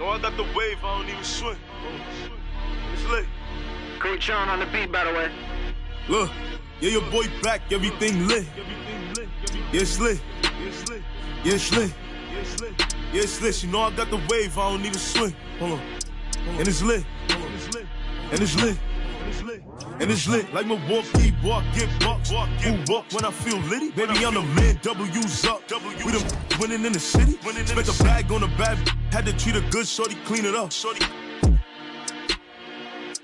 Oh, I got the wave, I don't even swim. It's lit. Coach Sean on the beat, by the way. Look, yeah, your boy back, everything lit. Yeah, it's lit. Yeah, it's lit. Yeah, it's lit. You know I got the wave, I don't even swim. Hold on. And it's lit. And it's lit. And it's lit. Like Milwaukee, boy, I get bucks. Who walk when I feel litty? Baby, I'm the man, W's up. We done winning in the city. Spent a bag on a bad, had to treat her good, shorty, clean it up. Shorty.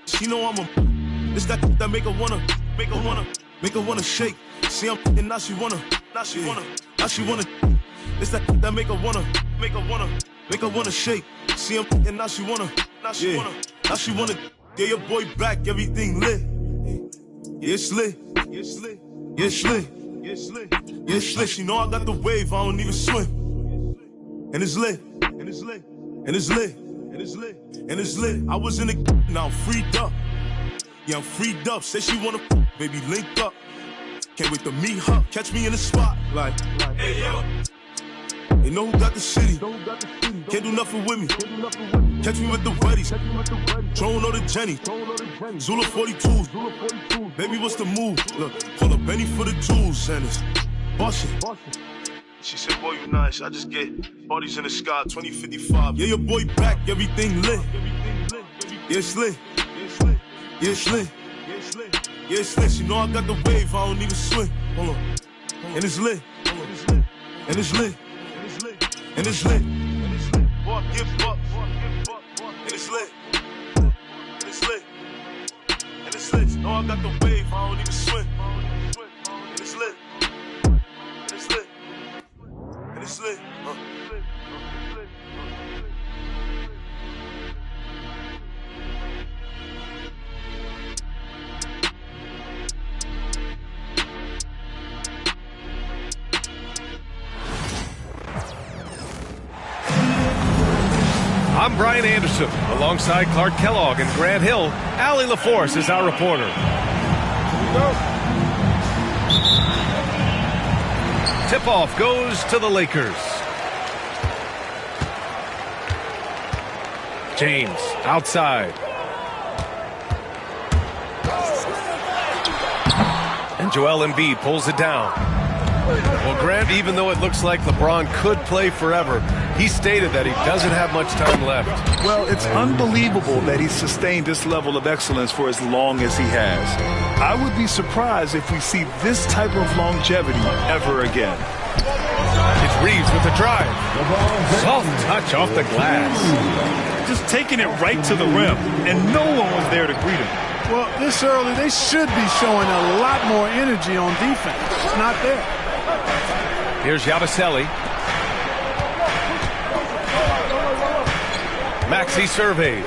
She know I'm a, this that make her wanna shake. See, I'm and now she wanna, it's that make her wanna shake. See, I'm and now she wanna, get your boy back, everything lit. Yeah, it's lit. Yeah, it's lit. Yeah, it's lit. Yeah, it's lit. Yeah, it's lit. You know I got the wave, I don't even swim. And it's lit. And it's lit. And it's lit. And it's lit. And it's lit. I was in the now I'm freed up. Yeah, I'm freed up. Say she wanna baby link up. Can't wait to meet her. Catch me in the spot. Like hey yo. They know who got the city. Can't do nothing with me. Catch me with the weddies. Throwing on the Jenny. Zula 42s. Baby, what's the move? Look, pull up Benny for the jewels. And it's bustin'. She said, boy, you nice. I just get bodies in the sky, 2055. Yeah, your boy back, everything lit. Yeah, it's lit. Yeah, it's lit. Yeah, it's lit. You know I got the wave, I don't even swim. Hold on. And it's lit. And it's lit. And it's lit. Boy, give up. And it's lit. And it's lit. And it's lit. You know I got the wave, I don't even swim. And it's lit. And it's lit. And it's lit. I'm Brian Anderson, alongside Clark Kellogg and Grant Hill. Allie LaForce is our reporter. Tip-off goes to the Lakers. James, outside. And Joel Embiid pulls it down. Well, Grant, even though it looks like LeBron could play forever, he stated that he doesn't have much time left. Well, it's unbelievable that he's sustained this level of excellence for as long as he has. I would be surprised if we see this type of longevity ever again. It's Reeves with the drive. Soft touch off the glass. Just taking it right to the rim, and no one was there to greet him. Well, this early, they should be showing a lot more energy on defense. It's not there. Here's Yabusele. Maxey surveys.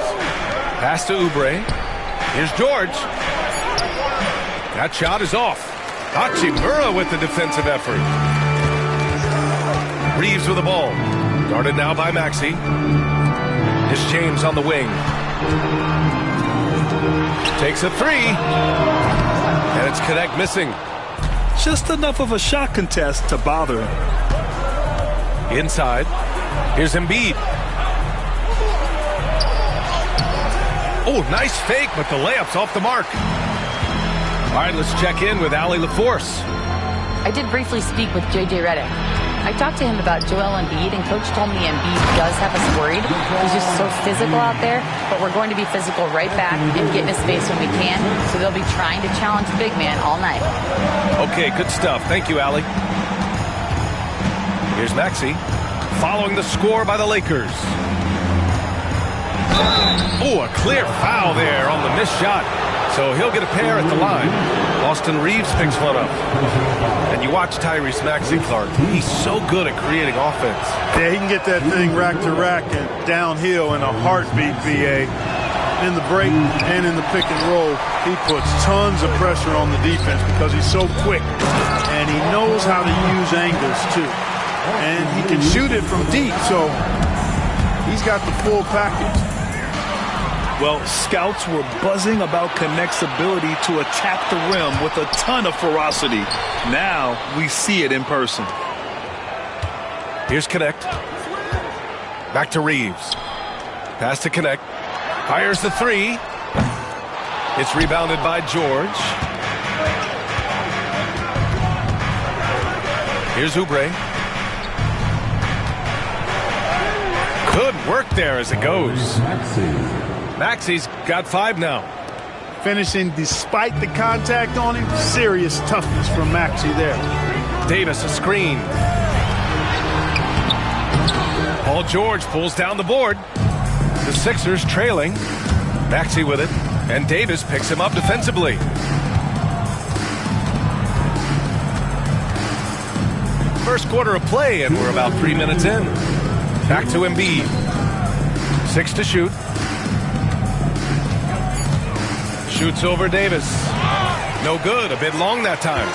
Pass to Oubre. Here's George. That shot is off. Hachimura with the defensive effort. Reeves with the ball. Guarded now by Maxey. Here's James on the wing. Takes a three. And it's Connect missing. Just enough of a shot contest to bother him. Inside. Here's Embiid. Oh, nice fake, but the layup's off the mark. All right, let's check in with Allie LaForce. I did briefly speak with J.J. Redick. I talked to him about Joel Embiid, and Coach told me Embiid does have us worried. He's just so physical out there, but we're going to be physical right back and get in his face when we can, so they'll be trying to challenge the big man all night. Okay, good stuff. Thank you, Allie. Here's Maxey, following the score by the Lakers. Oh, a clear foul there on the missed shot. So he'll get a pair at the line. Austin Reeves picks one up. And you watch Tyrese Maxey, Clark. He's so good at creating offense. Yeah, he can get that thing rack to rack and downhill in a heartbeat, VA. In the break and in the pick and roll, he puts tons of pressure on the defense because he's so quick. And he knows how to use angles, too. And he can shoot it from deep, so he's got the full package. Well, scouts were buzzing about Connect's ability to attack the rim with a ton of ferocity. Now we see it in person. Here's Connect. Back to Reeves. Pass to connect. Fires the three. It's rebounded by George. Here's Oubre. Good work there as it goes. Maxi's got 5 now. Finishing despite the contact on him. Serious toughness from Maxey there. Davis a screen. Paul George pulls down the board. The Sixers trailing. Maxey with it. And Davis picks him up defensively. First quarter of play, and we're about 3 minutes in. Back to Embiid. 6 to shoot. Shoots over Davis. No good. A bit long that time.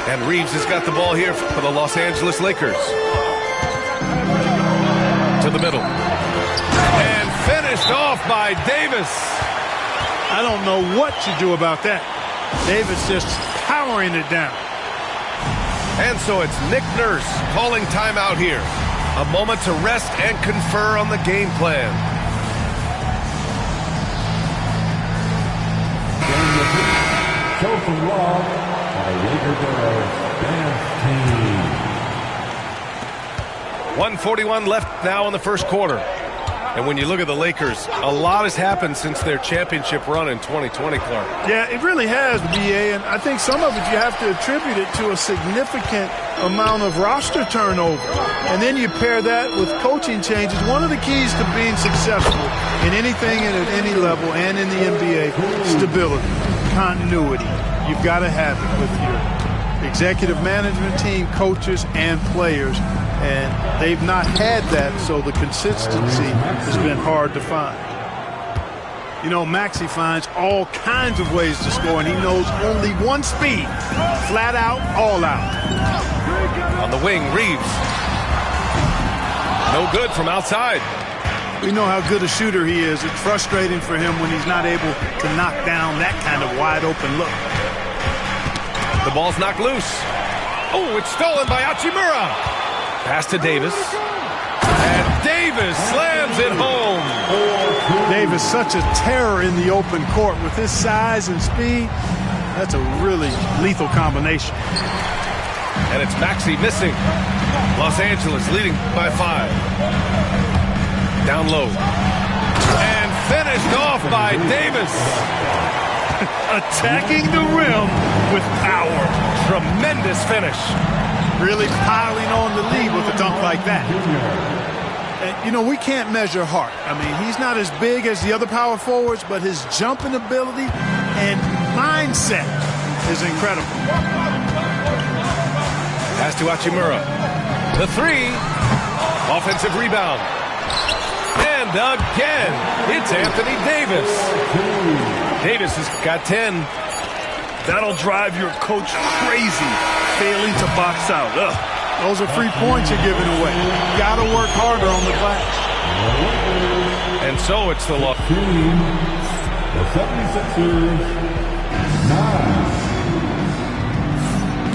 And Reeves has got the ball here for the Los Angeles Lakers. To the middle. And finished off by Davis. I don't know what you do about that. Davis just powering it down. And so it's Nick Nurse calling timeout here. A moment to rest and confer on the game plan. Show from Law by Laker dance team. 1:41 left now in the first quarter. And when you look at the Lakers, a lot has happened since their championship run in 2020, Clark. Yeah, it really has, BA, and I think some of it you have to attribute it to a significant amount of roster turnover. And then you pair that with coaching changes. One of the keys to being successful in anything and at any level and in the NBA, stability, continuity. You've got to have it with your executive management team, coaches, and players. And they've not had that, so the consistency has been hard to find. You know, Maxey finds all kinds of ways to score, and he knows only one speed. Flat out, all out. On the wing, Reeves. No good from outside. We know how good a shooter he is. It's frustrating for him when he's not able to knock down that kind of wide-open look. The ball's knocked loose. Oh, it's stolen by Hachimura. Pass to Davis. And Davis slams it home. Davis, such a terror in the open court. With his size and speed, that's a really lethal combination. And it's Maxey missing. Los Angeles leading by 5. Down low. And finished off by Davis. Attacking the rim with power. Tremendous finish. Really piling on the lead with a dunk like that. And, you know, we can't measure heart. I mean, he's not as big as the other power forwards, but his jumping ability and mindset is incredible. Pass to Hachimura. The 3. Offensive rebound. And again, it's Anthony Davis. Davis has got 10. That'll drive your coach crazy, failing to box out. Ugh. Those are free points you're giving away. You got to work harder on the glass. And so it's the loss. The 76ers,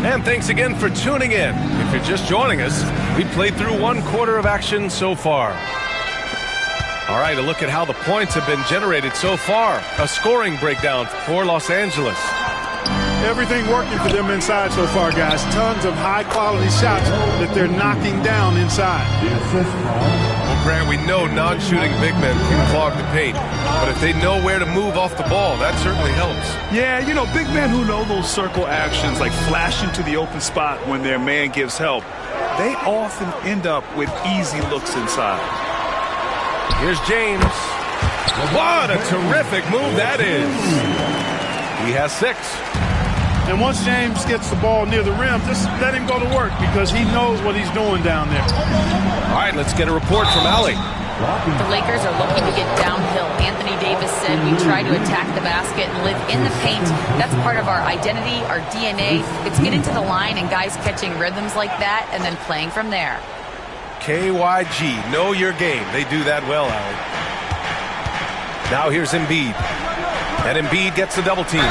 9. And thanks again for tuning in. If you're just joining us, we played through 1 quarter of action so far. All right, a look at how the points have been generated so far. A scoring breakdown for Los Angeles. Everything working for them inside so far, guys. Tons of high-quality shots that they're knocking down inside. Well, Grant, we know non-shooting big men can clog the paint, but if they know where to move off the ball, that certainly helps. Yeah, you know, big men who know those circle actions, like flashing to the open spot when their man gives help, they often end up with easy looks inside. Here's James. What a terrific move that is. He has 6. And once James gets the ball near the rim, just let him go to work because he knows what he's doing down there. All right, let's get a report from Allie. The Lakers are looking to get downhill. Anthony Davis said we try to attack the basket and live in the paint. That's part of our identity, our DNA. It's getting to the line and guys catching rhythms like that and then playing from there. KYG, know your game. They do that well, Allie. Now here's Embiid. And Embiid gets the double team.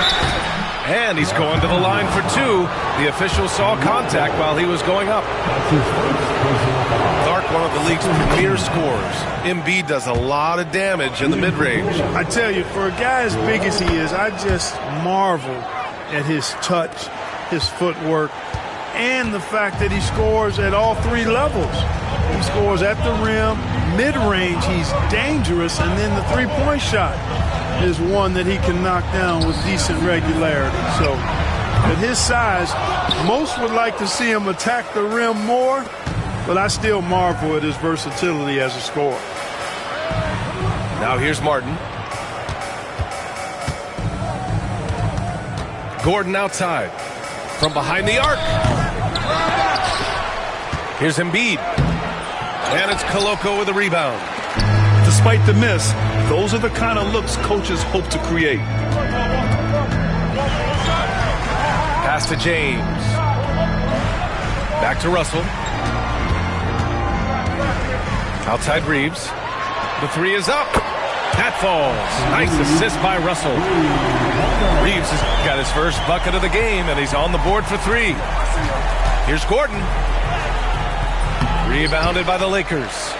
And he's going to the line for two. The official saw contact while he was going up. Clark, one of the league's premier scorers. Embiid does a lot of damage in the mid-range. I tell you, for a guy as big as he is, I just marvel at his touch, his footwork, and the fact that he scores at all three levels. He scores at the rim, mid-range, he's dangerous, and then the three-point shot is one that he can knock down with decent regularity. So at his size, most would like to see him attack the rim more, but I still marvel at his versatility as a scorer. Now here's Martin. Gordon outside. From behind the arc. Here's Embiid. And it's Koloko with a rebound. Despite the miss, those are the kind of looks coaches hope to create. Pass to James. Back to Russell. Outside Reeves. The three is up. That falls. Nice assist by Russell. Reeves has got his first bucket of the game, and he's on the board for three. Here's Gordon. Rebounded by the Lakers.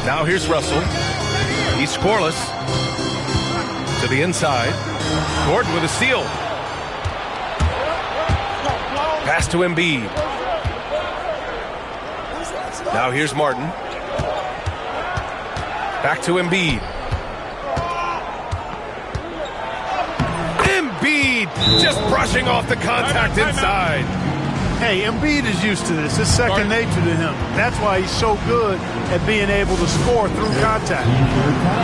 Now here's Russell. He's scoreless. To the inside. Gordon with a steal. Pass to Embiid. Now here's Martin. Back to Embiid. Embiid just brushing off the contact inside. Hey, Embiid is used to this. It's second nature to him. That's why he's so good at being able to score through contact.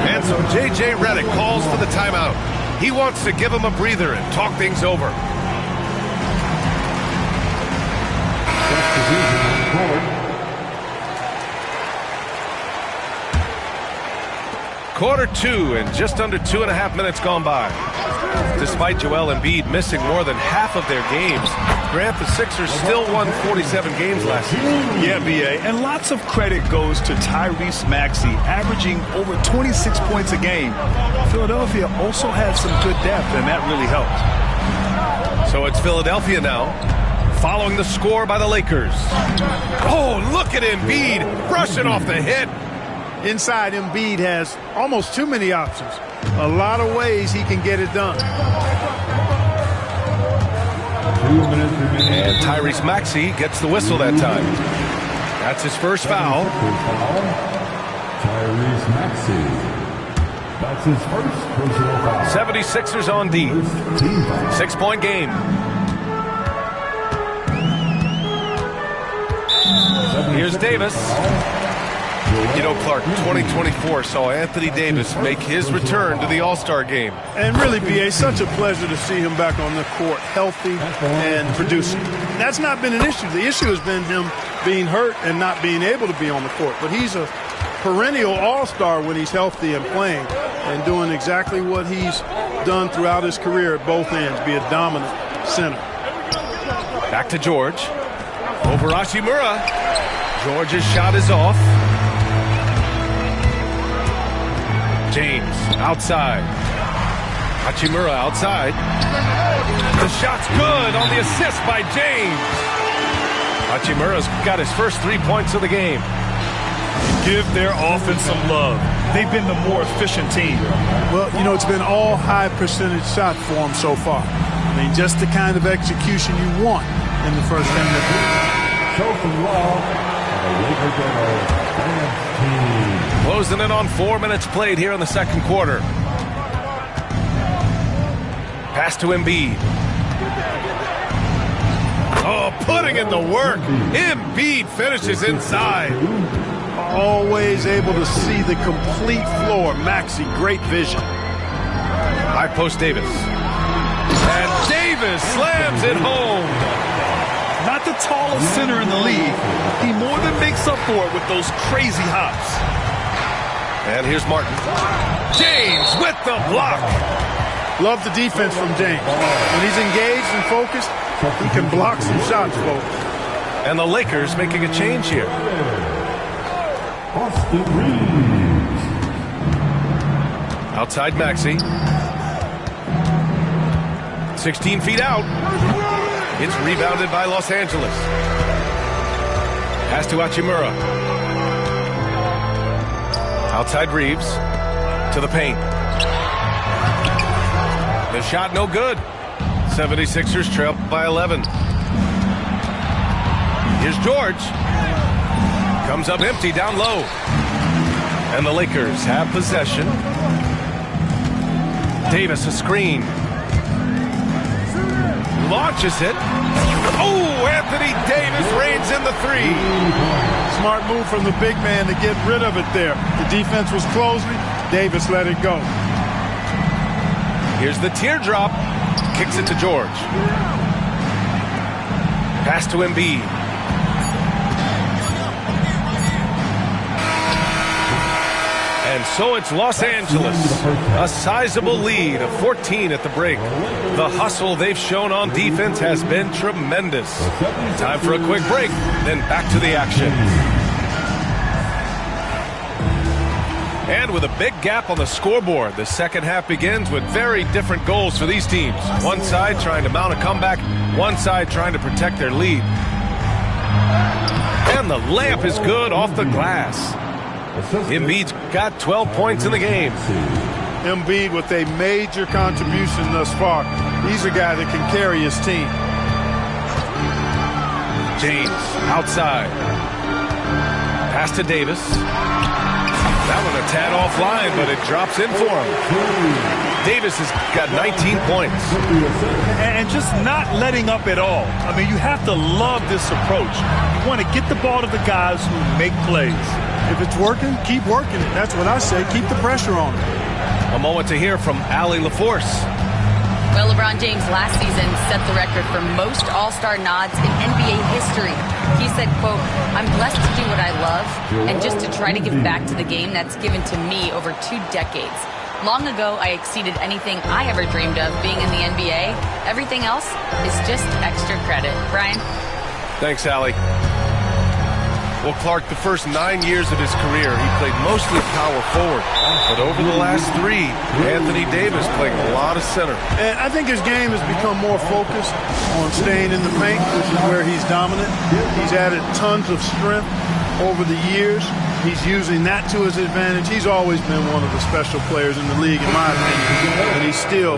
And so J.J. Redick calls for the timeout. He wants to give him a breather and talk things over. Quarter two and just under 2.5 minutes gone by. Despite Joel Embiid missing more than half of their games, Grant, the Sixers still won 47 games last season. Yeah, B.A., and lots of credit goes to Tyrese Maxey, averaging over 26 points a game. Philadelphia also had some good depth, and that really helped. So it's Philadelphia now, following the score by the Lakers. Oh, look at Embiid brushing off the hit. Inside, Embiid has almost too many options. A lot of ways he can get it done. And Tyrese Maxey gets the whistle that time. That's his first foul. Tyrese Maxey. That's his first personal foul. 76ers on D. 6-point game. Here's Davis. You know, Clark, 2024 saw Anthony Davis make his return to the All-Star game. And really, B.A., such a pleasure to see him back on the court, healthy and producing. That's not been an issue. The issue has been him being hurt and not being able to be on the court. But he's a perennial All-Star when he's healthy and playing and doing exactly what he's done throughout his career at both ends, be a dominant center. Back to George. Over Hachimura. George's shot is off. James outside. Hachimura outside. The shot's good on the assist by James. Hachimura's got his first 3 points of the game. Give their offense some love. They've been the more efficient team. Well, you know, it's been all high percentage shots for them so far. I mean, just the kind of execution you want in the first 10 minutes. Show from Law and a Laker general. Closing in on 4 minutes played here in the second quarter. Pass to Embiid. Oh, putting in the work. Embiid finishes inside. Always able to see the complete floor. Maxey, great vision. High post Davis. And Davis slams it home. Not the tallest center in the league. He more than makes up for it with those crazy hops. And here's Martin. James with the block. Love the defense from James. When he's engaged and focused, he can block some shots, folks. And the Lakers making a change here. Austin Reeves. Outside Maxey. 16 feet out. It's rebounded by Los Angeles. Pass to Hachimura. Outside Reeves. To the paint. The shot no good. 76ers trail by 11. Here's George. Comes up empty down low. And the Lakers have possession. Davis a screen. Launches it. Oh, Anthony Davis reigns in the three. Smart move from the big man to get rid of it there. The defense was closing. Davis let it go. Here's the teardrop. Kicks it to George. Pass to Embiid. And so it's Los Angeles. A sizable lead of 14 at the break. The hustle they've shown on defense has been tremendous. Time for a quick break, then back to the action. And with a big gap on the scoreboard, the second half begins with very different goals for these teams. One side trying to mount a comeback, one side trying to protect their lead. And the layup is good off the glass. Embiid's got 12 points in the game. Embiid with a major contribution thus far. He's a guy that can carry his team. James outside. Pass to Davis. That one a tad offline, but it drops in for him. Davis has got 19 points. And just not letting up at all. I mean, you have to love this approach. You want to get the ball to the guys who make plays. If it's working, keep working it. That's what I say. Keep the pressure on it. A moment to hear from Allie LaForce. Well, LeBron James last season set the record for most All-Star nods in NBA history. He said, quote, "I'm blessed to do what I love and just to try to give back to the game that's given to me over 2 decades. Long ago, I exceeded anything I ever dreamed of being in the NBA. Everything else is just extra credit." Brian? Thanks, Allie. Well, Clark, the first 9 years of his career, he played mostly power forward. But over the last 3, Anthony Davis playing a lot of center. And I think his game has become more focused on staying in the paint, which is where he's dominant. He's added tons of strength over the years. He's using that to his advantage. He's always been one of the special players in the league, in my opinion. And he's still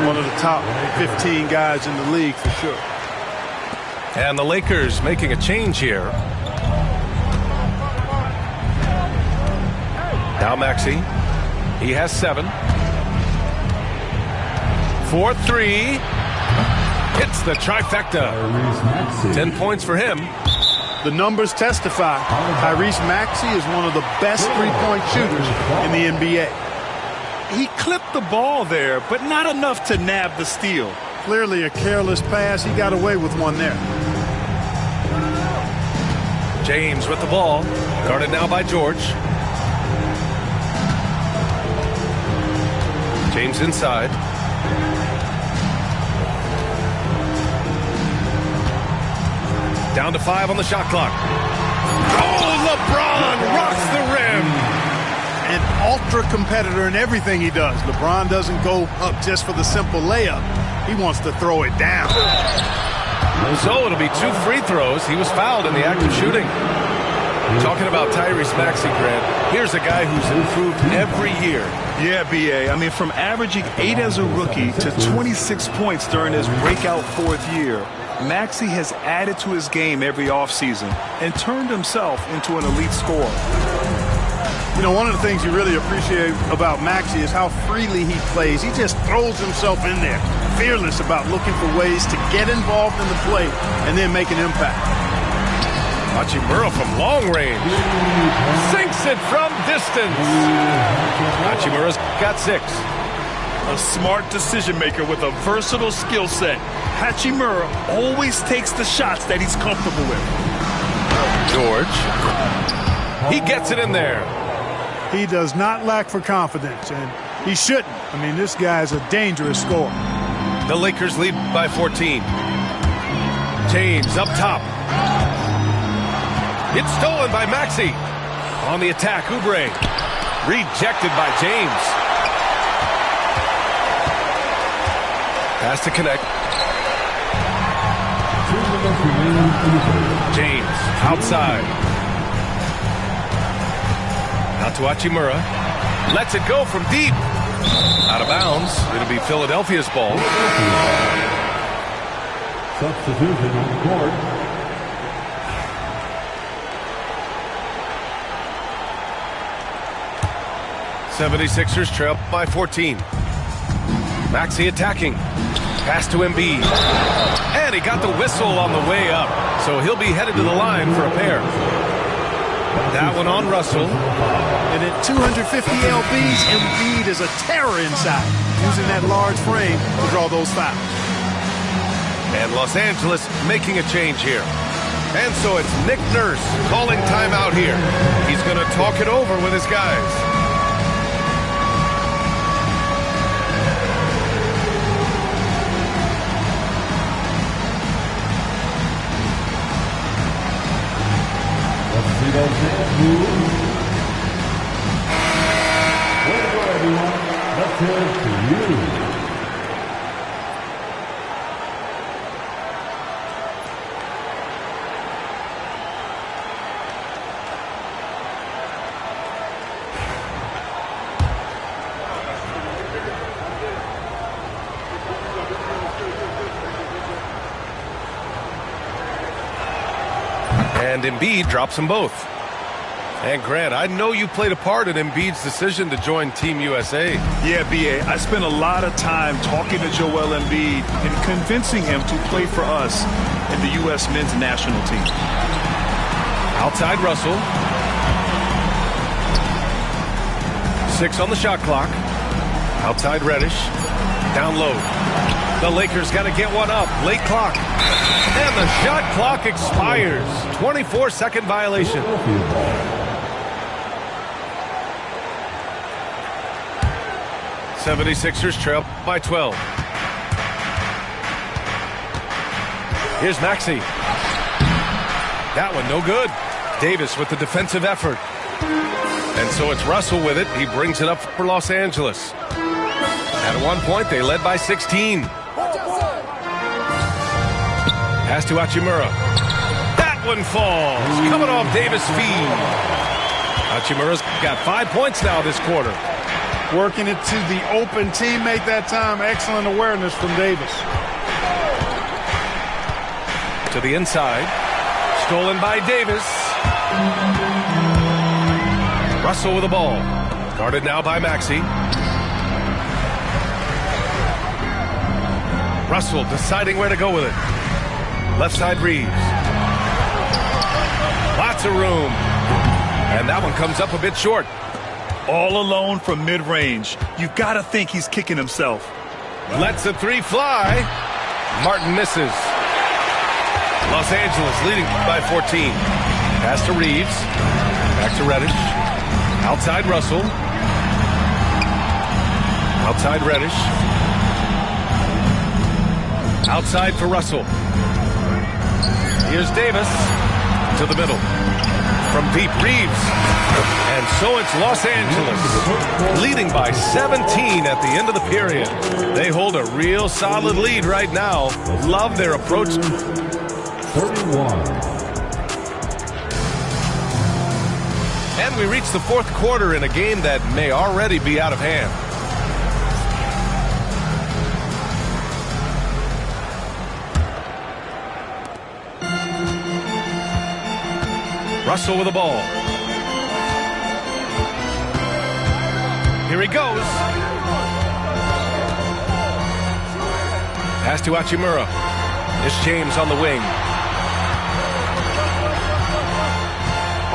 one of the top 15 guys in the league for sure. And the Lakers making a change here. Now Maxey. He has 7. 4-3. Hits the trifecta. 10 points for him. The numbers testify. Tyrese Maxey is one of the best three-point shooters in the NBA. He clipped the ball there, but not enough to nab the steal. Clearly a careless pass. He got away with one there. James with the ball. Guarded now by George. James inside. Down to 5 on the shot clock. Oh, LeBron rocks the rim. An ultra competitor in everything he does. LeBron doesn't go up just for the simple layup. He wants to throw it down. So it'll be 2 free throws. He was fouled in the act of shooting. Talking about Tyrese Maxey, Grant, here's a guy who's improved every year. Yeah, B.A. I mean, from averaging 8 as a rookie to 26 points during his breakout 4th year, Maxey has added to his game every offseason and turned himself into an elite scorer. You know, one of the things you really appreciate about Maxey is how freely he plays. He just throws himself in there, fearless about looking for ways to get involved in the play and then make an impact. Hachimura from long range. Sinks it from distance. Hachimura's got 6. A smart decision maker with a versatile skill set. Hachimura always takes the shots that he's comfortable with. George. He gets it in there. He does not lack for confidence, and he shouldn't. I mean, this guy's a dangerous scorer. The Lakers lead by 14. James up top. It's stolen by Maxey. On the attack, Oubre. Rejected by James. Pass to connect. James outside. Out to Hachimura. Lets it go from deep. Out of bounds. It'll be Philadelphia's ball. Substitution on the court. 76ers trail by 14. Maxey attacking. Pass to Embiid. And he got the whistle on the way up. So he'll be headed to the line for a pair. That one on Russell. And at 250 lbs, Embiid is a terror inside, using that large frame to draw those fouls. And Los Angeles making a change here. And so it's Nick Nurse calling timeout here. He's going to talk it over with his guys. Let's see those hands move. Way to go, everyone. Let's hear it to you. And Embiid drops them both. And Grant, I know you played a part in Embiid's decision to join Team USA. Yeah, B.A., I spent a lot of time talking to Joel Embiid and convincing him to play for us in the U.S. men's national team. Outside Russell. 6 on the shot clock. Outside Reddish. Down low. The Lakers got to get one up. Late clock. And the shot clock expires. 24-second violation. 76ers trail by 12. Here's Maxey. That one no good. Davis with the defensive effort. And so it's Russell with it. He brings it up for Los Angeles. At one point, they led by 16. Pass to Hachimura. That one falls. Coming off Davis' feed. Hachimura's got 5 points now this quarter. Working it to the open teammate that time. Excellent awareness from Davis. To the inside. Stolen by Davis. Russell with the ball. Guarded now by Maxey. Russell deciding where to go with it. Left side Reeves. Lots of room. And that one comes up a bit short. All alone from mid-range. You've got to think he's kicking himself. Lets the three fly. Martin misses. Los Angeles leading by 14. Pass to Reeves. Back to Reddish. Outside Russell. Outside Reddish. Outside for Russell. Here's Davis to the middle. From deep, Reeves. And so it's Los Angeles leading by 17 at the end of the period. They hold a real solid lead right now. Love their approach. 31. And we reach the fourth quarter in a game that may already be out of hand. Russell with the ball. Here he goes. Pass to Hachimura. It's James on the wing.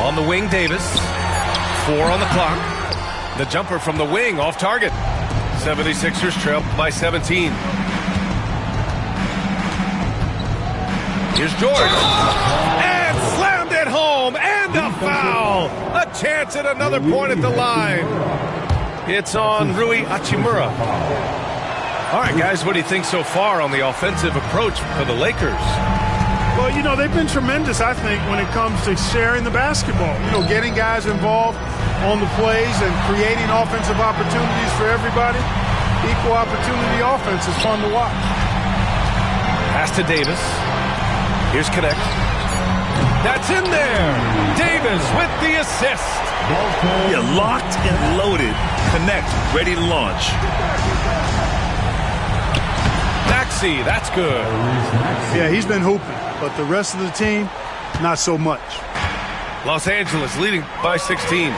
On the wing, Davis. 4 on the clock. The jumper from the wing off target. 76ers trail by 17. Here's George. And slammed it home. And a foul. A chance at another point at the line. It's on Rui Hachimura. All right, guys, what do you think so far on the offensive approach for the Lakers? Well, you know, they've been tremendous, I think, when it comes to sharing the basketball. You know, getting guys involved on the plays and creating offensive opportunities for everybody. equal opportunity offense is fun to watch. Pass to Davis. Here's Connect. That's in there. Davis with the assist. Yeah, locked and loaded. Connect, ready to launch. Maxey, that's good. Yeah, he's been hooping, but the rest of the team, not so much. Los Angeles leading by 16.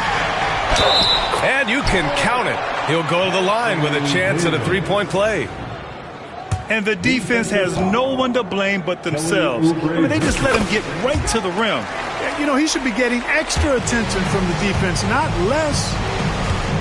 And you can count it. He'll go to the line with a chance at a three-point play. And the defense has no one to blame but themselves. I mean, they just let him get right to the rim. You know, he should be getting extra attention from the defense, not less.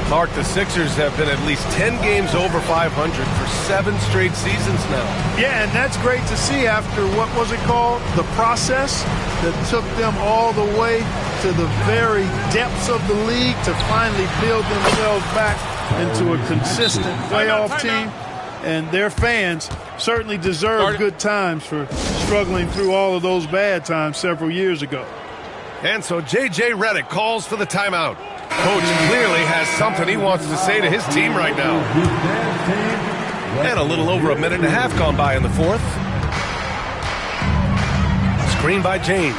Clark, the Sixers have been at least 10 games over 500 for 7 straight seasons now. Yeah, and that's great to see after, what was it called? The process that took them all the way to the very depths of the league to finally build themselves back into a consistent playoff team. And their fans certainly deserve good times for struggling through all of those bad times several years ago. And so J.J. Redick calls for the timeout. Coach clearly has something he wants to say to his team right now. And a little over a minute and a half gone by in the fourth. Screen by James.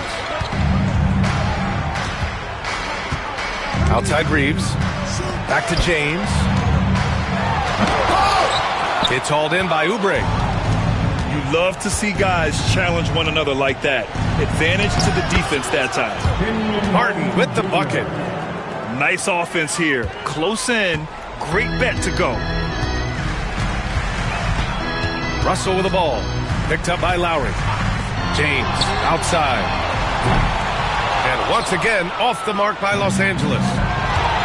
Outside Reeves. Back to James. It's hauled in by Oubre. You love to see guys challenge one another like that. Advantage to the defense that time. Martin with the bucket. Nice offense here. Close in. Great bet to go. Russell with the ball. Picked up by Lowry. James outside. And once again, off the mark by Los Angeles.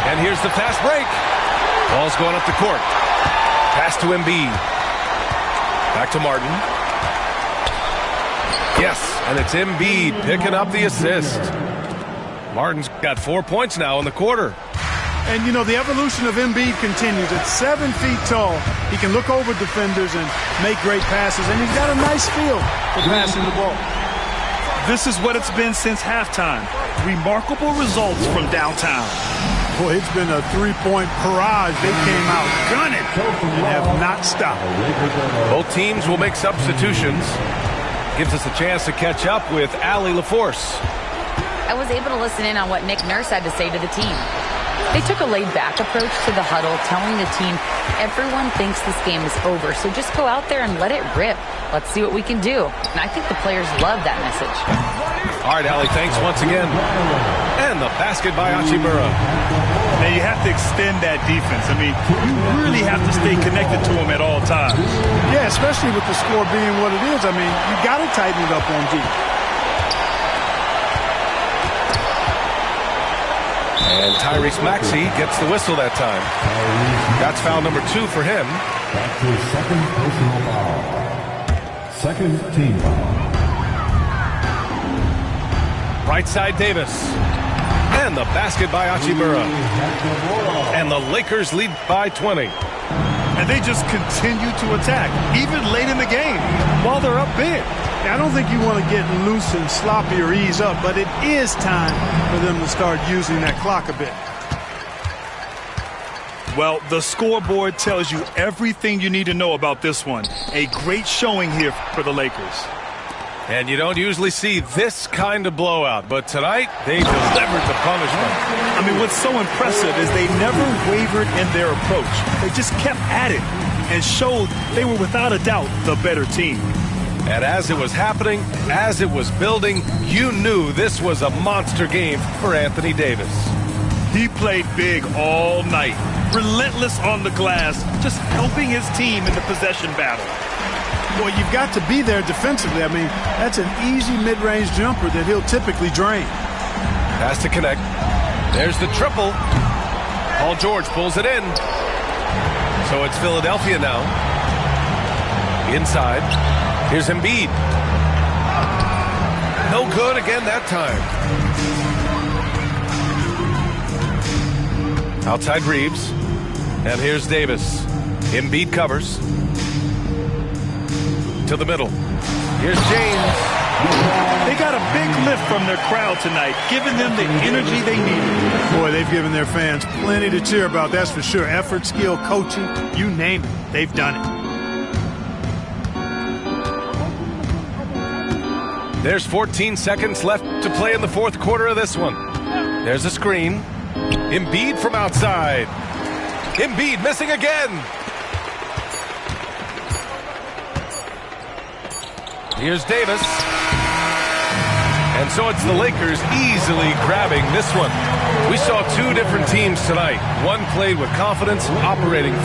And here's the fast break. Ball's going up the court. Pass to Embiid. Back to Martin. Yes, and it's Embiid picking up the assist. Martin's got 4 points now in the quarter. And, you know, the evolution of Embiid continues. At 7 feet tall, he can look over defenders and make great passes, and he's got a nice feel for passing the ball. This is what it's been since halftime. Remarkable results from downtown. Boy, it's been a three-point barrage. They came out gunning and have not stopped. Both teams will make substitutions. Gives us a chance to catch up with Allie LaForce. I was able to listen in on what Nick Nurse had to say to the team. They took a laid-back approach to the huddle, telling the team, everyone thinks this game is over, so just go out there and let it rip. Let's see what we can do. And I think the players love that message. All right, Allie, thanks once again. And the basket by Hachimura. Now, you have to extend that defense. I mean, you really have to stay connected to them at all times. Yeah, especially with the score being what it is. I mean, you got to tighten it up on D. And Tyrese Maxey gets the whistle that time. That's foul number 2 for him. That's his second personal foul. Second team foul. Right side Davis. And the basket by Hachimura. And the Lakers lead by 20. And they just continue to attack, even late in the game, while they're up big. I don't think you want to get loose and sloppy or ease up, but it is time for them to start using that clock a bit. Well, the scoreboard tells you everything you need to know about this one. A great showing here for the Lakers. And you don't usually see this kind of blowout, but tonight they delivered the punishment. I mean, what's so impressive is they never wavered in their approach. They just kept at it and showed they were without a doubt the better team. And as it was happening, as it was building, you knew this was a monster game for Anthony Davis. He played big all night, relentless on the glass, just helping his team in the possession battle. Boy, you've got to be there defensively. I mean, that's an easy mid-range jumper that he'll typically drain. Pass to Connect. There's the triple. Paul George pulls it in. So it's Philadelphia now. Inside. Here's Embiid. No good again that time. Outside Reeves. And here's Davis. Embiid covers. To the middle. Here's James. They got a big lift from their crowd tonight, giving them the energy they needed. Boy, they've given their fans plenty to cheer about, that's for sure. Effort, skill, coaching, you name it, they've done it. There's 14 seconds left to play in the fourth quarter of this one. There's a screen. Embiid from outside. Embiid missing again. Here's Davis. And so it's the Lakers easily grabbing this one. We saw two different teams tonight. One played with confidence, operating.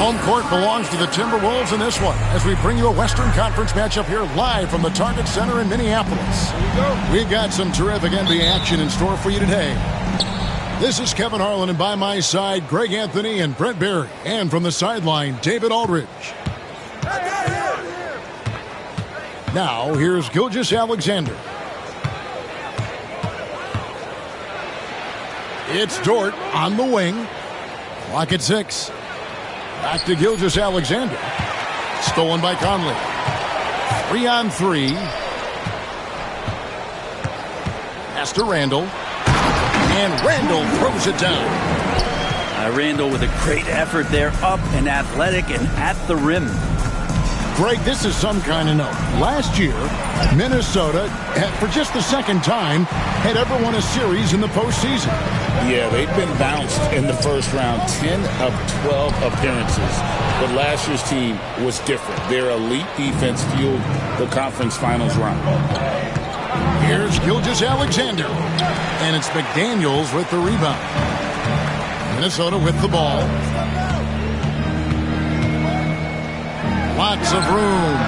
Home court belongs to the Timberwolves in this one as we bring you a Western Conference matchup here live from the Target Center in Minneapolis. We've got some terrific NBA action in store for you today. This is Kevin Harlan, and by my side, Greg Anthony and Brent Barry. And from the sideline, David Aldridge. Now, here's Gilgeous-Alexander. It's Dort on the wing. Clock at 6. Back to Gilgeous-Alexander. Stolen by Conley. 3-on-3. Pass to Randall. And Randall throws it down. Randall with a great effort there, up and athletic and at the rim. Greg, this is some kind of note. Last year, Minnesota, for just the second time, had ever won a series in the postseason. Yeah, they've been bounced in the first round, 10 of 12 appearances. But last year's team was different. Their elite defense fueled the conference finals run. Here's Gilgeous-Alexander. And it's McDaniels with the rebound. Minnesota with the ball. Lots of room.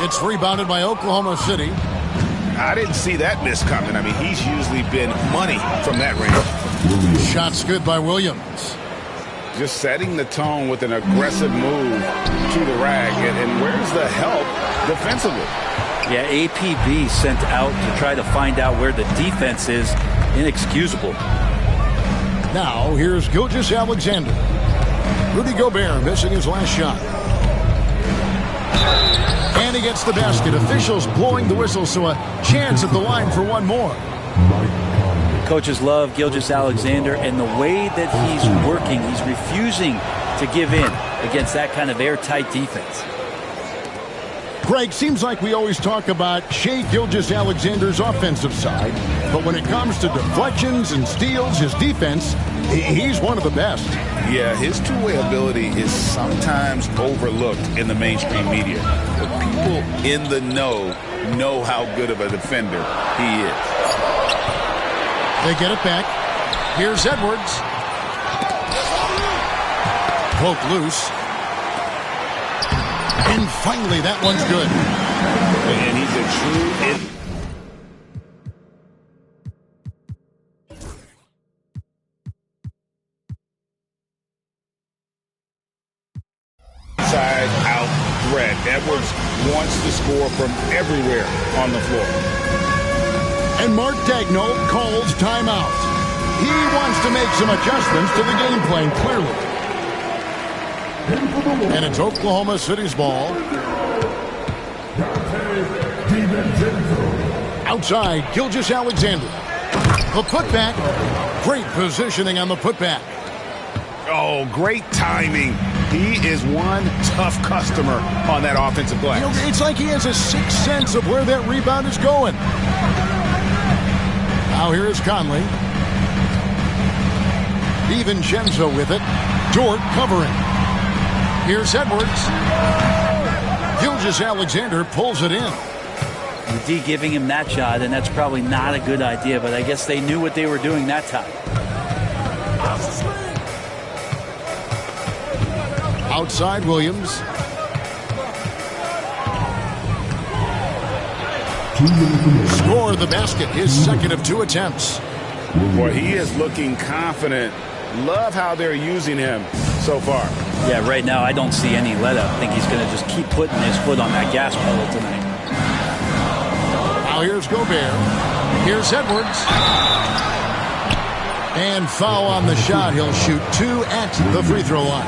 It's rebounded by Oklahoma City. I didn't see that miss coming. I mean, he's usually been money from that range. Shots good by Williams. Just setting the tone with an aggressive move to the rack. And where's the help defensively? Yeah, APB sent out to try to find out where the defense is. Inexcusable. Now, here's Gilgeous-Alexander. Rudy Gobert missing his last shot. And he gets the basket. Officials blowing the whistle, so a chance at the line for one more. Coaches love Gilgeous-Alexander, and the way that he's working, he's refusing to give in against that kind of airtight defense. Greg, seems like we always talk about Shai Gilgeous-Alexander's offensive side, but when it comes to deflections and steals, his defense, he's one of the best. Yeah, his two-way ability is sometimes overlooked in the mainstream media. But people in the know how good of a defender he is. They get it back. Here's Edwards. Poke loose. And finally, that one's good. And he's a true... Edwards wants to score from everywhere on the floor. And Mark Daigneault calls timeout. He wants to make some adjustments to the game plan, clearly. And it's Oklahoma City's ball. Outside, Gilgeous-Alexander. The putback. Great positioning on the putback. Oh, great timing. He is one tough customer on that offensive glass. You know, it's like he has a sixth sense of where that rebound is going. Now here is Conley. DiVincenzo with it. Dort covering. Here's Edwards. Gilgeous-Alexander pulls it in. The D giving him that shot, and that's probably not a good idea, but I guess they knew what they were doing that time. Outside Williams. Score the basket, his second of 2 attempts. Boy, he is looking confident. Love how they're using him so far. Yeah, right now I don't see any let up. I think he's going to just keep putting his foot on that gas pedal tonight. Now here's Gobert. Here's Edwards. And foul on the shot. He'll shoot 2 at the free throw line.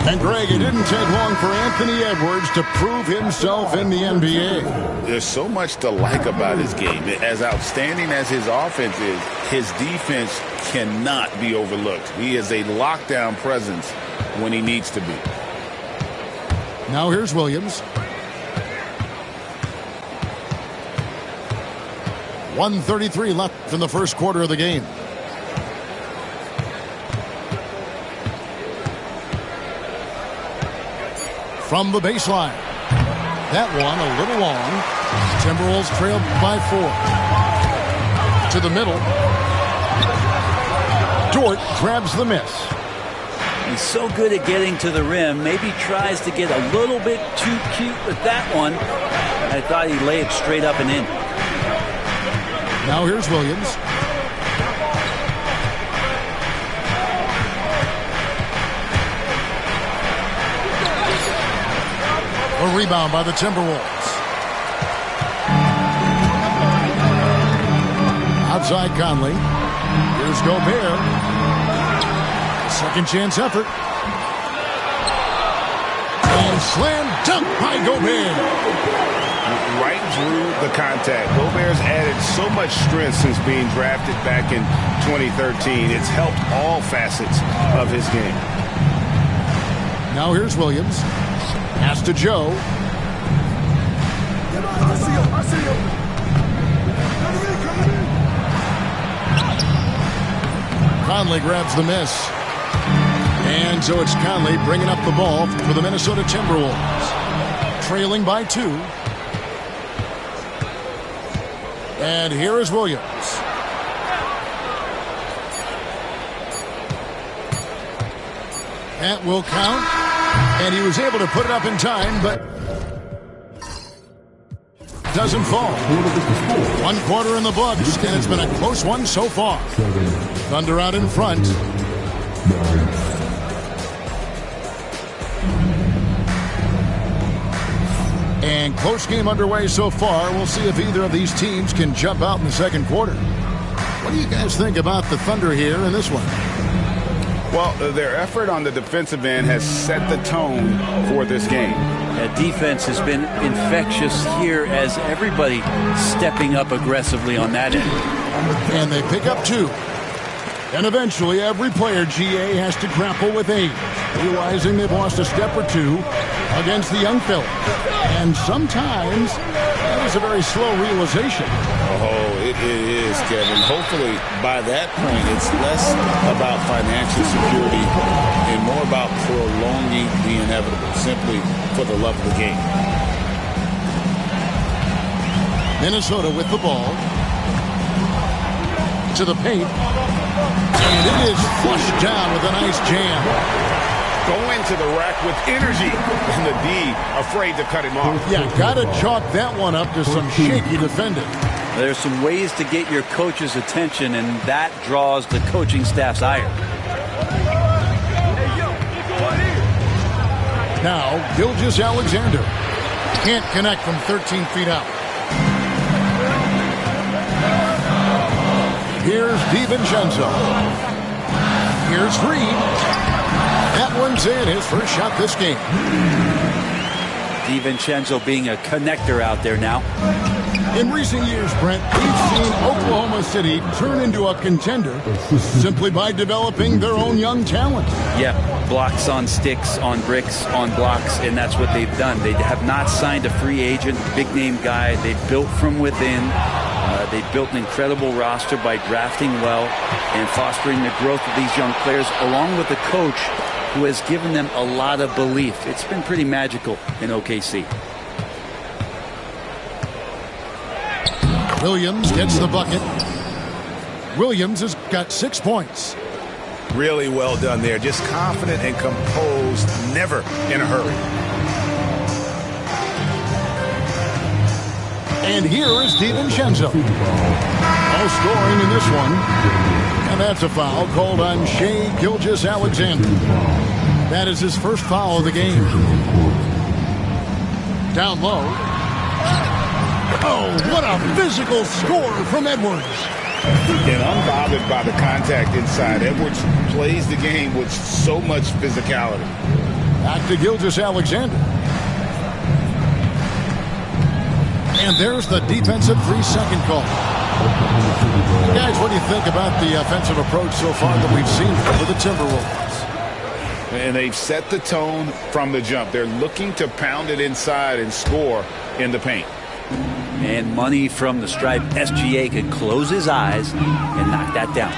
And Greg, it didn't take long for Anthony Edwards to prove himself in the NBA. There's so much to like about his game. As outstanding as his offense is, his defense cannot be overlooked. He is a lockdown presence when he needs to be. Now here's Williams. 1:33 left in the first quarter of the game. From the baseline. That one a little long. Timberwolves trailed by 4. To the middle. Dort grabs the miss. He's so good at getting to the rim. Maybe tries to get a little bit too cute with that one. I thought he'd lay it straight up and in. Now here's Williams. A rebound by the Timberwolves. Outside Conley. Here's Gobert. Second chance effort. And slam dunk by Gobert. Right through the contact. Gobert's added so much strength since being drafted back in 2013. It's helped all facets of his game. Now here's Williams. Pass to Joe. Conley grabs the miss. And so it's Conley bringing up the ball for the Minnesota Timberwolves. Trailing by 2. And here is Williams. That will count. And he was able to put it up in time, but doesn't fall. 1 quarter in the books, and it's been a close one so far. Thunder out in front. And close game underway so far. We'll see if either of these teams can jump out in the second quarter. What do you guys think about the Thunder here in this one? Well, their effort on the defensive end has set the tone for this game. That defense has been infectious here as everybody stepping up aggressively on that end. And they pick up 2. And eventually every player, GA, has to grapple with age, realizing they've lost a step or 2 against the young fellas. And sometimes that is a very slow realization. Oh, it is, Kevin. Hopefully, by that point, it's less about financial security and more about prolonging the inevitable, simply for the love of the game. Minnesota with the ball. To the paint. And it is flushed down with a nice jam. Going to the rack with energy, and the D afraid to cut him off. Yeah, got to chalk that one up to some shaky defending. There's some ways to get your coach's attention, and that draws the coaching staff's ire. Now, Gilgeous Alexander. Can't connect from 13 feet out. Here's DiVincenzo. Here's Reed. That one's in, his first shot this game. DiVincenzo being a connector out there now. In recent years, Brent, we've seen Oklahoma City turn into a contender simply by developing their own young talent. Yeah, blocks on sticks, on bricks, on blocks, and that's what they've done. They have not signed a free agent, big-name guy. They've built from within. They've built an incredible roster by drafting well and fostering the growth of these young players, along with a coach who has given them a lot of belief. It's been pretty magical in OKC. Williams gets the bucket. Williams has got 6 points. Really well done there. Just confident and composed, never in a hurry. And here is DiVincenzo. No scoring in this one. And that's a foul called on Shai Gilgeous-Alexander. That is his first foul of the game. Down low. Oh, what a physical score from Edwards. And unbothered by the contact inside. Edwards plays the game with so much physicality. Back to Gilgeous-Alexander. And there's the defensive 3-second call. Guys, what do you think about the offensive approach so far that we've seen for the Timberwolves? And they've set the tone from the jump. They're looking to pound it inside and score in the paint. And money from the stripe. SGA could close his eyes and knock that down.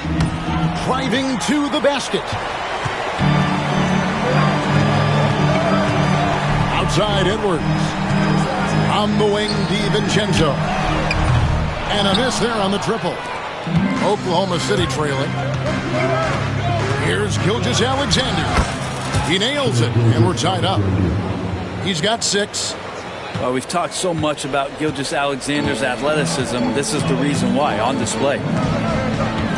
Driving to the basket. Outside Edwards. On the wing, DiVincenzo. And a miss there on the triple. Oklahoma City trailing. Here's Gilgeous-Alexander. He nails it, and we're tied up. He's got 6. Well, we've talked so much about Gilgeous-Alexander's athleticism. This is the reason why, on display.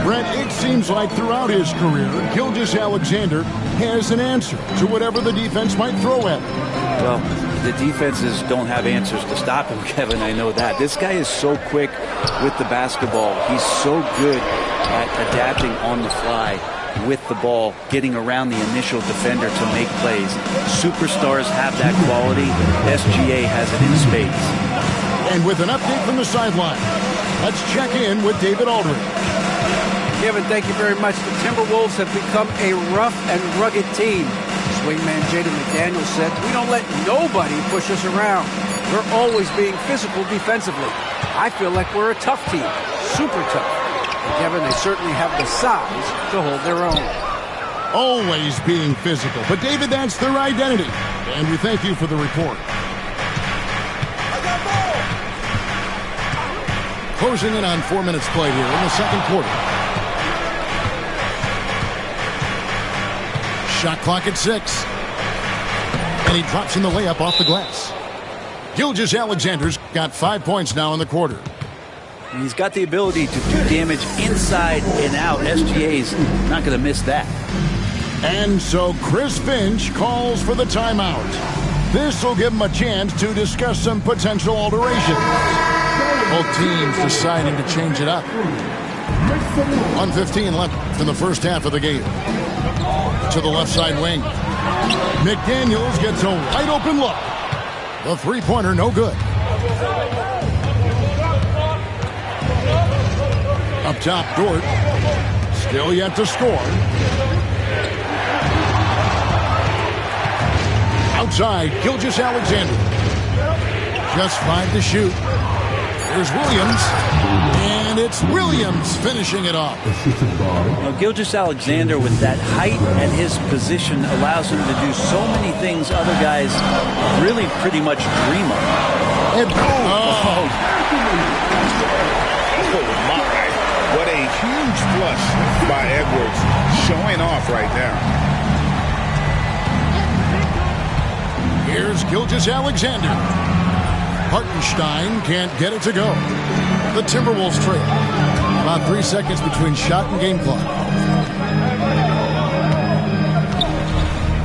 Brent, it seems like throughout his career, Gilgeous-Alexander has an answer to whatever the defense might throw at him. Well, the defenses don't have answers to stop him, Kevin. I know that. This guy is so quick with the basketball. He's so good at adapting on the fly with the ball, getting around the initial defender to make plays. Superstars have that quality. SGA has it in spades. And with an update from the sideline, let's check in with David Aldridge. Kevin, thank you very much. The Timberwolves have become a rough and rugged team. Swingman Jaden McDaniels said, "We don't let nobody push us around. We're always being physical defensively. I feel like we're a tough team, super tough." And Kevin, they certainly have the size to hold their own. Always being physical. But David, that's their identity. And we thank you for the report. Closing in on 4 minutes played here in the second quarter. Shot clock at 6. And he drops in the layup off the glass. Gilgeous-Alexander's got 5 points now in the quarter. He's got the ability to do damage inside and out. SGA's not going to miss that. And so Chris Finch calls for the timeout. This will give him a chance to discuss some potential alterations. Both teams deciding to change it up. 1:15 left in the first half of the game. To the left side wing. McDaniels gets a wide open look. The three-pointer no good. Up top, Dort. Still yet to score. Outside, Gilgeous-Alexander. Just 5 to shoot. Here's Williams. And it's Williams finishing it off. Now, Gilgeous-Alexander, with that height and his position, allows him to do so many things other guys really pretty much dream of. Oh, my. What a huge flush by Edwards, showing off right now. Here's Gilgeous-Alexander. Hartenstein can't get it to go. The Timberwolves trail. About 3 seconds between shot and game clock.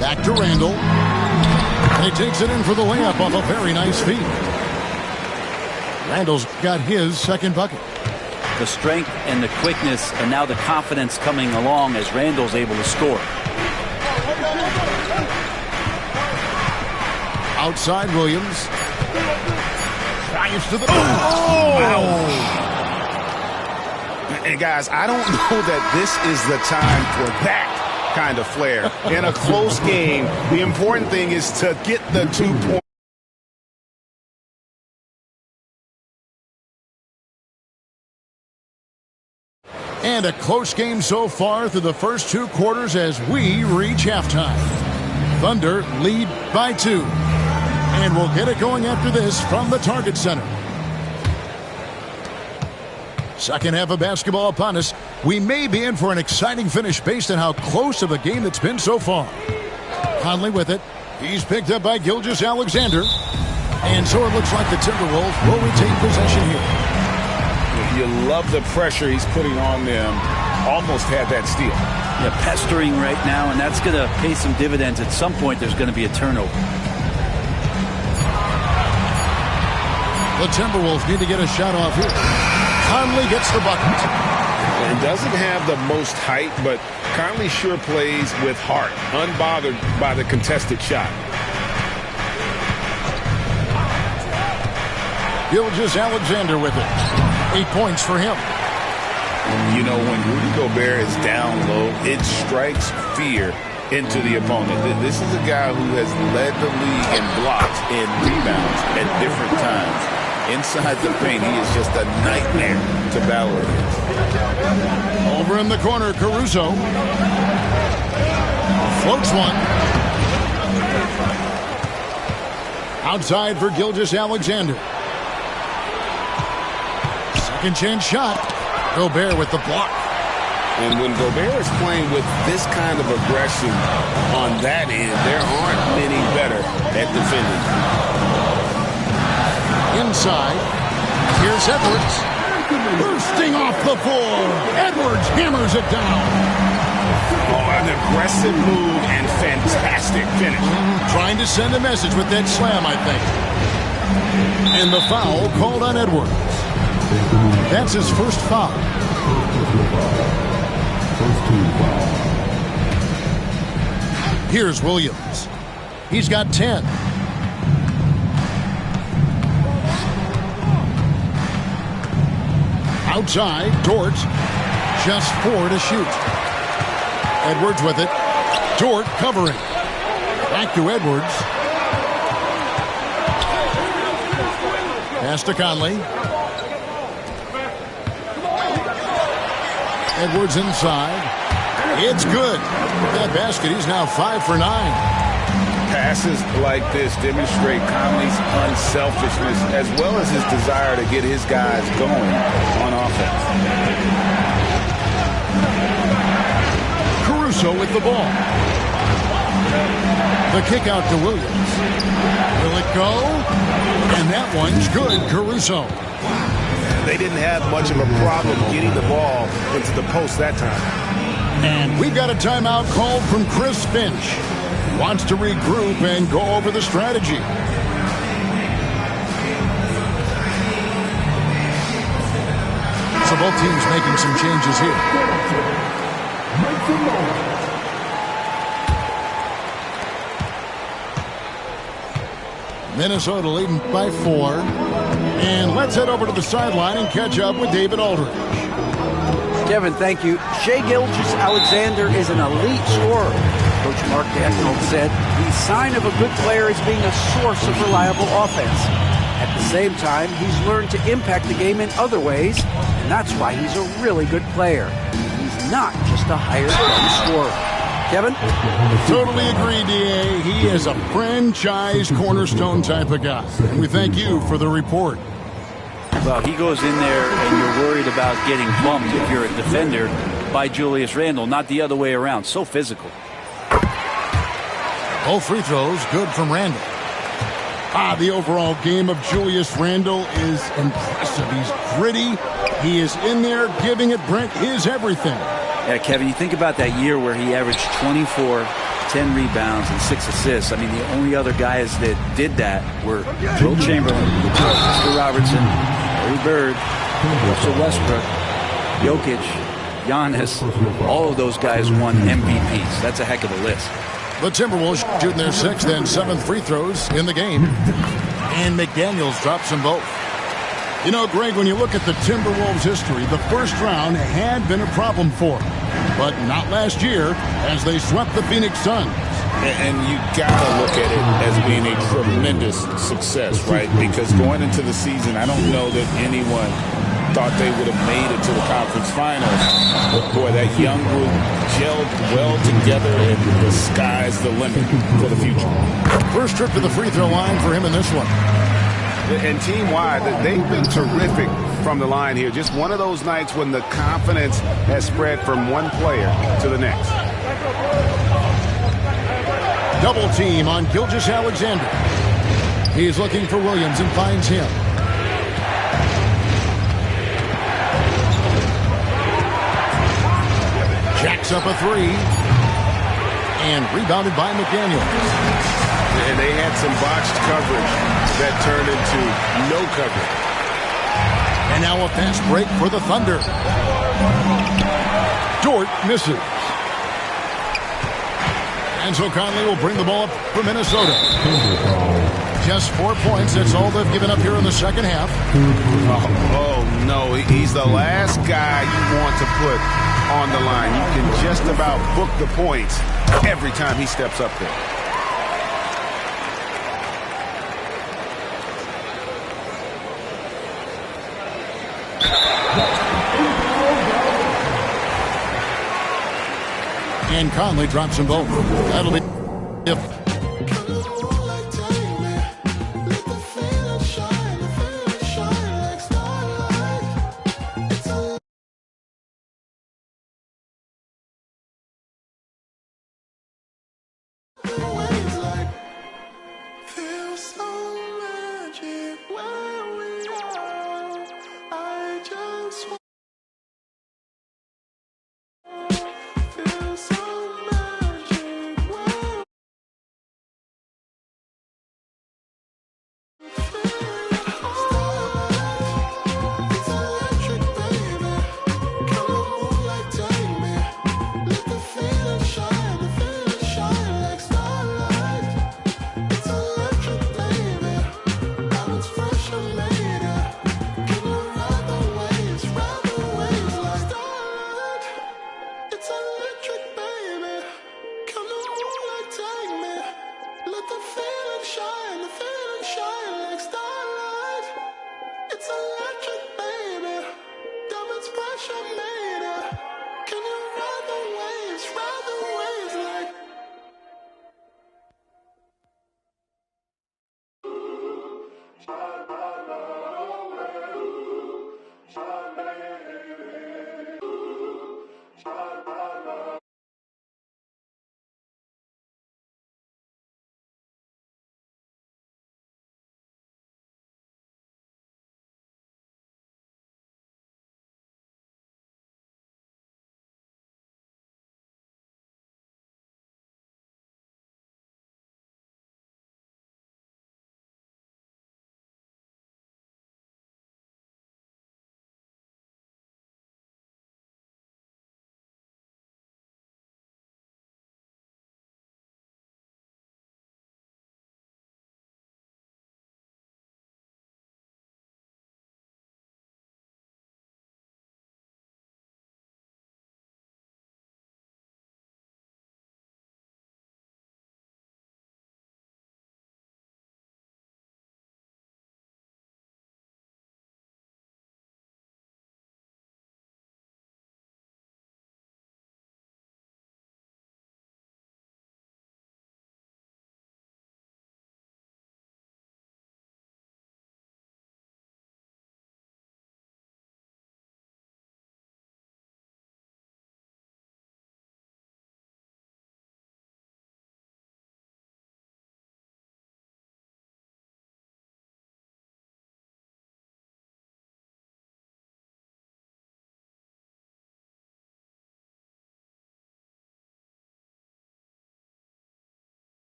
Back to Randall. He takes it in for the layup off a very nice feed. Randall's got his second bucket. The strength and the quickness and now the confidence coming along as Randall's able to score. Outside Williams. Drives to the... And guys, I don't know that this is the time for that kind of flair. In a close game, the important thing is to get the 2 points. And a close game so far through the first 2 quarters as we reach halftime. Thunder lead by 2. And we'll get it going after this from the Target Center. Second half of basketball upon us. We may be in for an exciting finish based on how close of a game it's been so far. Conley with it. He's picked up by Gilgeous-Alexander. And so it looks like the Timberwolves will retain possession here. You love the pressure he's putting on them. Almost had that steal. Yeah, pestering right now, and that's going to pay some dividends. At some point, there's going to be a turnover. The Timberwolves need to get a shot off here. Conley gets the bucket. And doesn't have the most height, but Conley sure plays with heart, unbothered by the contested shot. Gilgeous-Alexander with it. 8 points for him. You know, when Rudy Gobert is down low, it strikes fear into the opponent. This is a guy who has led the league in blocks and rebounds at different times. Inside the paint, he is just a nightmare to battle against. Over in the corner, Caruso. Floats one. Outside for Gilgeous-Alexander. Second chance shot. Gobert with the block. And when Gobert is playing with this kind of aggression on that end, there aren't many better at defending. Inside. Here's Edwards. Bursting off the floor. Edwards hammers it down. Oh, an aggressive move and fantastic finish. Trying to send a message with that slam, I think. And the foul called on Edwards. That's his first foul. Here's Williams. He's got 10. Outside, Dort. Just 4 to shoot. Edwards with it. Dort covering. Back to Edwards. Pass to Conley. Edwards inside. It's good. With that basket, he's now 5 for 9. Passes like this demonstrate Conley's unselfishness as well as his desire to get his guys going on offense. Caruso with the ball. The kick out to Williams. Will it go? And that one's good, Caruso. They didn't have much of a problem getting the ball into the post that time. And we've got a timeout called from Chris Finch. Wants to regroup and go over the strategy. So both teams making some changes here. Minnesota leading by 4. And let's head over to the sideline and catch up with David Aldridge. Kevin, thank you. Shai Gilgeous-Alexander is an elite scorer. Coach Mark Daigneault said the sign of a good player is being a source of reliable offense. At the same time, he's learned to impact the game in other ways, and that's why he's a really good player. He's not just a hired-gun scorer. Kevin? Totally agree, D.A. He is a franchise cornerstone type of guy. And we thank you for the report. Well, he goes in there and you're worried about getting bumped if you're a defender by Julius Randle, not the other way around. So physical. Both free throws good from Randle. The overall game of Julius Randle is impressive. He's gritty. He is in there giving it Brent his everything. Yeah, Kevin, you think about that year where he averaged 24, 10 rebounds and 6 assists. I mean, the only other guys that did that were Will Chamberlain, Mr. Robertson, Larry Bird, Russell Westbrook, Jokic, Giannis. All of those guys won MVPs. That's a heck of a list. The Timberwolves shooting their 6th and 7th free throws in the game. And McDaniels drops them both. You know, Greg, when you look at the Timberwolves' history, the first round had been a problem for them. But not last year, as they swept the Phoenix Suns. And you got to look at it as being a tremendous success, right? Because going into the season, I don't know that anyone thought they would have made it to the conference finals. But, boy, that young group gelled well together, and the sky's the limit for the future. First trip to the free throw line for him in this one. And team-wide, they've been terrific from the line here. Just one of those nights when the confidence has spread from one player to the next. Double team on Gilgeous-Alexander. He's looking for Williams and finds him. Jacks up a three. And rebounded by McDaniels. And they had some botched coverage that turned into no coverage. And now a fast break for the Thunder. Dort misses. And so Conley will bring the ball up for Minnesota. Just 4 points. That's all they've given up here in the second half. Oh no, he's the last guy you want to put on the line. You can just about book the points every time he steps up there. And Conley drops them both. That'll be if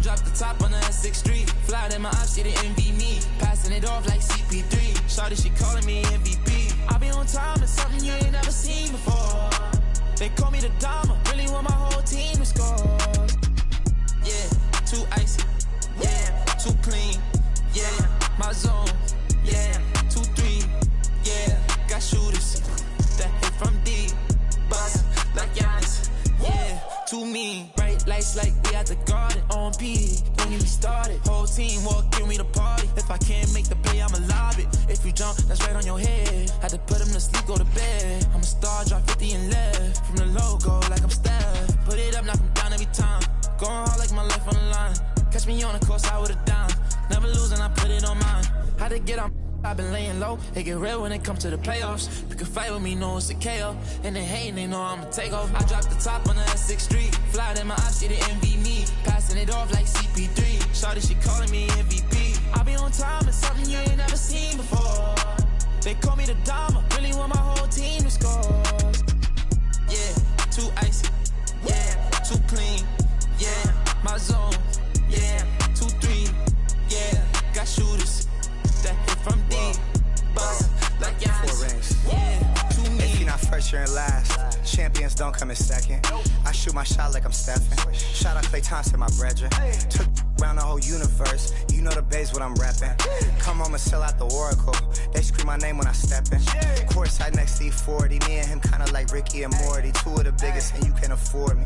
dropped the top on the S6 Street. Fly in my ops, she didn't envy me. Passing it off like CP3. Shawty, she calling me MVP. I be on time, it's something you ain't never seen before. They call me the Dama, really want my whole team to score. Yeah, too icy. Yeah, too clean. Yeah, my zone. Yeah, 2-3. Yeah, got shooters that hit from deep. Bust like Giannis. Yeah, too mean. Bright lights like we at the garden. On P, don't get me started. Whole team walk, give me the party. If I can't make the play, I'ma lob it. If you jump, that's right on your head. Had to put him to sleep, go to bed. I'm a star, drop 50 and left. From the logo, like I'm Steph. Put it up, knock him down every time. Going hard like my life on the line. Catch me on the course, I would've down. Never losing, I put it on mine. Had to get on. I've been laying low, it get real when it comes to the playoffs. You can fight with me, know it's a KO. And they hating, they know I'ma take off. I dropped the top on the S6 Street. Fly in my ops, she didn't envy me. Passing it off like CP3. Shawty, she calling me MVP. I be on time, it's something you ain't never seen before. They call me the Dama, really want my whole team to score. Yeah, too icy. Yeah, too clean. Yeah, my zone. Yeah, 2-3. Yeah, got shooters that hit from deep. Bust like Giannis. Yeah, too mean. If you're not first, you're in last. Champions don't come in second. I shoot my shot like I'm Stephen. Shout out Klay Thompson, my brethren. Took around the whole universe. You know the base what I'm reppin'. Come home and sell out the Oracle. They scream my name when I step in. Courtside next to E40. Me and him kinda like Ricky and Morty. Two of the biggest and you can afford me.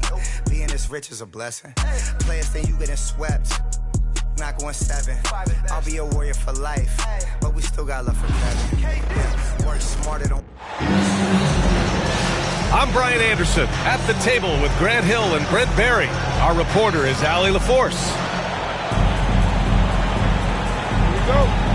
Being this rich is a blessing. Players think you getting swept. Not going 7. I'll be a warrior for life. But we still got love for Kevin. Yeah, work smarter, don't. I'm Brian Anderson at the table with Grant Hill and Brent Barry. Our reporter is Allie LaForce. Here we go.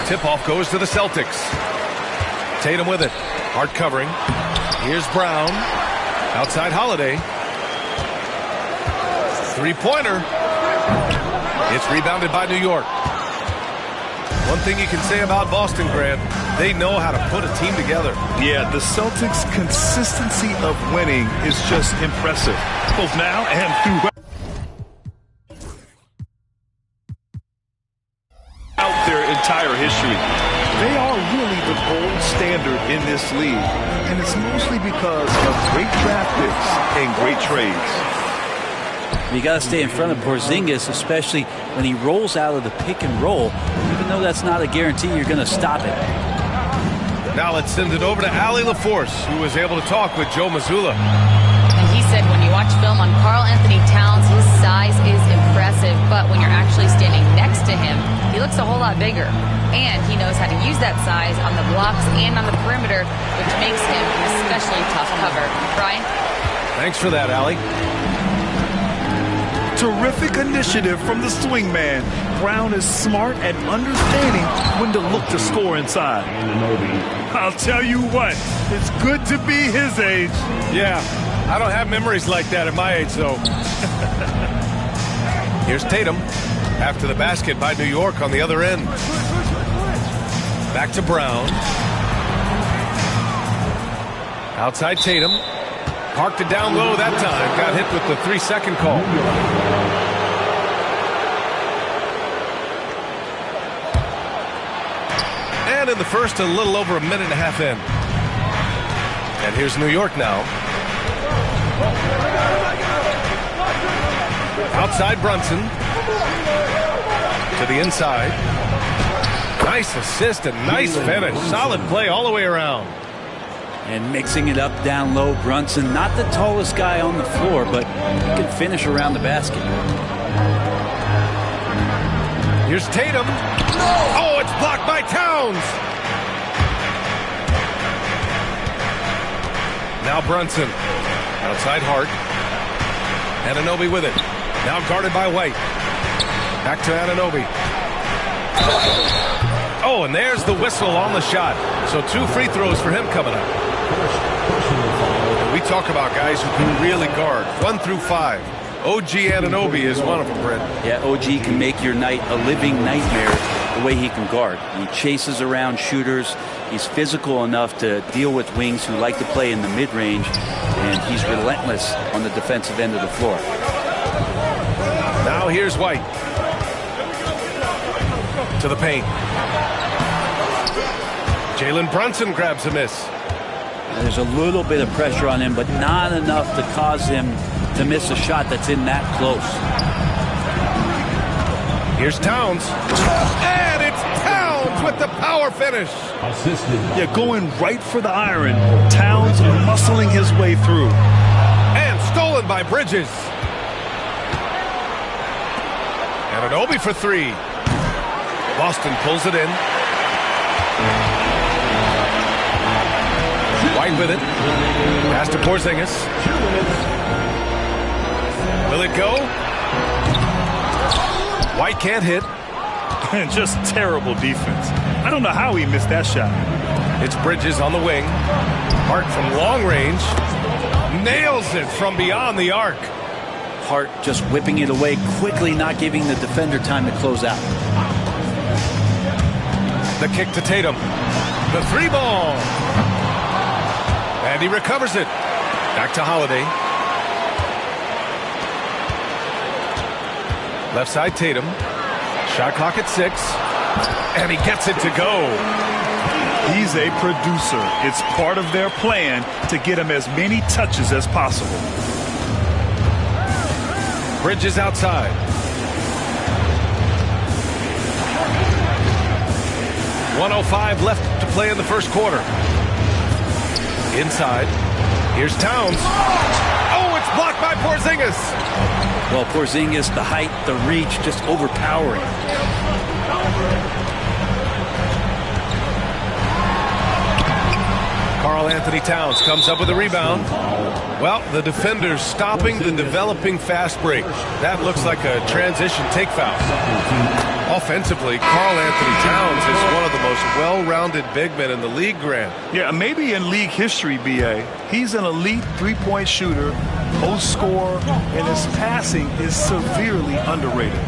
Tip-off goes to the Celtics. Tatum with it. Hard covering. Here's Brown. Outside Holiday. Three-pointer. It's rebounded by New York. One thing you can say about Boston, Grant, they know how to put a team together. Yeah, the Celtics' consistency of winning is just impressive, both now and throughout their entire history. They are really the gold standard in this league, and it's mostly because of great draft picks and great trades. You got to stay in front of Porzingis, especially when he rolls out of the pick and roll. Even though that's not a guarantee, you're going to stop it. Now let's send it over to Allie LaForce, who was able to talk with Joe Mazzulla. And he said when you watch film on Karl Anthony Towns, his size is impressive, but when you're actually standing next to him, he looks a whole lot bigger. And he knows how to use that size on the blocks and on the perimeter, which makes him especially tough cover. Brian? Thanks for that, Allie. Terrific initiative from the swingman. Brown is smart at understanding when to look to score inside. I'll tell you what, it's good to be his age. Yeah, I don't have memories like that at my age, though. Here's Tatum after the basket by New York on the other end. Back to Brown. Outside Tatum. Parked it down low that time. Got hit with the 3-second call. And in the first, a little over a minute and a half in. And here's New York now. Outside Brunson. To the inside. Nice assist and nice finish. Solid play all the way around. And mixing it up down low, Brunson, not the tallest guy on the floor, but he can finish around the basket. Here's Tatum. Oh, it's blocked by Towns. Now Brunson. Outside Hart. Anunoby with it. Now guarded by White. Back to Anunoby. Oh, and there's the whistle on the shot. So 2 free throws for him coming up. We talk about guys who can really guard 1 through 5. OG Anunoby is one of them, Brent. Yeah, OG can make your night a living nightmare the way he can guard. He chases around shooters. He's physical enough to deal with wings who like to play in the mid-range, and he's relentless on the defensive end of the floor. Now here's White. To the paint. Jalen Brunson grabs a miss. There's a little bit of pressure on him, but not enough to cause him to miss a shot that's in that close. Here's Towns. And it's Towns with the power finish. Yeah, going right for the iron. Towns muscling his way through. And stolen by Bridges. Anunoby for 3. Boston pulls it in. White with it. Pass to Porzingis. Will it go? White can't hit. Just terrible defense. I don't know how he missed that shot. It's Bridges on the wing. Hart from long range. Nails it from beyond the arc. Hart just whipping it away quickly, not giving the defender time to close out. The kick to Tatum. The 3-ball. And he recovers it. Back to Holiday. Left side Tatum. Shot clock at 6. And he gets it to go. He's a producer. It's part of their plan to get him as many touches as possible. Bridges outside. .105 left to play in the first quarter. Inside. Here's Towns. Oh, it's blocked by Porzingis. Well, Porzingis, the height, the reach, just overpowering. Karl-Anthony Towns comes up with a rebound. Well, the defender's stopping the developing fast break. That looks like a transition take foul. Offensively, Karl-Anthony Towns is one of the most well-rounded big men in the league, Grant. Yeah, maybe in league history, B.A. He's an elite three-point shooter, post scorer, and his passing is severely underrated.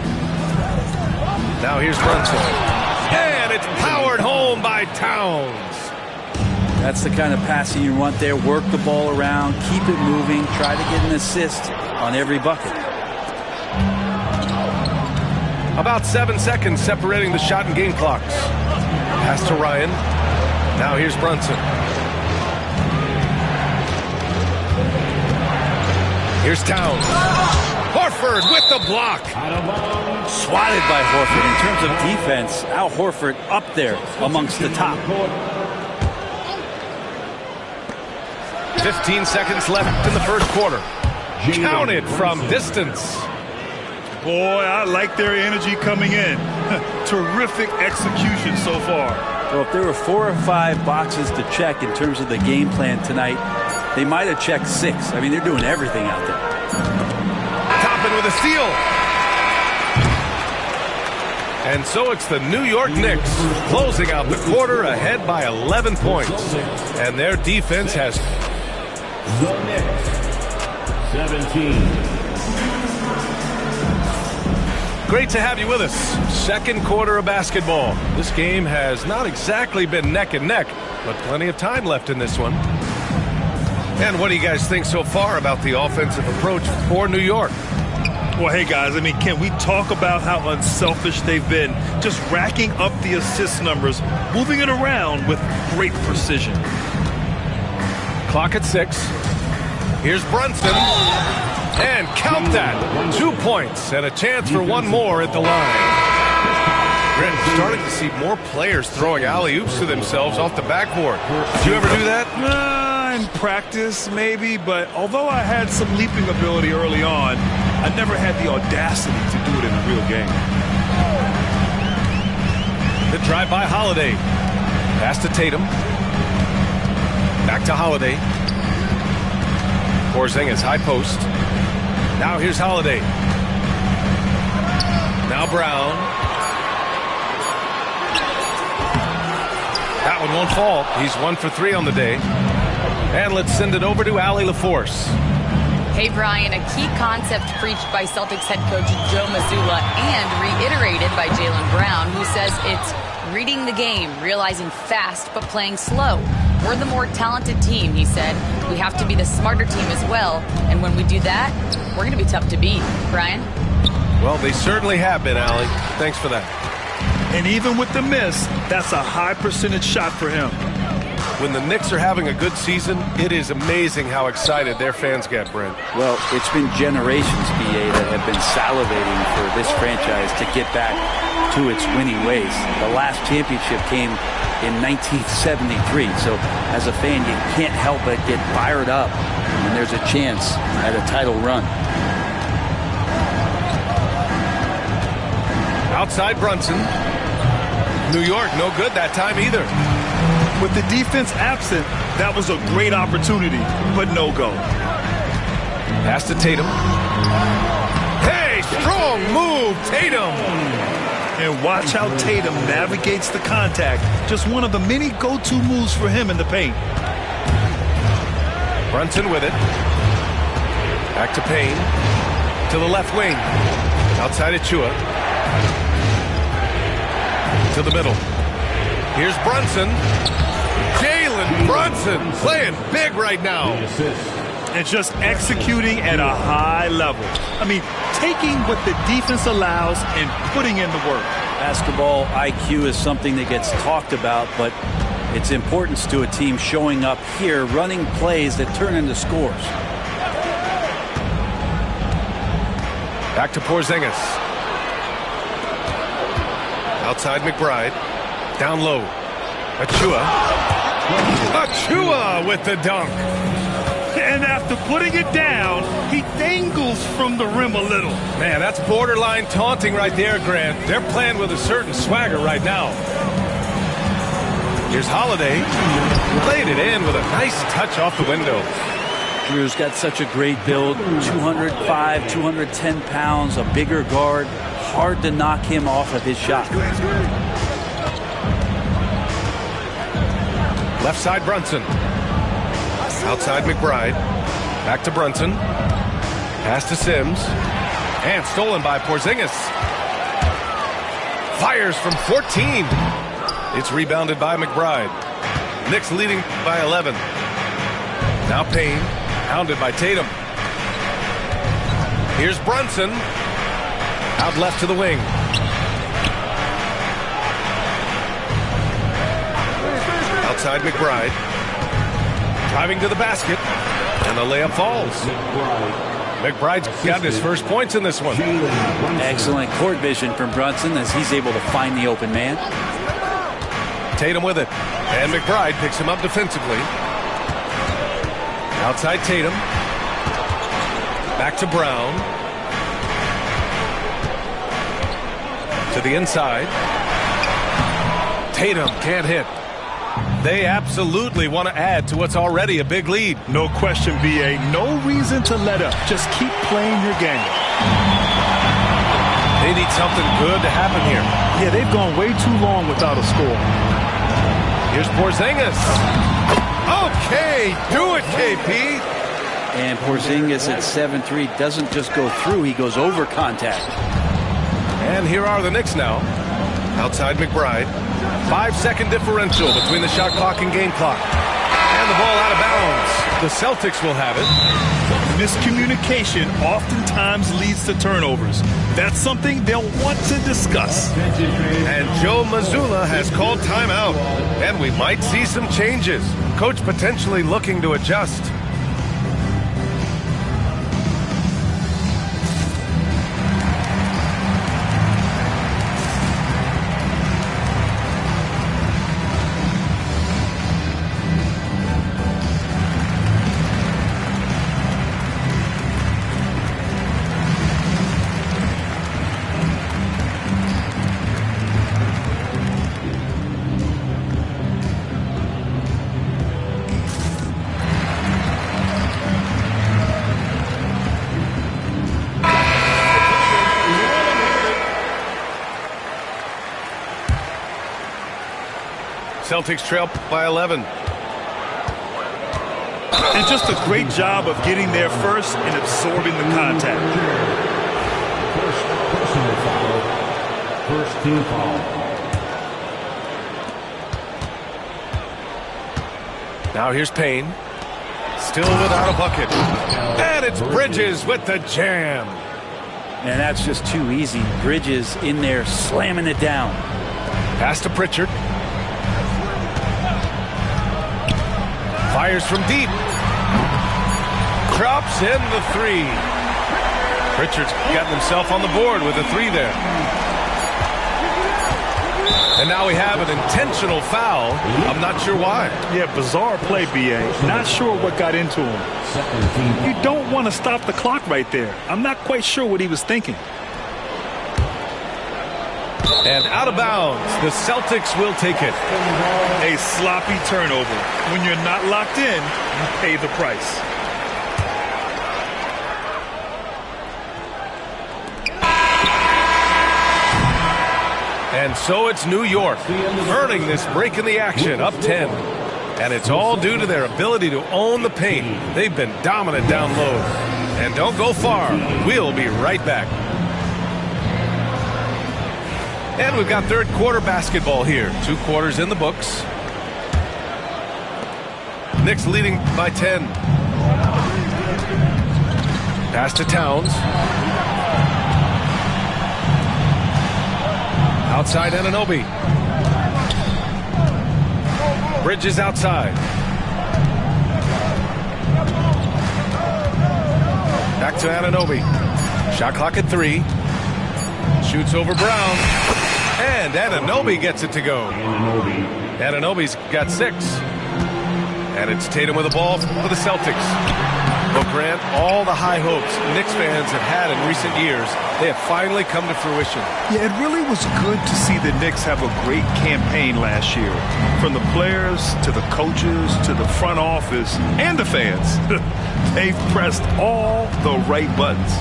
Now here's Brunson. And it's powered home by Towns. That's the kind of passing you want there. Work the ball around, keep it moving, try to get an assist on every bucket. About 7 seconds separating the shot and game clocks. Pass to Ryan. Now here's Brunson. Here's Towns. Horford with the block. Swatted by Horford. In terms of defense, Al Horford up there amongst the top. 15 seconds left in the first quarter. Counted from distance. Boy, I like their energy coming in. Terrific execution so far. Well, if there were 4 or 5 boxes to check in terms of the game plan tonight, they might have checked 6. I mean, they're doing everything out there. Toppin with a steal. And so it's the New York Knicks closing out the quarter ahead by 11 points. And their defense has... The Knicks, 17. Great to have you with us. Second quarter of basketball. This game has not exactly been neck and neck, but plenty of time left in this one. And what do you guys think so far about the offensive approach for New York? Well, hey, guys, I mean, can we talk about how unselfish they've been? Just racking up the assist numbers, moving it around with great precision. Clock at 6. Here's Brunson. And count that. 2 points and a chance for one more at the line. Grant, starting to see more players throwing alley-oops to themselves off the backboard. Did you ever do that? In practice, maybe, but although I had some leaping ability early on, I never had the audacity to do it in a real game. The drive by Holiday. Pass to Tatum. Back to Holiday. Porzingis, high post. Now here's Holiday. Now Brown. That one won't fall. He's 1 for 3 on the day. And let's send it over to Allie LaForce. Hey, Brian, a key concept preached by Celtics head coach Joe Mazzulla and reiterated by Jaylen Brown, who says it's reading the game, realizing fast but playing slow. We're the more talented team, he said. We have to be the smarter team as well. And when we do that, we're going to be tough to beat. Brian? Well, they certainly have been, Allie. Thanks for that. And even with the miss, that's a high percentage shot for him. When the Knicks are having a good season, it is amazing how excited their fans get, Brent. Well, it's been generations, BA, that have been salivating for this franchise to get back to its winning ways. The last championship came in 1973, so as a fan, you can't help but get fired up when there's a chance at a title run. Outside Brunson. New York, no good that time either. With the defense absent, that was a great opportunity, but no go. Pass to Tatum. Hey, strong move, Tatum. And watch how Tatum navigates the contact. Just one of the many go-to moves for him in the paint. Brunson with it. Back to Payne. To the left wing. Outside Achua. To the middle. Here's Brunson. Jalen Brunson playing big right now. And just executing at a high level. I mean, taking what the defense allows and putting in the work. Basketball IQ is something that gets talked about, but its importance to a team showing up here, running plays that turn into scores. Back to Porzingis. Outside McBride. Down low. Achua. Achua with the dunk. And after putting it down, he dangles from the rim a little. Man, that's borderline taunting right there, Grant. They're playing with a certain swagger right now. Here's Holiday. Laid it in with a nice touch off the window. Drew's got such a great build. 205, 210 pounds, a bigger guard. Hard to knock him off of his shot. Left side Brunson. Outside McBride. Back to Brunson. Pass to Sims. And stolen by Porzingis. Fires from 14. It's rebounded by McBride. Knicks leading by 11. Now Payne. Hounded by Tatum. Here's Brunson. Out left to the wing. Outside McBride. Driving to the basket. And the layup falls. McBride's got his first points in this one. Excellent court vision from Brunson as he's able to find the open man. Tatum with it. And McBride picks him up defensively. Outside Tatum. Back to Brown. To the inside. Tatum can't hit. They absolutely want to add to what's already a big lead. No question, BA. No reason to let up. Just keep playing your game. They need something good to happen here. Yeah, they've gone way too long without a score. Here's Porzingis. Okay, do it, KP. And Porzingis at 7-3 doesn't just go through, he goes over contact. And here are the Knicks now. Outside McBride. 5-second differential between the shot clock and game clock. And the ball out of bounds. The Celtics will have it. Miscommunication oftentimes leads to turnovers. That's something they'll want to discuss. And Joe Mazzulla has called timeout. And we might see some changes. Coach potentially looking to adjust. Celtics trail by 11. And just a great job of getting there first and absorbing the contact. First team foul. Now here's Payne. Still without a bucket. And it's Bridges with the jam. And that's just too easy. Bridges in there slamming it down. Pass to Pritchard. Fires from deep. Drops in the three. Pritchard's gotten himself on the board with a three there. And now we have an intentional foul. I'm not sure why. Yeah, bizarre play, B.A. Not sure what got into him. You don't want to stop the clock right there. I'm not quite sure what he was thinking. And out of bounds, the Celtics will take it. A sloppy turnover. When you're not locked in, you pay the price. And so it's New York, earning this break in the action, up 10. And it's all due to their ability to own the paint. They've been dominant down low. And don't go far. We'll be right back. And we've got third quarter basketball here. 2 quarters in the books. Knicks leading by 10. Pass to Towns. Outside Anunoby. Bridges outside. Back to Anunoby. Shot clock at 3. Shoots over Brown. And Anunoby gets it to go. Anunoby's got 6. And it's Tatum with the ball for the Celtics. Well, Grant, all the high hopes Knicks fans have had in recent years, they have finally come to fruition. Yeah, it really was good to see the Knicks have a great campaign last year. From the players to the coaches to the front office and the fans. They've pressed all the right buttons.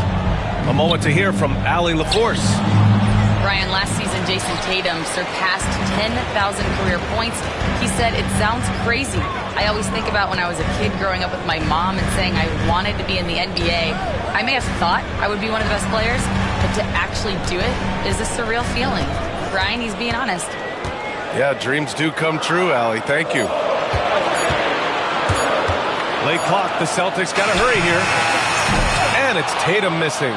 A moment to hear from Allie LaForce. Ryan, last season, Jason Tatum surpassed 10,000 career points. He said, "It sounds crazy. I always think about when I was a kid growing up with my mom and saying I wanted to be in the NBA. I may have thought I would be one of the best players, but to actually do it is a surreal feeling." Ryan, he's being honest. Yeah, dreams do come true, Allie. Thank you. Late clock. The Celtics got to hurry here. And it's Tatum missing.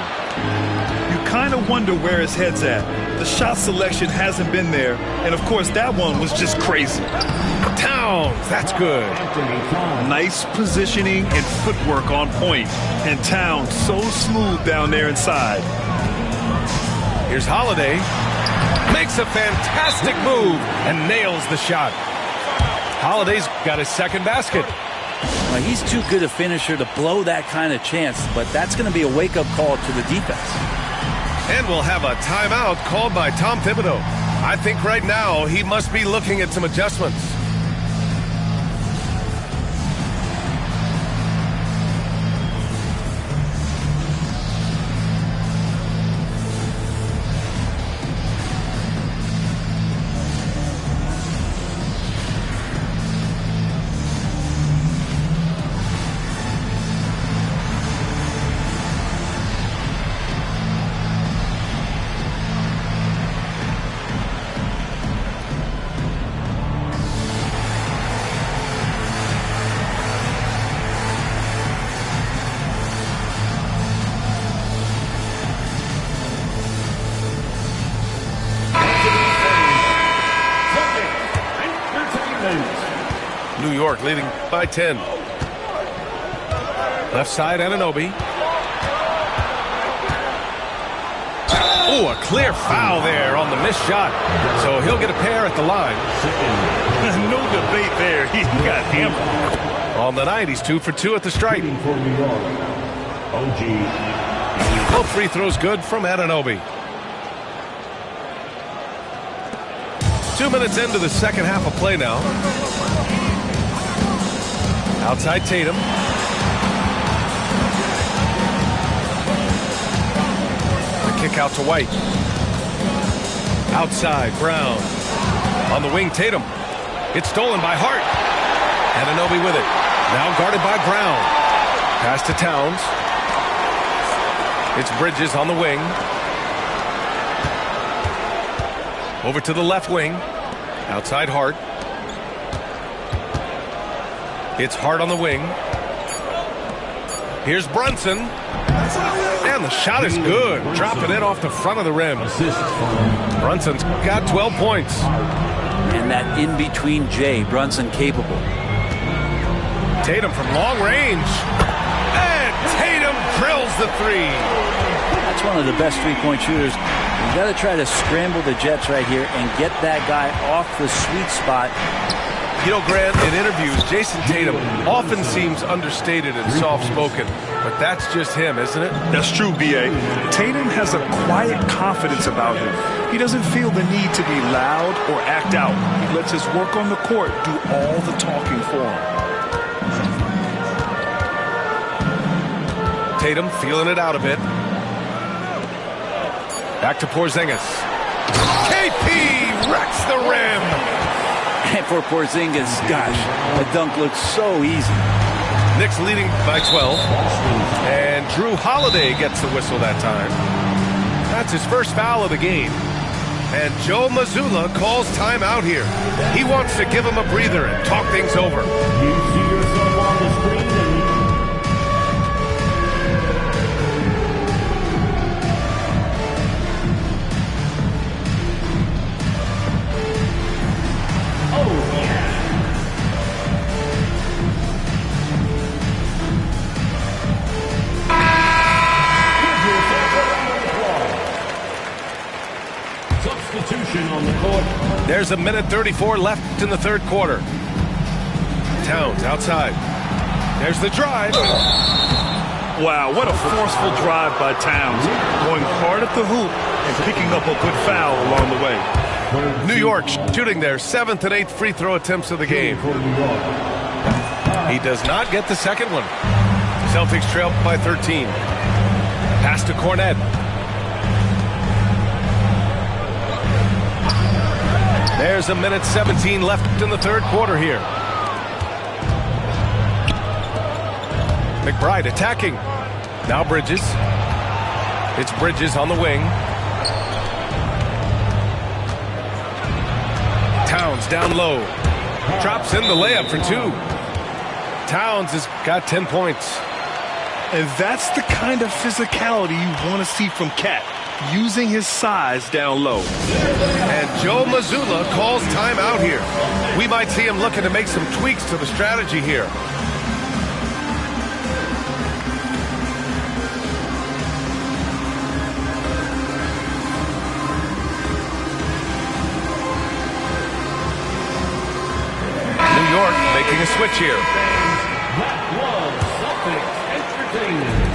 You kind of wonder where his head's at. The shot selection hasn't been there. And, of course, that one was just crazy. Towns, that's good. Nice positioning and footwork on point. And Towns so smooth down there inside. Here's Holiday. Makes a fantastic move and nails the shot. Holiday's got his second basket. Well, he's too good a finisher to blow that kind of chance, but that's going to be a wake-up call to the defense. And we'll have a timeout called by Tom Thibodeau. I think right now he must be looking at some adjustments. New York leading by 10. Left side, Anunoby. Oh, a clear foul there on the missed shot. So he'll get a pair at the line. No debate there. He got hammered. On the night, he's 2 for 2 at the stripe. Both free throws good from Anunoby. 2 minutes into the second half of play now. Outside Tatum. Kick out to White. Outside, Brown. On the wing, Tatum. It's stolen by Hart. Anunoby with it. Now guarded by Brown. Pass to Towns. It's Bridges on the wing. Over to the left wing. Outside Hart. It's Hart on the wing. Here's Brunson. And the shot is good. Dropping it off the front of the rim. Brunson's got 12 points. And that in-between J, Brunson capable. Tatum from long range. And Tatum drills the three. That's one of the best three-point shooters. You've got to try to scramble the Jets right here and get that guy off the sweet spot. You know, Grant, in interviews, Jason Tatum often seems understated and soft-spoken, but that's just him, isn't it? That's true, B.A. Tatum has a quiet confidence about him. He doesn't feel the need to be loud or act out. He lets his work on the court do all the talking for him. Tatum feeling it out a bit. Back to Porzingis. KP wrecks the rim. And for Porzingis, gosh, the dunk looks so easy. Knicks leading by 12. And Drew Holiday gets the whistle that time. That's his first foul of the game. And Joe Mazzulla calls timeout here. He wants to give him a breather and talk things over. You see yourself on the screen. On the court. There's a minute 34 left in the third quarter. Towns outside. There's the drive. Wow, what a forceful drive by Towns. Going hard at the hoop and picking up a good foul along the way. New York shooting their 7th and 8th free throw attempts of the game. He does not get the second one. Celtics trail by 13. Pass to Cornette. There's a minute 17 left in the third quarter here. McBride attacking. Now Bridges. It's Bridges on the wing. Towns down low. Drops in the layup for 2. Towns has got 10 points. And that's the kind of physicality you want to see from Cat. Using his size down low. And Joe Mazzulla calls timeout here. We might see him looking to make some tweaks to the strategy here. New York making a switch here. That was Celtics Entertainment.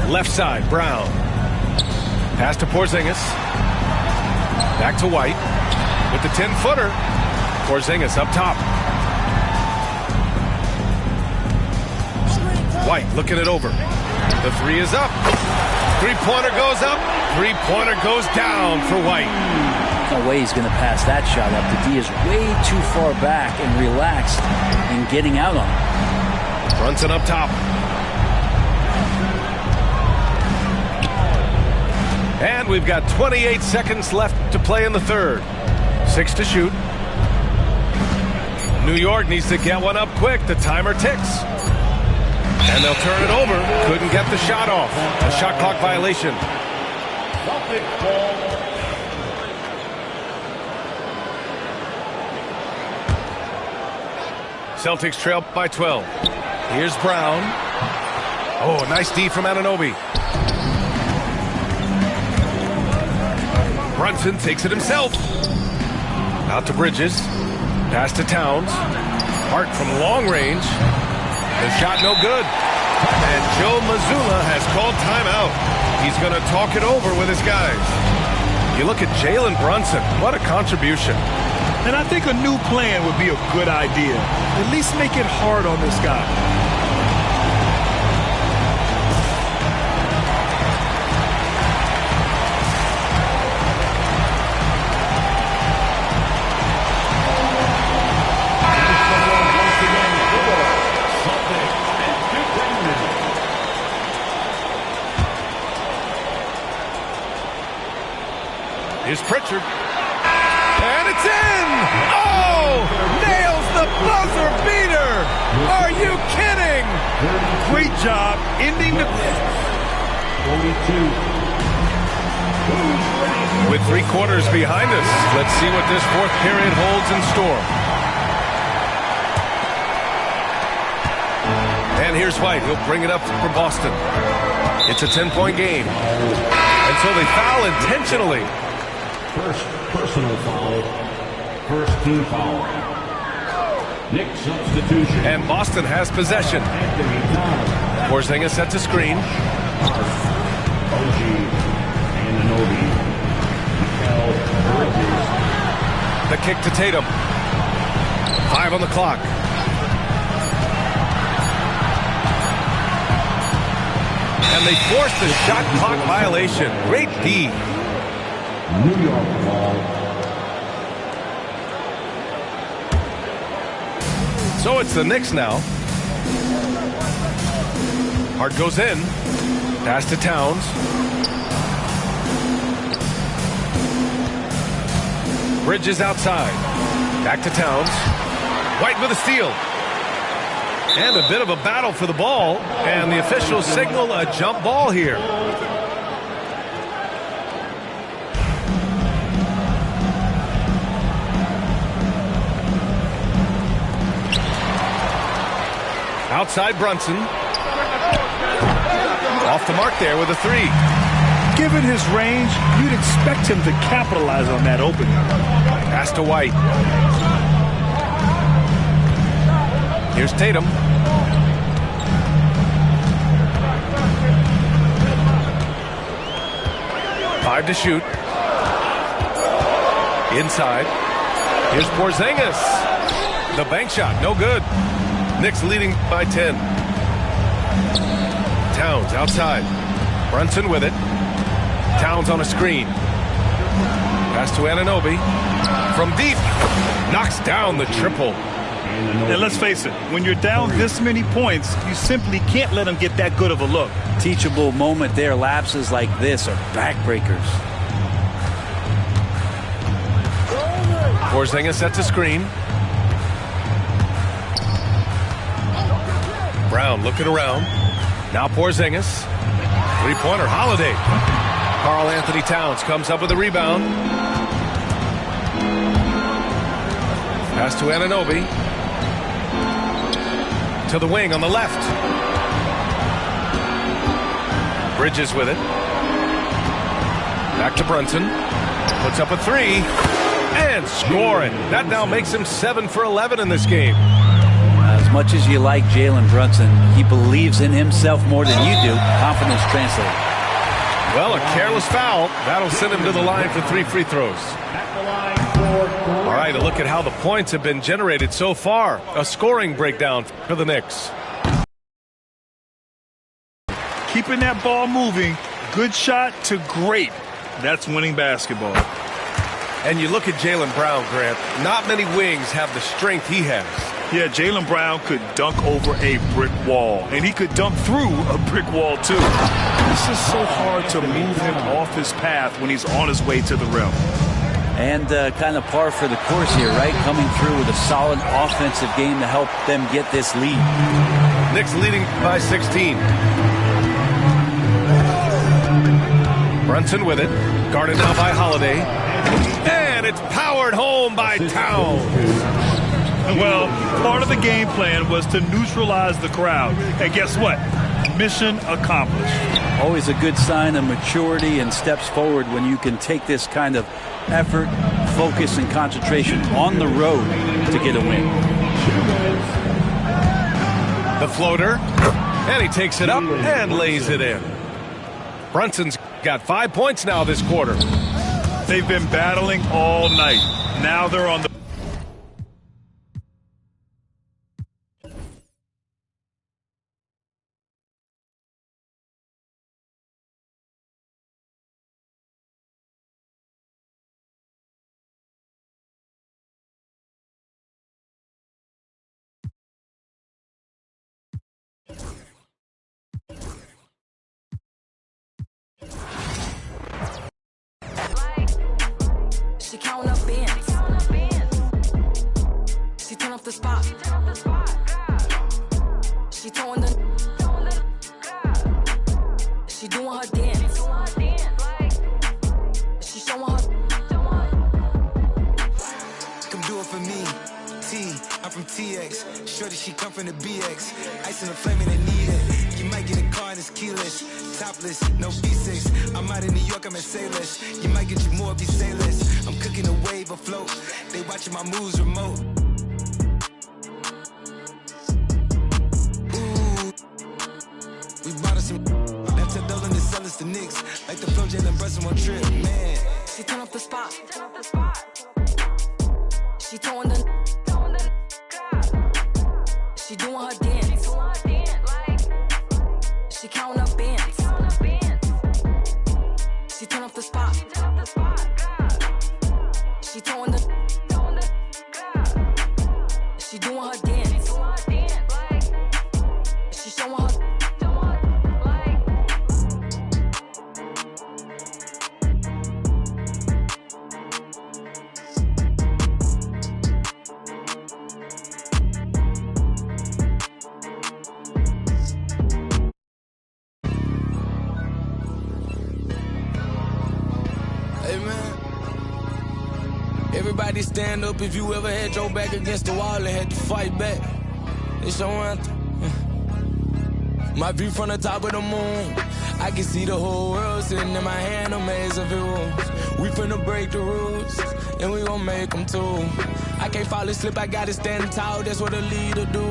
Left side, Brown. Pass to Porzingis. Back to White. With the 10-footer. Porzingis up top. White looking it over. The three is up. Three-pointer goes up. Three-pointer goes down for White. No way he's going to pass that shot up. The D is way too far back and relaxed in getting out on it. Brunson up top. And we've got 28 seconds left to play in the third. 6 to shoot. New York needs to get one up quick. The timer ticks. And they'll turn it over. Couldn't get the shot off. A shot clock violation. Celtics trail by 12. Here's Brown. Oh, nice D from Anunoby. Brunson takes it himself. Out to Bridges. Pass to Towns. Hart from long range. The shot no good. And Joe Mazzulla has called timeout. He's going to talk it over with his guys. You look at Jalen Brunson. What a contribution. And I think a new plan would be a good idea. At least make it hard on this guy. Here's Pritchard. And it's in! Oh! Nails the buzzer beater! Are you kidding? Great job ending the... 42. With 3 quarters behind us, let's see what this fourth period holds in store. And here's White. He'll bring it up for Boston. It's a 10-point game. And so they foul intentionally. First personal foul. First team foul. Knicks substitution. And Boston has possession. Porzingis sets a screen. OG Anunoby. The kick to Tatum. 5 on the clock. And they force the shot clock violation. Great D. New York ball. So it's the Knicks now. Hart goes in. Pass to Towns. Bridges outside. Back to Towns. White with a steal. And a bit of a battle for the ball. And the officials signal a jump ball here. Outside Brunson. Off the mark there with a 3. Given his range, you'd expect him to capitalize on that opening. Pass to White. Here's Tatum. Five to shoot. Inside. Here's Porzingis. The bank shot, no good. Knicks leading by 10. Towns outside. Brunson with it. Towns on a screen. Pass to Anunoby. From deep. Knocks down the triple. And let's face it, when you're down this many points, you simply can't let them get that good of a look. Teachable moment there. Lapses like this are backbreakers. Porzingis sets a screen. Brown looking around. Now Porzingis. Three-pointer, Holiday. Karl Anthony Towns comes up with a rebound. Pass to Anunoby. To the wing on the left. Bridges with it. Back to Brunson. Puts up a 3. And scoring. That now makes him 7 for 11 in this game. As much as you like Jalen Brunson, he believes in himself more than you do. Confidence translated. Well, a careless foul. That'll send him to the line for 3 free throws. All right, a look at how the points have been generated so far. A scoring breakdown for the Knicks. Keeping that ball moving. Good shot to great. That's winning basketball. And you look at Jaylen Brown, Grant. Not many wings have the strength he has. Yeah, Jaylen Brown could dunk over a brick wall, and he could dunk through a brick wall, too. This is so hard to move him off his path when he's on his way to the rim. And kind of par for the course here, right? Coming through with a solid offensive game to help them get this lead. Knicks leading by 16. Brunson with it. Guarded now by Holiday. And it's powered home by Towns. Well, part of the game plan was to neutralize the crowd. And guess what? Mission accomplished. Always a good sign of maturity and steps forward when you can take this kind of effort, focus, and concentration on the road to get a win. The floater, and he takes it up and lays it in. Brunson's got 5 points now this quarter. They've been battling all night. Now they're on the She count up bands. She turn off the spot. She throwing the. She doing her dance. She showing her. Come do it for me. I'm from TX. Shorty, she come from the BX. Ice in the flame and they need it. You might get a car and it's keyless. Topless, no V6. I'm out in New York, I'm at Sailors. You might get you more, be sailors. I'm cooking a wave afloat. They watching my moves remote. Ooh. We bought us some. Left her doubling the sellers to Knicks. Like the flow, Jalen Brunson on trip, man. She turn off the spot. She throwing the. She doing her dance. She counting up bands. She turn off the spot. She throwing the. She doing her dance. She showing her. Everybody stand up if you ever had your back against the wall and had to fight back. It's your anthem. My view from the top of the moon. I can see the whole world sitting in my hand, a maze of rules. We finna break the rules, and we gon' make them too. I can't fall asleep, I gotta stand tall, that's what a leader do.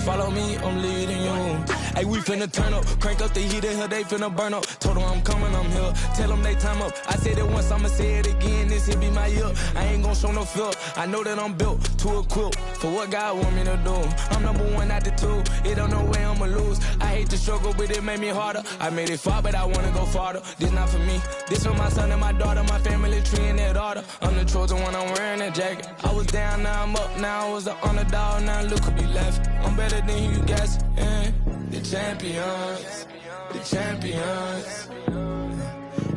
Follow me, I'm leading you. Hey, we finna turn up, crank up the heat in here, they finna burn up. Told them I'm coming, I'm here, tell them they time up. I said it once, I'ma say it again, this here be my year. I ain't gon' show no fear, I know that I'm built to equip for what God want me to do. I'm number one out the two, it don't know where I'ma lose. I hate the struggle, but it made me harder. I made it far, but I wanna go farther. This not for me, this for my son and my daughter, my family tree and their daughter. I'm the chosen one, I'm wearing that jacket. I was down, now I'm up, now I was the underdog, now look who be left. I'm better than you guys, yeah. The champions, the champions.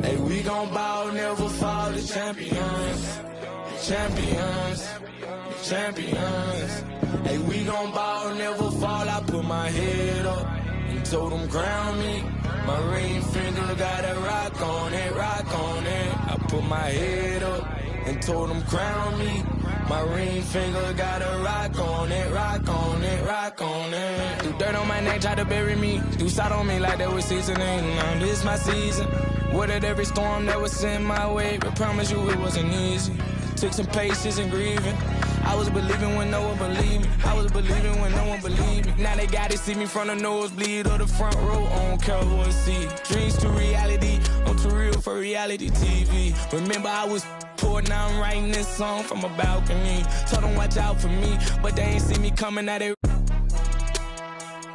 Hey, we gon' bow, never fall, the champions. The champions, the champions. Hey, we gon' bow, never fall, I put my head up and told them crown me. My ring finger got a rock on it, rock on it. I put my head up and told them crown me. My ring finger got a rock on it, rock on it, rock on it. Do dirt on my neck, try to bury me. Do side on me like that was seasoning. Now this my season. Weathered every storm that was sent my way, but promise you it wasn't easy. Took some patience and grieving. I was believing when no one believed me. I was believing when no one believed me. Now they gotta see me from the nosebleed or the front row on Cowboy seat. Dreams to reality, I'm too real for reality TV. Remember I was poor, now I'm writing this song from a balcony. Told them watch out for me, but they ain't see me coming at it.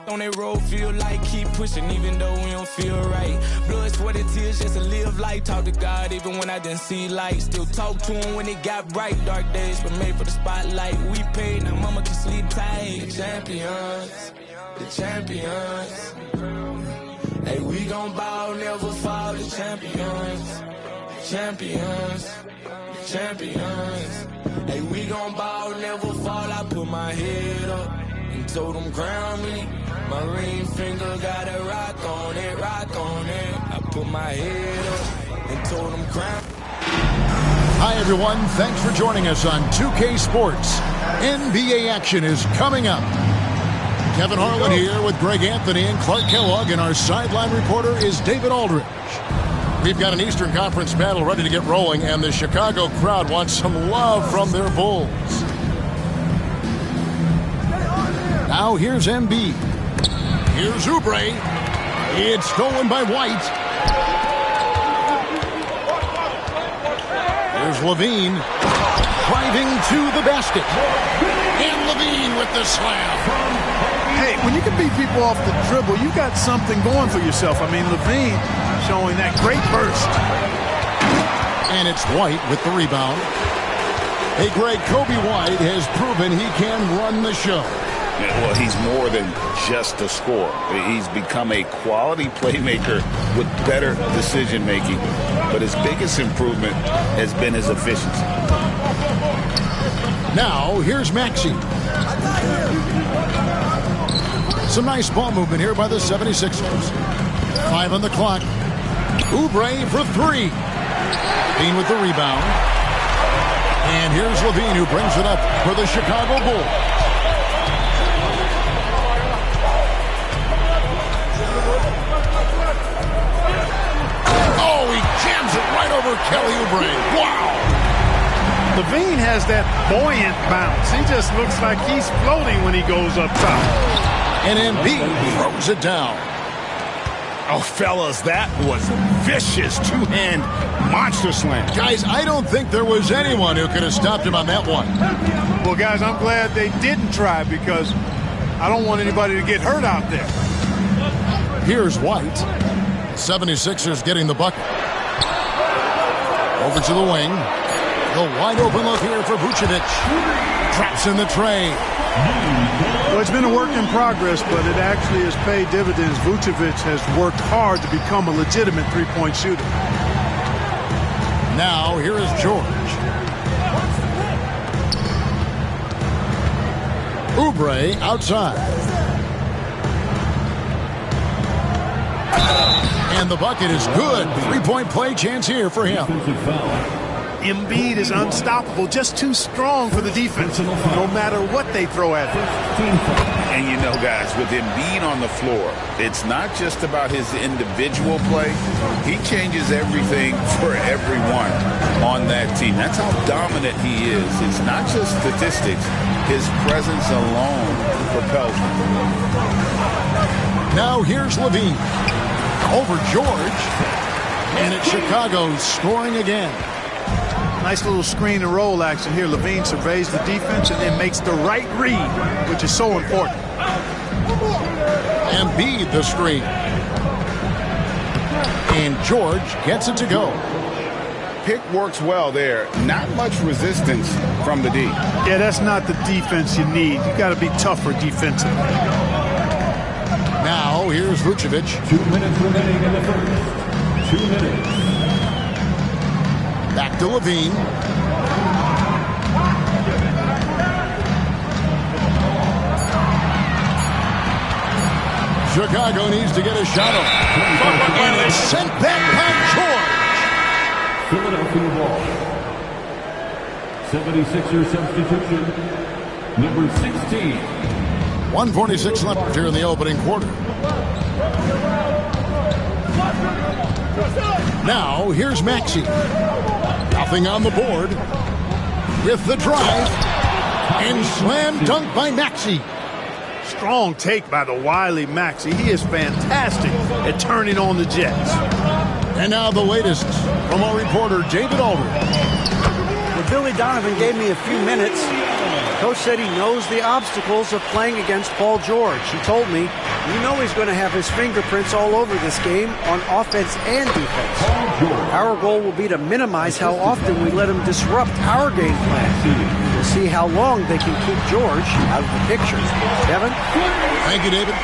On that road, feel like keep pushing even though we don't feel right. Blood, sweat, and tears just to live life. Talk to God even when I didn't see light. Still talk to him when it got bright. Dark days were made for the spotlight. We paid, now mama can sleep tight. The champions, the champions. Hey, we gon' bow, never fall. The champions, the champions, the champions. Hey, we gon' bow, never fall. I put my head up and told them crown me. My ring finger got a rock on it, rock on it. I put my head up and told them crown. Hi, everyone. Thanks for joining us on 2K Sports. NBA action is coming up. Kevin Harlan here with Greg Anthony and Clark Kellogg, and our sideline reporter is David Aldridge. We've got an Eastern Conference battle ready to get rolling, and the Chicago crowd wants some love from their Bulls. Now here's Embiid. Here's Oubre. It's stolen by White. Here's Levine. Driving to the basket. And Levine with the slam. Hey, when you can beat people off the dribble, you got something going for yourself. I mean, Levine showing that great burst. And it's White with the rebound. Hey, Greg, Kobe White has proven he can run the show. Yeah, well, he's more than just a scorer. He's become a quality playmaker with better decision-making. But his biggest improvement has been his efficiency. Now, here's Maxey. Some nice ball movement here by the 76ers. 5 on the clock. Oubre for 3. Levine with the rebound. And here's Levine who brings it up for the Chicago Bulls. Oh, he jams it right over Kelly Oubre. Wow! Levine has that buoyant bounce. He just looks like he's floating when he goes up top. And Embiid throws it down. Oh, fellas, that was vicious two-hand monster slam. Guys, I don't think there was anyone who could have stopped him on that one. Well, guys, I'm glad they didn't try because I don't want anybody to get hurt out there. Here's White. 76ers getting the bucket. Over to the wing. The wide open look here for Vucevic. Traps in the tray. Well, it's been a work in progress, but it actually has paid dividends. Vucevic has worked hard to become a legitimate three-point shooter. Now, here is George. Oubre outside. And the bucket is good. Three-point play chance here for him. Embiid is unstoppable, just too strong for the defense, no matter what they throw at him. And you know, guys, with Embiid on the floor, it's not just about his individual play. He changes everything for everyone on that team. That's how dominant he is. It's not just statistics. His presence alone propels him. Now here's Levine. Over George. And it's Chicago scoring again. Nice little screen and roll action here. Levine surveys the defense and then makes the right read, which is so important. Embiid the screen. And George gets it to go. Pick works well there. Not much resistance from the D. Yeah, that's not the defense you need. You got to be tougher defensively. Now here's Vucevic. 2 minutes remaining in the first. 2 minutes. Back to Levine. Chicago needs to get a shot up. And it's sent back by George. Philadelphia ball. 76er substitution. Number 16. 1:46 left here in the opening quarter. Now here's Maxey. Nothing on the board. With the drive. And slam dunk by Maxey. Strong take by the wily Maxey. He is fantastic at turning on the Jets. And now the latest from our reporter, David Aldridge. Well, Billy Donovan gave me a few minutes. Coach said he knows the obstacles of playing against Paul George. He told me, you know he's going to have his fingerprints all over this game on offense and defense. Our goal will be to minimize how often we let him disrupt our game plan. We'll see how long they can keep George out of the picture. Kevin? Thank you, David.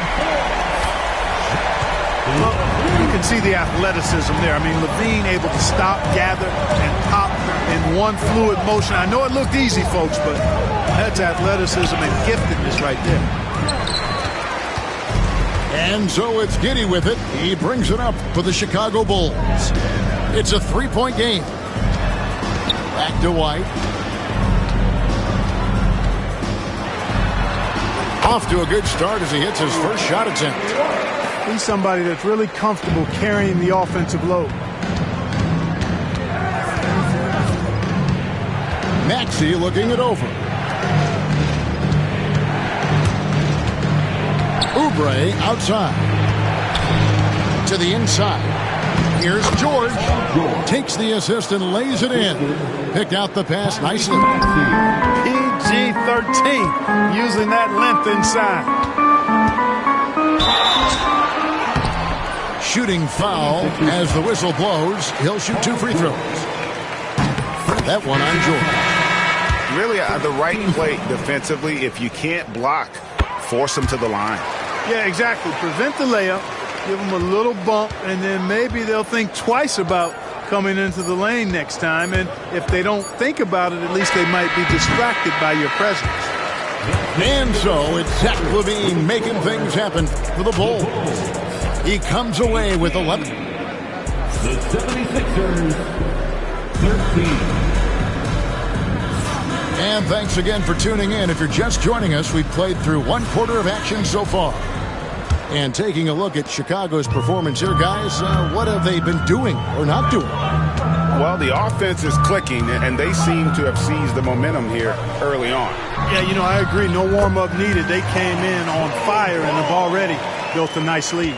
Well, you can see the athleticism there. I mean, Levine able to stop, gather, and pop in one fluid motion. I know it looked easy, folks, but that's athleticism and giftedness right there. And so it's Giddey with it. He brings it up for the Chicago Bulls. It's a three-point game. Back to White. Off to a good start as he hits his first shot attempt. He's somebody that's really comfortable carrying the offensive load. Maxey looking it over. Oubre outside. To the inside. Here's George. Takes the assist and lays it in. Picked out the pass nicely. PG-13, using that length inside. Shooting foul as the whistle blows. He'll shoot 2 free throws. That one on George. Really the right play defensively. If you can't block, force them to the line. Yeah, exactly. Prevent the layup, give them a little bump, and then maybe they'll think twice about coming into the lane next time. And if they don't think about it, at least they might be distracted by your presence. And so it's Zach LaVine making things happen for the Bulls. He comes away with 11. The 76ers, 13. And thanks again for tuning in. If you're just joining us, we've played through 1/4 of action so far. And taking a look at Chicago's performance here, guys, what have they been doing or not doing? Well, the offense is clicking, and they seem to have seized the momentum here early on. Yeah, you know, I agree. No warm-up needed. They came in on fire and have already built a nice lead.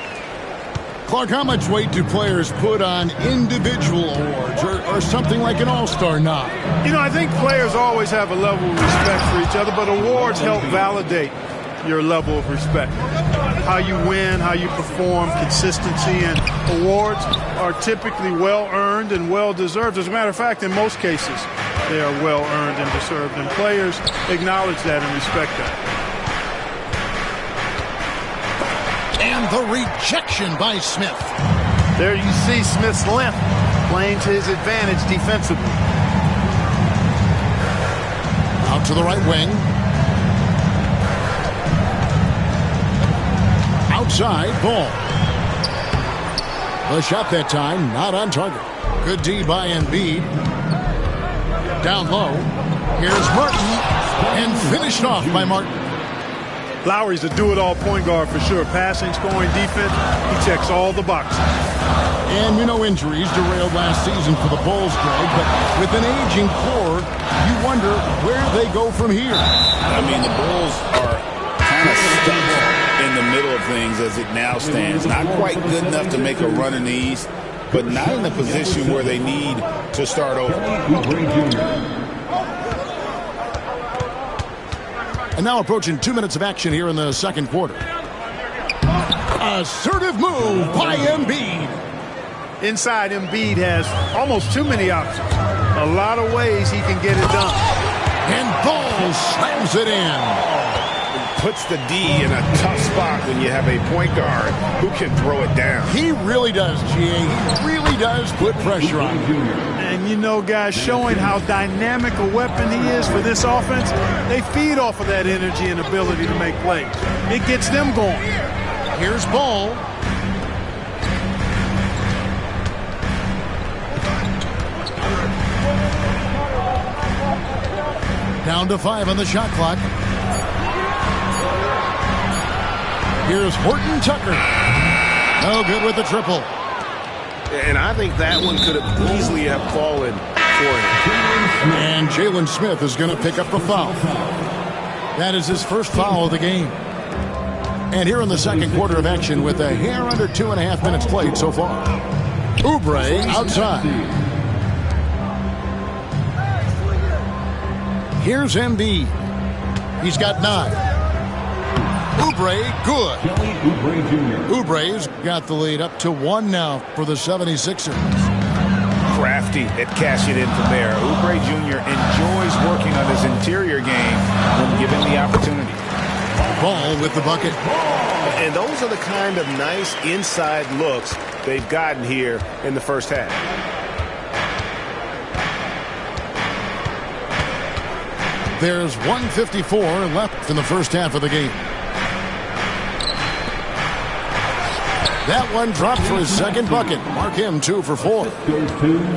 Clark, how much weight do players put on individual awards or something like an all-star nod? You know, I think players always have a level of respect for each other, but awards help validate your level of respect. How you win, how you perform, consistency, and awards are typically well-earned and well-deserved. As a matter of fact, in most cases, they are well-earned and deserved, and players acknowledge that and respect that. And the rejection by Smith. There you see Smith's length playing to his advantage defensively. Out to the right wing. Outside, ball. The shot that time, not on target. Good D by Embiid. Down low. Here's Martin. And finished off by Martin. Lowry's a do-it-all point guard for sure. Passing, scoring, defense, he checks all the boxes. And you know injuries derailed last season for the Bulls, Greg, but with an aging core, you wonder where they go from here. I mean, the Bulls are kind of stuck in the middle of things as it now stands. Not quite good enough to make a run in the East, but not in a position where they need to start over. And now approaching 2 minutes of action here in the second quarter. Assertive move by Embiid. Inside, Embiid has almost too many options. A lot of ways he can get it done. And Ball slams it in. Puts the D in a tough spot when you have a point guard who can throw it down. He really does, GA. He really does put pressure on him. And you know, guys, showing how dynamic a weapon he is for this offense, they feed off of that energy and ability to make plays. It gets them going. Here's Ball. Down to 5 on the shot clock. Here's Horton Tucker. No good with the triple. And I think that one could have easily have fallen for him. And Jalen Smith is going to pick up the foul. That is his first foul of the game. And here in the second quarter of action with a hair under 2.5 minutes played so far. Oubre outside. Here's Embiid. He's got 9. Oubre, good. Oubre's got the lead up to 1 now for the 76ers. Crafty at cashing in from there. Oubre Jr. enjoys working on his interior game when given the opportunity. Ball with the bucket. And those are the kind of nice inside looks they've gotten here in the first half. There's 1:54 left in the first half of the game. That one dropped for his second bucket. Mark him 2 for 4.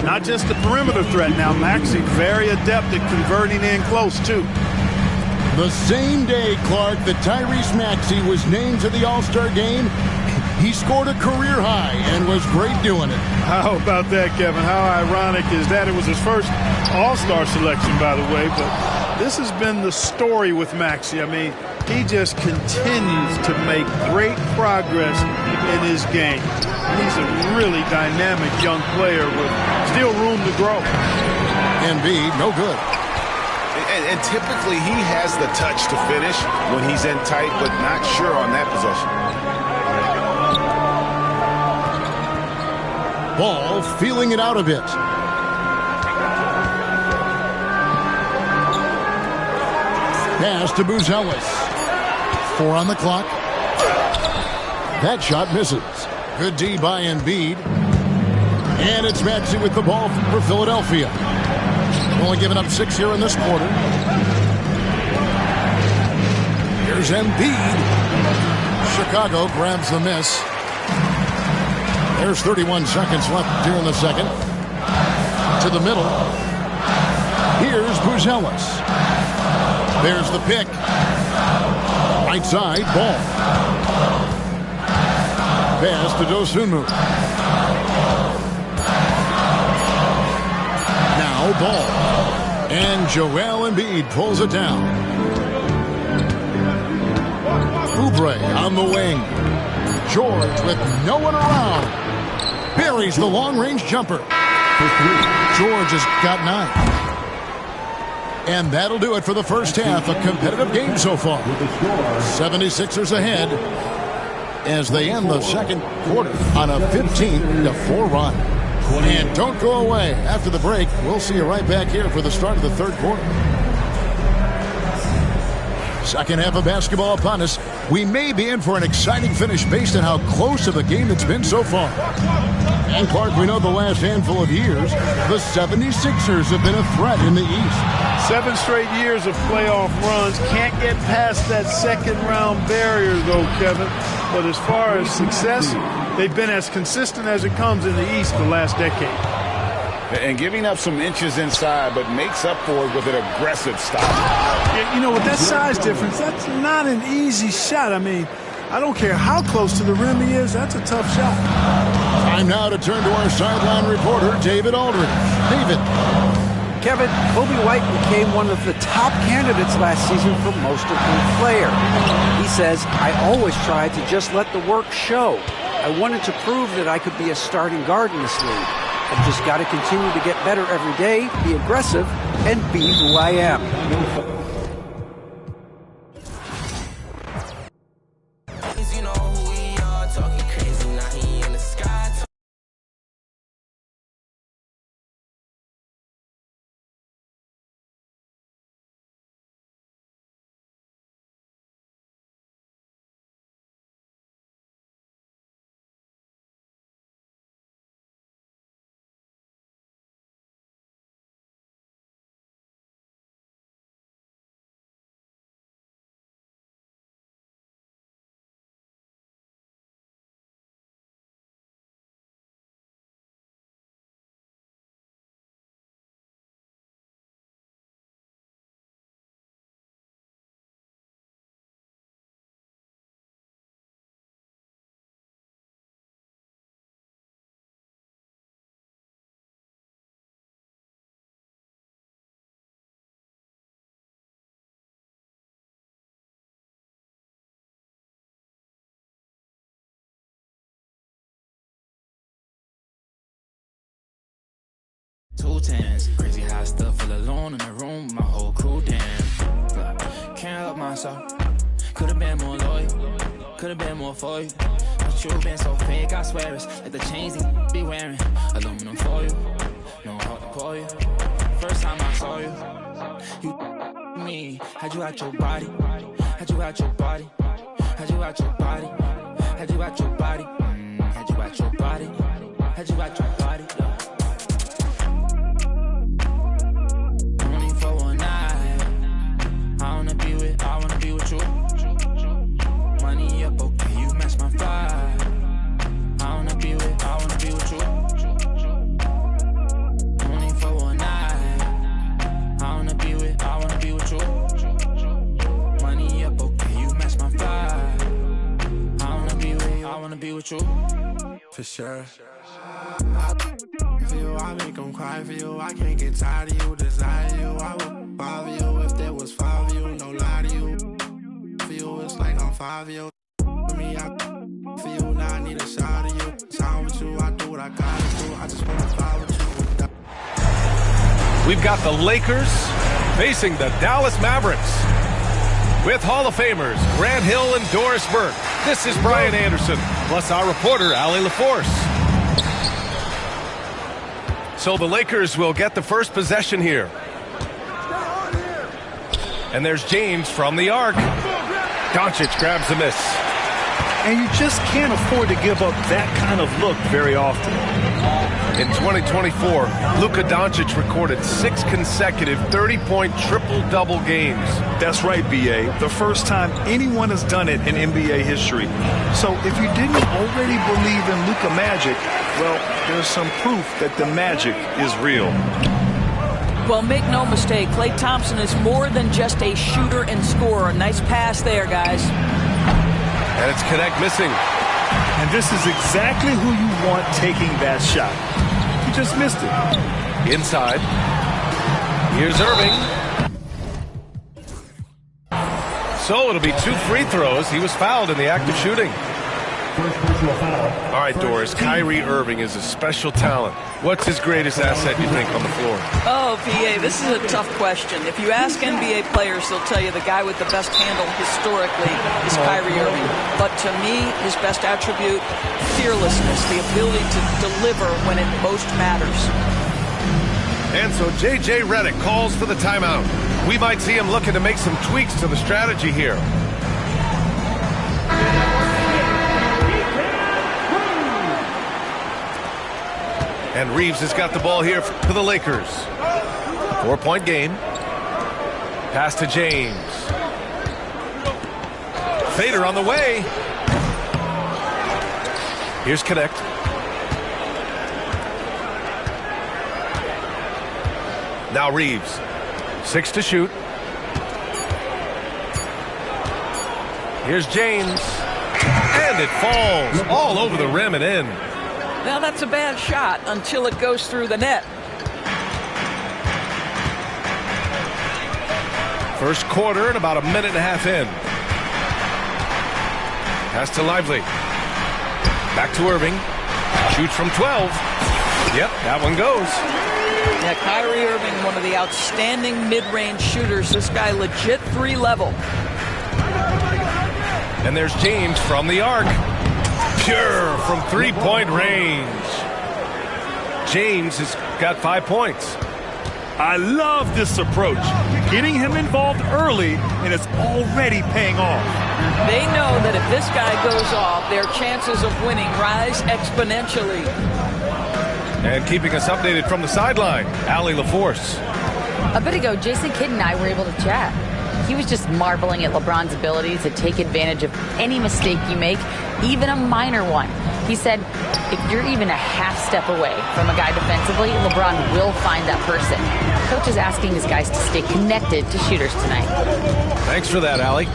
Not just the perimeter threat now. Maxey very adept at converting in close, too. The same day, Clark, that Tyrese Maxey was named to the All-Star game, he scored a career high and was great doing it. How about that, Kevin? How ironic is that? It was his first All-Star selection, by the way, but this has been the story with Maxey. I mean, he just continues to make great progress in his game. He's a really dynamic young player with still room to grow. Embiid, no good. And typically he has the touch to finish when he's in tight, but not sure on that possession. Ball feeling it out a bit. Pass to Buzelis. 4 on the clock. That shot misses. Good D by Embiid. And it's Maxey with the ball for Philadelphia. Only giving up 6 here in this quarter. Here's Embiid. Chicago grabs the miss. There's 31 seconds left here in the second. To the middle. Here's Buzelis. There's the pick. Right side, Ball. Pass to Dosunmu. Now Ball. And Joel Embiid pulls it down. Oubre on the wing. George with no one around. Buries the long-range jumper. George has got 9. And that'll do it for the first half. A competitive game so far. 76ers ahead as they end the second quarter on a 15-4 run. And don't go away. After the break, we'll see you right back here for the start of the third quarter. Second half of basketball upon us. We may be in for an exciting finish based on how close of a game it's been so far. And Clark, we know the last handful of years, the 76ers have been a threat in the East. 7 straight years of playoff runs. Can't get past that second round barrier, though, Kevin. But as far as success, they've been as consistent as it comes in the East the last decade. And giving up some inches inside, but makes up for it with an aggressive stop. Yeah, you know, with that size difference, that's not an easy shot. I mean, I don't care how close to the rim he is, that's a tough shot. Time now to turn to our sideline reporter, David Aldridge. David. Kevin, Kobe White became one of the top candidates last season for most improved player. He says, I always tried to just let the work show. I wanted to prove that I could be a starting guard in this league. I've just got to continue to get better every day, be aggressive, and be who I am. Two tens, crazy high stuff, feel alone in the room, my whole crew damn. Can't help myself, could've been more loyal, could've been more for you. But you been so fake, I swear it's like the chains you be wearing. Aluminum foil, no heart to pour you. First time I saw you, you me, had you out your body, had you out your body, had you out your body, had you out your body, had you out your body, had you out your body. I wanna be with you. Money up, okay, you match my vibe. I wanna be with you. Only for one night. I wanna be with you. with you, for sure. I for you, I make them cry for you. I can't get tired of you, desire you. I would follow you if there was 5 of you, no lie to you. For you, it's like I'm 5 of you. For me, I for you, now I need a shot of you. Sound with you, I do what I gotta do. I just wanna follow with you. We've got the Lakers facing the Dallas Mavericks with Hall of Famers Grant Hill and Doris Burke. This is Brian Anderson, plus our reporter, Allie LaForce. So the Lakers will get the first possession here. And there's James from the arc. Doncic grabs the miss. And you just can't afford to give up that kind of look very often. In 2024, Luka Doncic recorded 6 consecutive 30-point triple-double games. That's right, B.A. The first time anyone has done it in NBA history. So if you didn't already believe in Luka magic, well, there's some proof that the magic is real. Well, make no mistake, Klay Thompson is more than just a shooter and scorer. Nice pass there, guys. And it's Connect missing. And this is exactly who you want taking that shot. You just missed it. Inside. Here's Irving. So it'll be 2 free throws. He was fouled in the act of shooting. All right, Doris, Kyrie Irving is a special talent. What's his greatest asset, you think, on the floor? Oh, PA, this is a tough question. If you ask NBA players, they'll tell you the guy with the best handle historically is Kyrie Irving. But to me, his best attribute, fearlessness, the ability to deliver when it most matters. And so J.J. Redick calls for the timeout. We might see him looking to make some tweaks to the strategy here. And Reeves has got the ball here for the Lakers. 4-point game. Pass to James. Fader on the way. Here's Connect. Now Reeves. 6 to shoot. Here's James. And it falls all over the rim and in. Now that's a bad shot until it goes through the net. First quarter and about a minute and a half in. Pass to Lively. Back to Irving. Shoots from 12. Yep, that one goes. Yeah, Kyrie Irving, one of the outstanding mid-range shooters. This guy legit 3-level. And there's James from the arc. Pure from 3-point range. James has got 5 points. I love this approach. Getting him involved early, and it's already paying off. They know that if this guy goes off, their chances of winning rise exponentially. And keeping us updated from the sideline, Allie LaForce. A bit ago, Jason Kidd and I were able to chat. He was just marveling at LeBron's ability to take advantage of any mistake you make, even a minor one. He said, if you're even a half step away from a guy defensively, LeBron will find that person. Coach is asking his guys to stay connected to shooters tonight. Thanks for that, Allie.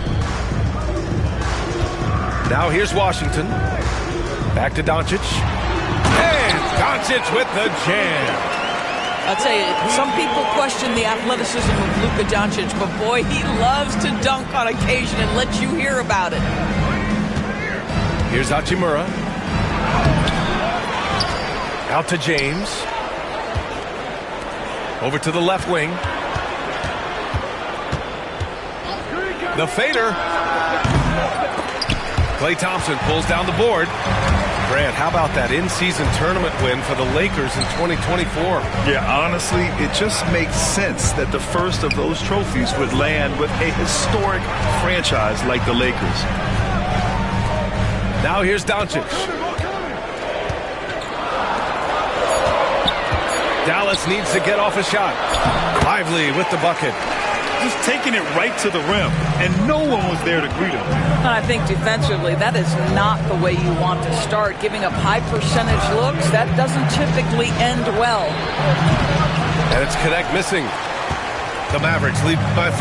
Now here's Washington. Back to Doncic. And Doncic with the jam. I'll tell you, some people question the athleticism of Luka Doncic, but boy, he loves to dunk on occasion and let you hear about it. Here's Hachimura. Out to James. Over to the left wing. The fader. Klay Thompson pulls down the board. Grant, how about that in-season tournament win for the Lakers in 2024? Yeah, honestly, it just makes sense that the first of those trophies would land with a historic franchise like the Lakers. Now here's Doncic. Dallas needs to get off a shot. Lively with the bucket. Just taking it right to the rim, and no one was there to greet him. I think defensively, that is not the way you want to start. Giving up high percentage looks, that doesn't typically end well. And it's Connect missing. The Mavericks lead by 5.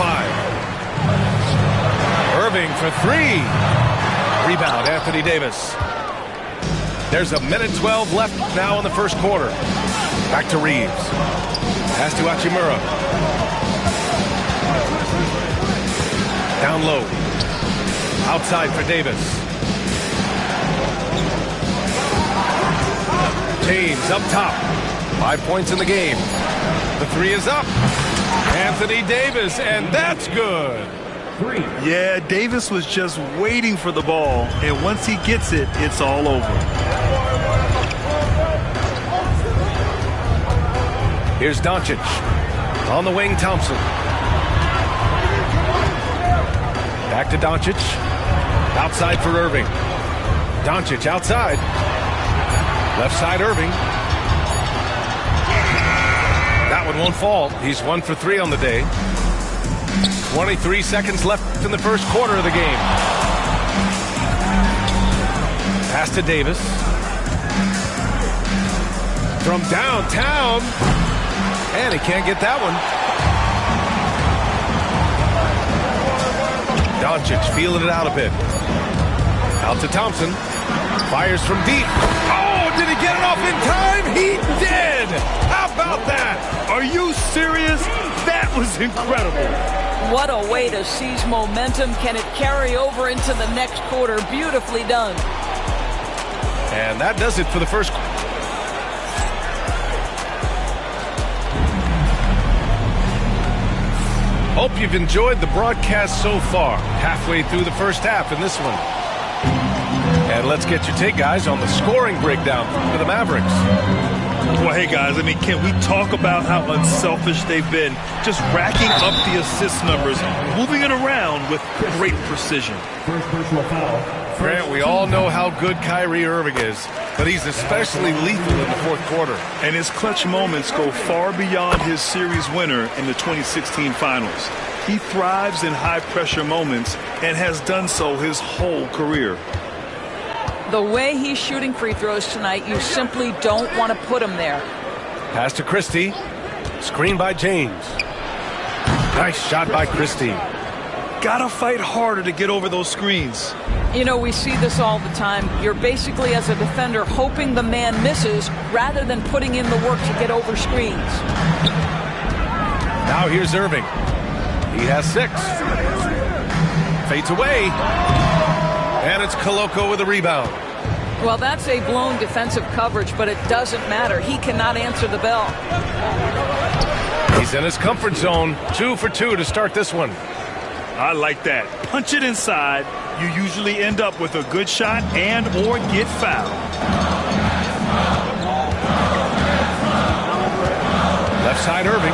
Irving for 3. Rebound, Anthony Davis. There's a minute 12 left now in the first quarter. Back to Reeves. Pass to Hachimura. Down low. Outside for Davis. James up top. 5 points in the game. The three is up. Anthony Davis, and that's good. Yeah, Davis was just waiting for the ball, and once he gets it, it's all over. Here's Doncic. On the wing, Thompson. Back to Doncic. Outside for Irving. Doncic outside. Left side, Irving. That one won't fall. He's 1 for 3 on the day. 23 seconds left in the first quarter of the game. Pass to Davis. From downtown. And he can't get that one. Doncic feeling it out a bit. Out to Thompson. Fires from deep. Oh, did he get it off in time? He did! How about that? Are you serious? That was incredible. What a way to seize momentum. Can it carry over into the next quarter? Beautifully done. And that does it for the first quarter. Hope you've enjoyed the broadcast so far. Halfway through the first half in this one. And let's get your take, guys, on the scoring breakdown for the Mavericks. Well, hey, guys, I mean, can we talk about how unselfish they've been? Just racking up the assist numbers, moving it around with great precision. First personal foul. Grant, we all know how good Kyrie Irving is, but he's especially lethal in the fourth quarter. And his clutch moments go far beyond his series winner in the 2016 finals. He thrives in high-pressure moments and has done so his whole career. The way he's shooting free throws tonight, you simply don't want to put him there. Pass to Christie. Screen by James. Nice shot by Christie. Gotta fight harder to get over those screens. You know, we see this all the time. You're basically, as a defender, hoping the man misses rather than putting in the work to get over screens. Now here's Irving. He has 6. Fades away. And it's Koloko with a rebound. Well, that's a blown defensive coverage, but it doesn't matter. He cannot answer the bell. He's in his comfort zone. 2 for 2 to start this one. I like that. Punch it inside. You usually end up with a good shot and or get fouled. Left side, Irving.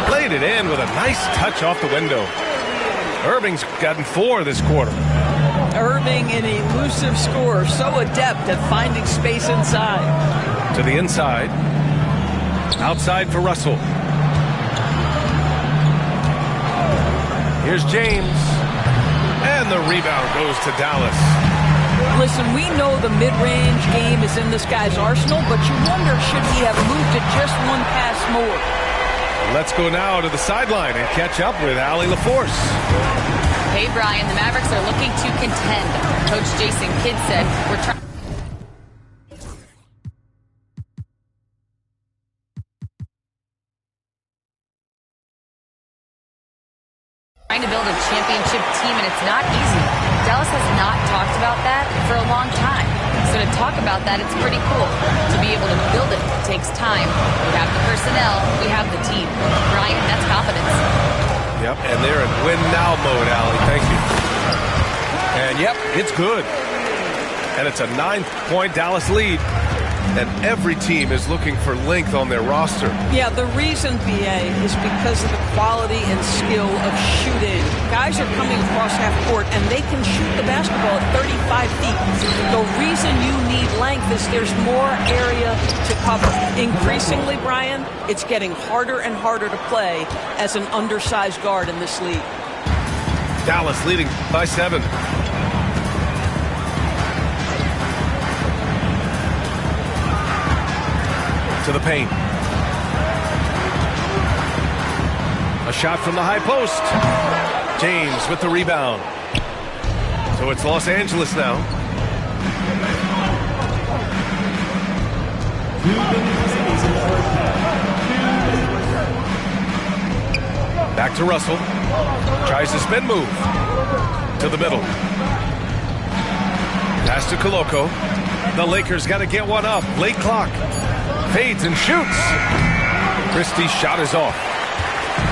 Played it in with a nice touch off the window. Irving's gotten 4 this quarter. Irving, an elusive scorer, so adept at finding space inside. To the inside. Outside for Russell. Here's James. And the rebound goes to Dallas. Listen, we know the mid-range game is in this guy's arsenal, but you wonder, should he have moved it just one pass more? Let's go now to the sideline and catch up with Allie LaForce. Hey, Brian, the Mavericks are looking to contend. Coach Jason Kidd said, we're trying to build a championship team, and it's not easy. Dallas has not talked about that for a long time. So to talk about that, it's pretty cool. To be able to build it takes time. We have the personnel, we have the team. Brian, that's confidence. Yep, and they're in win now mode, Allie. Thank you. And yep, it's good. And it's a 9-point Dallas lead. And every team is looking for length on their roster. Yeah, the reason, BA, is because of the quality and skill of shooting. Guys are coming across half court, and they can shoot the basketball at 35 feet. The reason you need length is there's more area to cover. Increasingly, Brian, it's getting harder and harder to play as an undersized guard in this league. Dallas leading by 7. To the paint. A shot from the high post. James with the rebound. So it's Los Angeles now. Back to Russell. Tries to spin move. To the middle. Pass to Koloko. The Lakers got to get one up. Late clock. Fades and shoots. Christie's shot is off.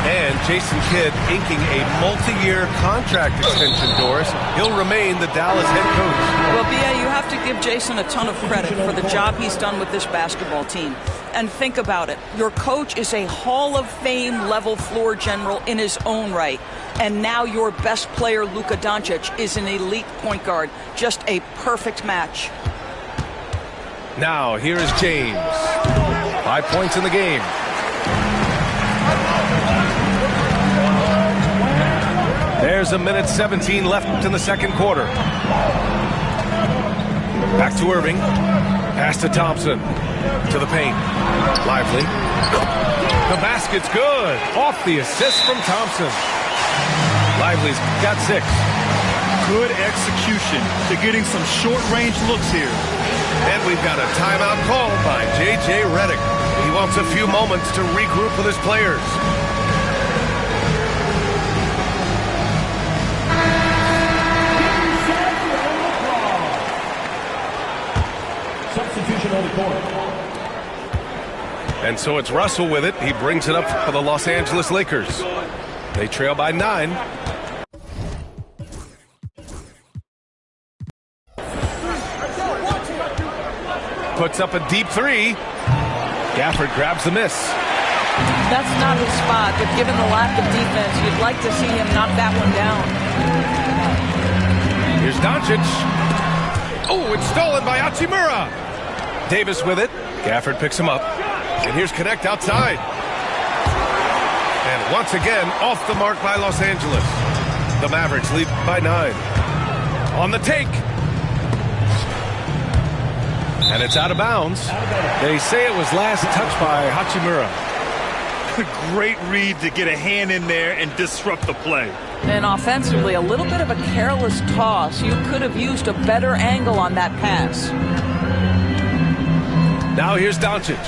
And Jason Kidd inking a multi-year contract extension, Doris. He'll remain the Dallas head coach. Well, B.A., you have to give Jason a ton of credit for the job he's done with this basketball team. And think about it. Your coach is a Hall of Fame level floor general in his own right. And now your best player, Luka Doncic, is an elite point guard. Just a perfect match. Now, here is James. 5 points in the game. There's a minute 17 left in the second quarter. Back to Irving. Pass to Thompson. To the paint. Lively. The basket's good. Off the assist from Thompson. Lively's got 6. Good execution. They're getting some short-range looks here. And we've got a timeout called by J.J. Redick. He wants a few moments to regroup with his players. Substitution on the court. And so it's Russell with it. He brings it up for the Los Angeles Lakers. They trail by 9. Puts up a deep 3. Gafford grabs the miss. That's not his spot, but given the lack of defense, you'd like to see him knock that one down. Here's Doncic. Oh, it's stolen by Hachimura. Davis with it. Gafford picks him up. And here's Connect outside. And once again, off the mark by Los Angeles. The Mavericks lead by 9. On the take. And it's out of bounds. They say it was last touched by Hachimura. Great read to get a hand in there and disrupt the play. And offensively, a little bit of a careless toss. You could have used a better angle on that pass. Now here's Doncic.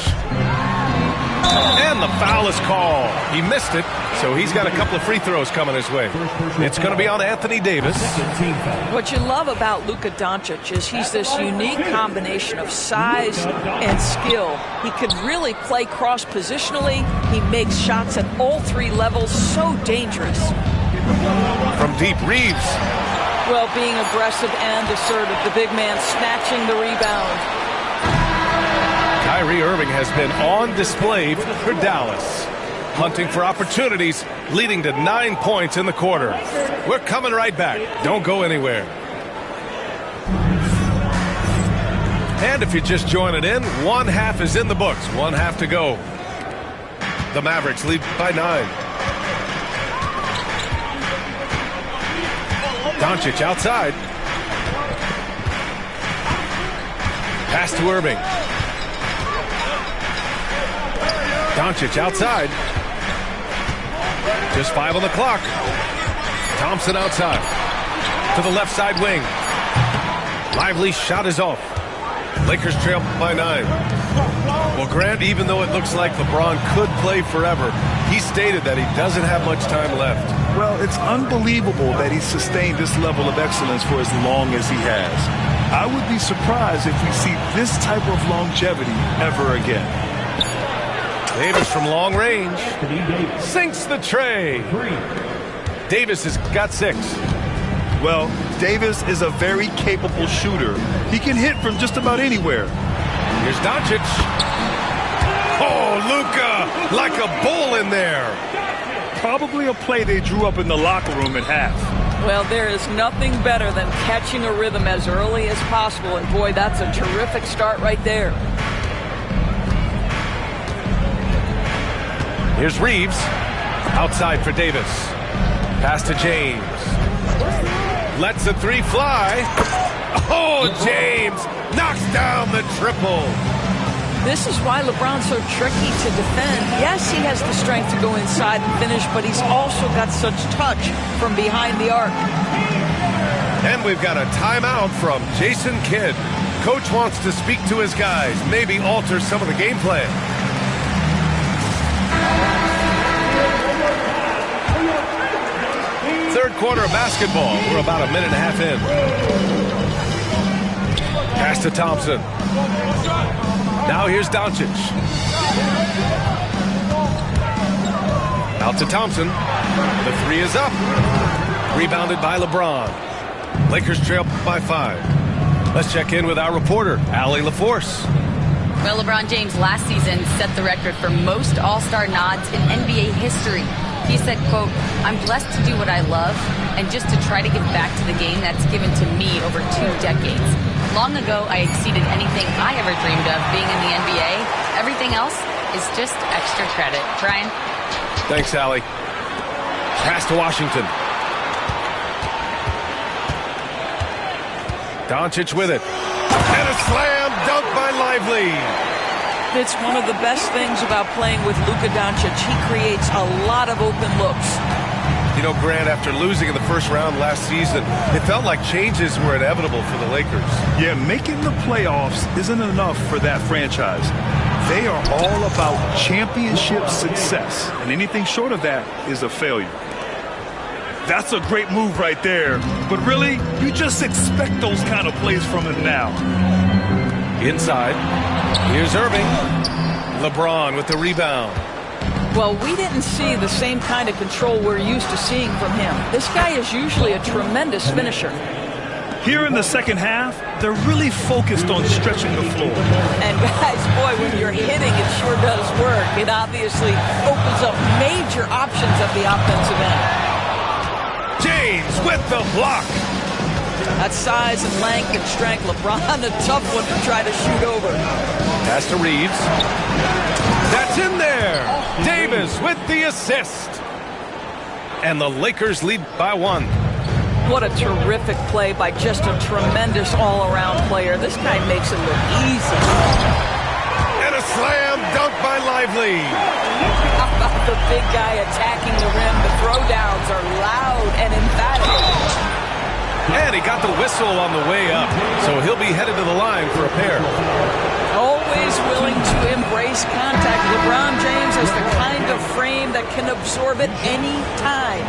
And the foul is called. He missed it, so he's got a couple of free throws coming his way. It's going to be on Anthony Davis. What you love about Luka Doncic is he's this unique combination of size and skill. He could really play cross-positionally. He makes shots at all 3 levels, so dangerous. From deep, Reeves. Well, being aggressive and assertive, the big man snatching the rebound. Kyrie Irving has been on display for Dallas, hunting for opportunities, leading to 9 points in the quarter. We're coming right back. Don't go anywhere. And if you're just joining in, 1 half is in the books. 1 half to go. The Mavericks lead by 9. Doncic outside. Pass to Irving. Doncic outside. Just 5 on the clock. Thompson outside. To the left side wing. Lively shot is off. Lakers trail by 9. Well, Grant, even though it looks like LeBron could play forever, he stated that he doesn't have much time left. Well, it's unbelievable that he's sustained this level of excellence for as long as he has. I would be surprised if we see this type of longevity ever again. Davis from long range sinks the tray. Davis has got 6. Well, Davis is a very capable shooter. He can hit from just about anywhere. Here's Doncic. Oh, Luka, like a bull in there. Probably a play they drew up in the locker room at half. Well, there is nothing better than catching a rhythm as early as possible. And boy, that's a terrific start right there. Here's Reeves. Outside for Davis. Pass to James. Lets a 3 fly. Oh, James knocks down the triple. This is why LeBron's so tricky to defend. Yes, he has the strength to go inside and finish, but he's also got such touch from behind the arc. And we've got a timeout from Jason Kidd. Coach wants to speak to his guys, maybe alter some of the game plan. Third quarter of basketball. We're about a minute and a half in. Pass to Thompson. Now here's Doncic. Out to Thompson. The three is up. Rebounded by LeBron. Lakers trail by 5. Let's check in with our reporter, Allie LaForce. Well, LeBron James last season set the record for most All-Star nods in NBA history. He said, quote, "I'm blessed to do what I love and just to try to give back to the game that's given to me over 2 decades. Long ago, I exceeded anything I ever dreamed of being in the NBA. Everything else is just extra credit." Brian? Thanks, Allie. Pass to Washington. Doncic with it. And a slam dunk by Lively. It's one of the best things about playing with Luka Doncic. He creates a lot of open looks. You know, Grant, after losing in the first round last season, it felt like changes were inevitable for the Lakers. Yeah, making the playoffs isn't enough for that franchise. They are all about championship success, and anything short of that is a failure. That's a great move right there. But really, you just expect those kind of plays from him now. Inside. Here's Irving. LeBron with the rebound. Well, we didn't see the same kind of control we're used to seeing from him. This guy is usually a tremendous finisher. Here in the second half, they're really focused on stretching the floor. And guys, boy, when you're hitting, it sure does work. It obviously opens up major options at the offensive end. James with the block. That size and length and strength, LeBron, a tough one to try to shoot over. Pass to Reeves. That's in there. Davis with the assist. And the Lakers lead by 1. What a terrific play by just a tremendous all-around player. This guy makes it look easy. And a slam dunk by Lively. How about the big guy attacking the rim? The throwdowns are loud and emphatic. And he got the whistle on the way up, so he'll be headed to the line for a pair. Always willing to embrace contact. LeBron James has the kind of frame that can absorb it any time.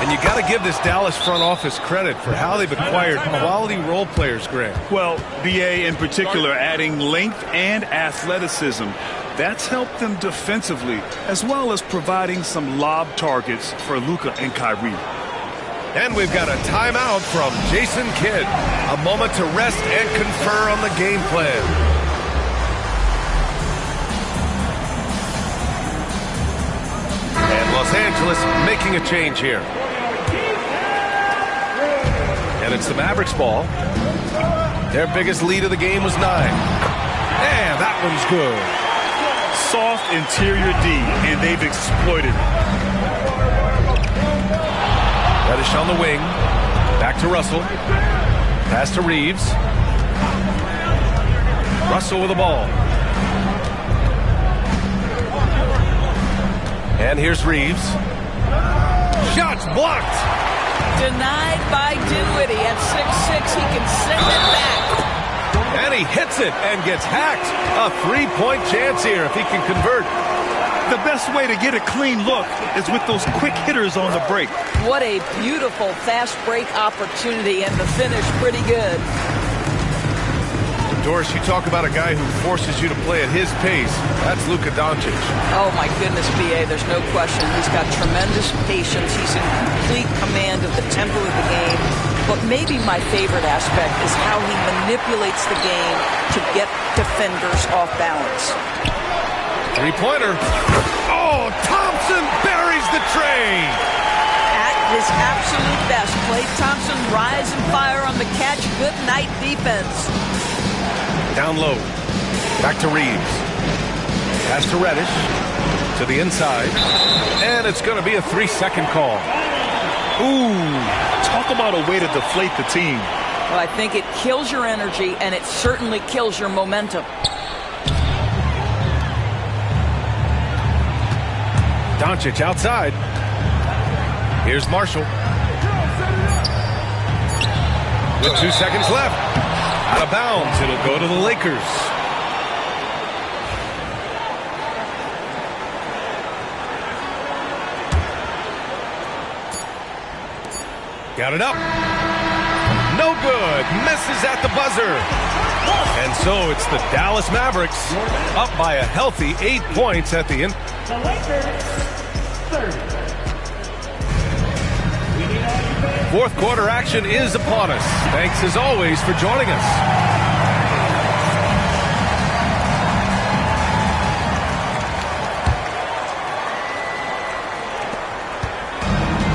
And you got to give this Dallas front office credit for how they've acquired quality role players, Grant. Well, BA in particular adding length and athleticism. That's helped them defensively, as well as providing some lob targets for Luka and Kyrie. And we've got a timeout from Jason Kidd. A moment to rest and confer on the game plan. And Los Angeles making a change here. And it's the Mavericks ball. Their biggest lead of the game was 9. And that one's good. Soft interior D, and they've exploited it. Reddish on the wing. Back to Russell. Pass to Reeves. Russell with the ball. And here's Reeves. Shots blocked. Denied by Dinwiddie. At 6'6", he can send it back. And he hits it and gets hacked. A 3-point chance here if he can convert. The best way to get a clean look is with those quick hitters on the break. What a beautiful fast break opportunity, and the finish pretty good. Doris, you talk about a guy who forces you to play at his pace. That's Luka Doncic. Oh, my goodness, B.A., there's no question. He's got tremendous patience. He's in complete command of the tempo of the game. But maybe my favorite aspect is how he manipulates the game to get defenders off balance. Three-pointer. Oh, Thompson buries the tray. At his absolute best, Klay Thompson rise and fire on the catch. Good night defense. Down low. Back to Reeves. Pass to Reddish. To the inside. And it's going to be a 3-second call. Ooh, talk about a way to deflate the team. Well, I think it kills your energy, and it certainly kills your momentum. Doncic outside. Here's Marshall. With 2 seconds left. Out of bounds. It'll go to the Lakers. Got it up. No good. Misses at the buzzer. And so it's the Dallas Mavericks up by a healthy 8 points at the end. The Lakers, 30. Fourth quarter action is upon us. Thanks as always for joining us.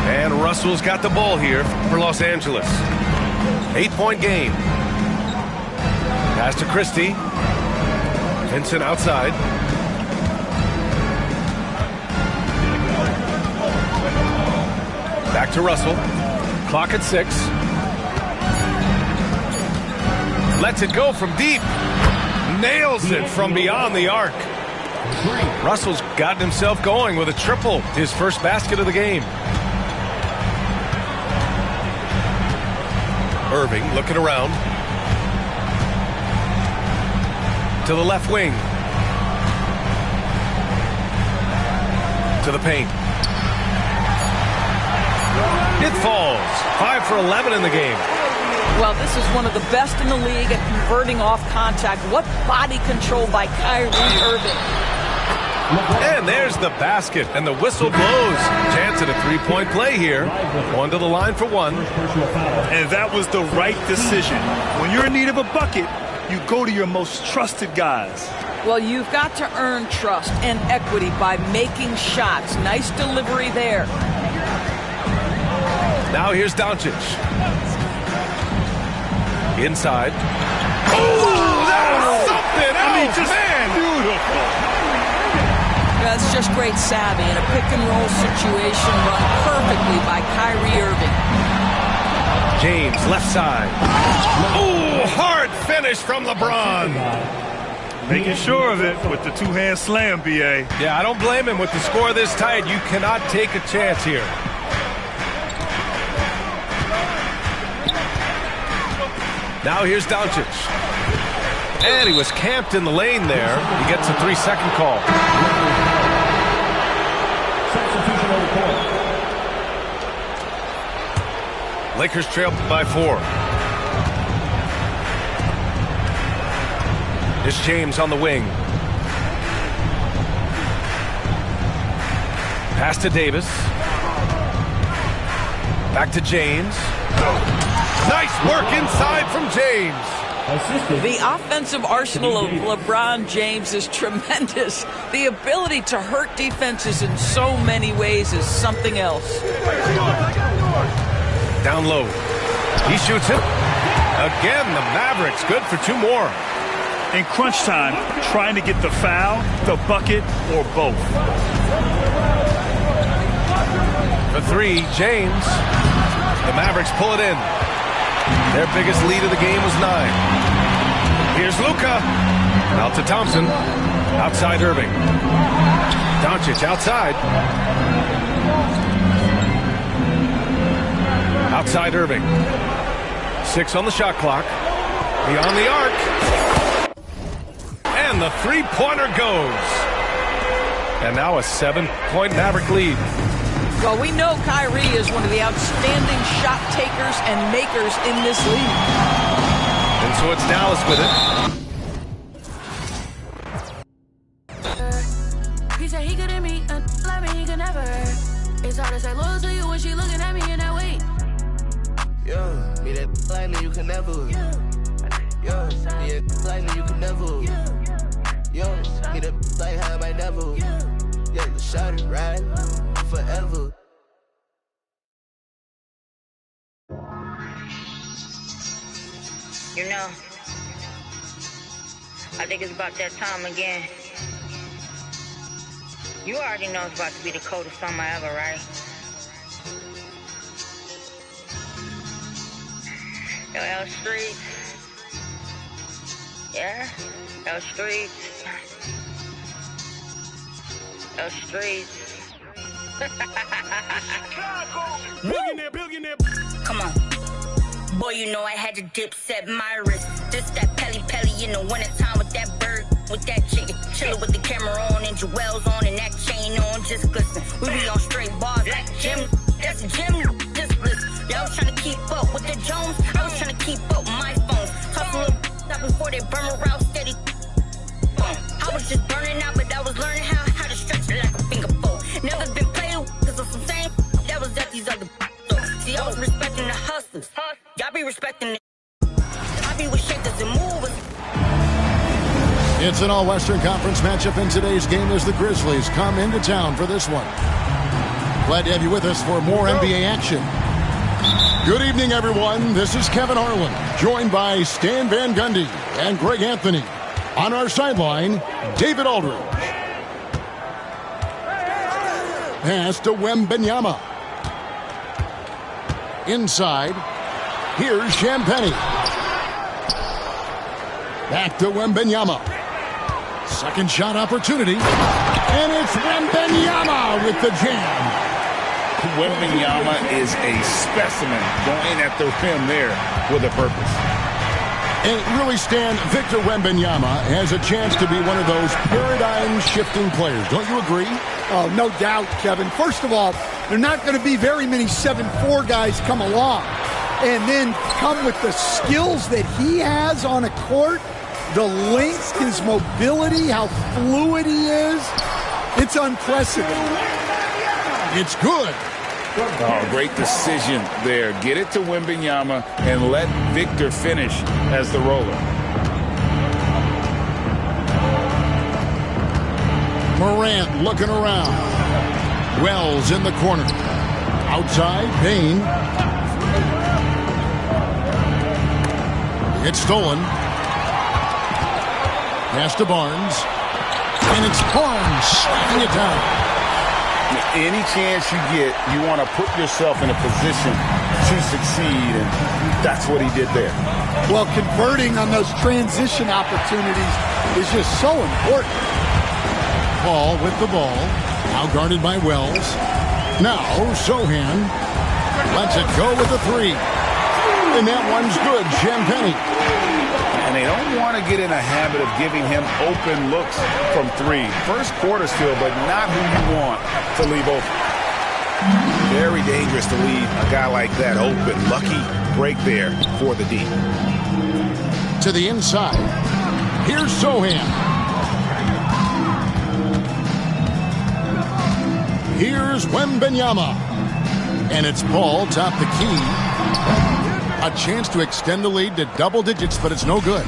And Russell's got the ball here for Los Angeles. 8-point game. Pass to Christie. Vincent outside. Back to Russell. Clock at 6. Lets it go from deep. Nails it from beyond the arc. Russell's gotten himself going with a triple. His first basket of the game. Irving looking around. To the left wing. To the paint. It falls. 5 for 11 in the game. Well, this is one of the best in the league at converting off contact. What body control by Kyrie Irving. And there's the basket, and the whistle blows. Chance at a three-point play here. One to the line for one. And that was the right decision. When you're in need of a bucket, you go to your most trusted guys. Well, you've got to earn trust and equity by making shots. Nice delivery there. Now here's Doncic. Inside. Oh, that was something else, just beautiful. That's just great savvy in a pick-and-roll situation run perfectly by Kyrie Irving. James, left side. Oh, hard finish from LeBron. Making sure of it with the two-hand slam, B.A. Yeah, I don't blame him with the score this tight. You cannot take a chance here. Now here's Doncic. And he was camped in the lane there. He gets a 3-second call. Lakers trail by 4. Here's James on the wing. Pass to Davis. Back to James. Nice work inside from James. The offensive arsenal of LeBron James is tremendous. The ability to hurt defenses in so many ways is something else. Down low. He shoots it. Again, the Mavericks good for 2 more. In crunch time, trying to get the foul, the bucket, or both. For 3, James. The Mavericks pull it in. Their biggest lead of the game was 9. Here's Luka. Out to Thompson. Outside Irving. Doncic outside. Outside Irving. 6 on the shot clock. Beyond the arc. And the three-pointer goes. And now a 7-point Maverick lead. Well, we know Kyrie is one of the outstanding shot takers and makers in this league. And so it's Dallas with it. He said he couldn't meet a like me, he could never. It's hard to say loyal to you when she looking at me in that way. Yo, me that like me, you can never. Yo, me that like me, you can never. Yo, me that like how I might never. Yeah, you shot it right forever. You know, I think it's about that time again. You already know it's about to be the coldest summer ever, right? Yo, L Street. Yeah? L Street. L Street. Come on. Boy, you know I had to dip, set my wrist. This that Pelly in the wintertime with that bird, with that chicken. Chillin' with the camera on and jewels on and that chain on, just glisten. We be on straight bars like Jim. That's a gym, just listen. Y'all was trying to keep up with the Jones. I was trying to keep up with my phone. Talk a little out before they burn around steady. I was just burning out, but I was learning how to stretch it like a finger fold. Never been played with, cause of some same that was at these other. See, I was respecting the hustlers. Y'all be respecting the. I be with shakers and movers. It's an all-Western Conference matchup in today's game as the Grizzlies come into town for this one. Glad to have you with us for more NBA action. Good evening, everyone. This is Kevin Harlan, joined by Stan Van Gundy and Greg Anthony. On our sideline, David Aldridge. Pass to Wembanyama. Inside, here's Champagnie. Back to Wembanyama. Second shot opportunity. And it's Wembanyama with the jam. Wembanyama is a specimen going at the rim there with a purpose. And really, Stan, Victor Wembanyama has a chance to be one of those paradigm-shifting players. Don't you agree? Oh, no doubt, Kevin. First of all, there are not going to be very many 7'4" guys come along and then come with the skills that he has on a court, the length, his mobility, how fluid he is. It's unprecedented. It's good. Oh, great decision there. Get it to Wembanyama and let Victor finish as the roller. Morant looking around. Wells in the corner. Outside, Payne. It's stolen. Pass to Barnes. And it's Barnes sliding it down. Any chance you get, you want to put yourself in a position to succeed, and that's what he did there. Well, converting on those transition opportunities is just so important. Paul with the ball. Now guarded by Wells. Now Sohan lets it go with the three. And that one's good. Champagnie. And they don't want to get in a habit of giving him open looks from three. First quarter still, but not who you want to leave open. Very dangerous to leave a guy like that open. Lucky break there for the D. To the inside. Here's Sohan. Here's Wembanyama. And it's Paul top the key. A chance to extend the lead to double digits, but it's no good.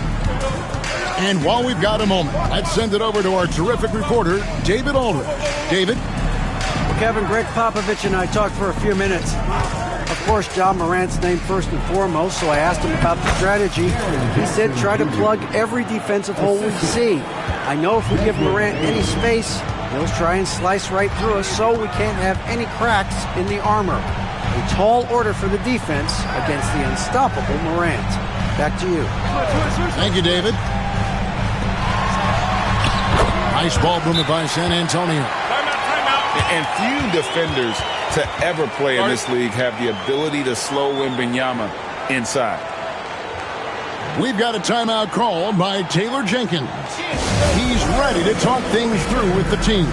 And while we've got a moment, let's send it over to our terrific reporter, David Aldridge. David? Well, Kevin, Greg Popovich and I talked for a few minutes. Of course, John Morant's named first and foremost, so I asked him about the strategy. He said try to plug every defensive hole we see. I know if we give Morant any space, he'll try and slice right through us, so we can't have any cracks in the armor. A tall order for the defense against the unstoppable Morant. Back to you. Thank you, David. Nice ball movement by San Antonio. And few defenders to ever play in this league have the ability to slow Wembanyama inside. We've got a timeout called by Taylor Jenkins. He's ready to talk things through with the team.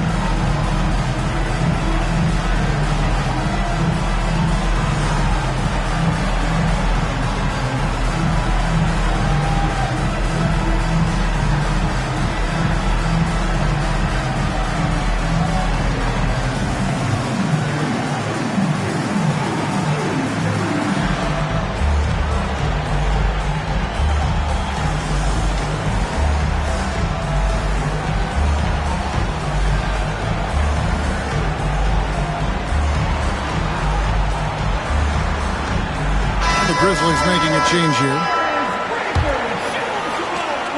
Grizzlies making a change here.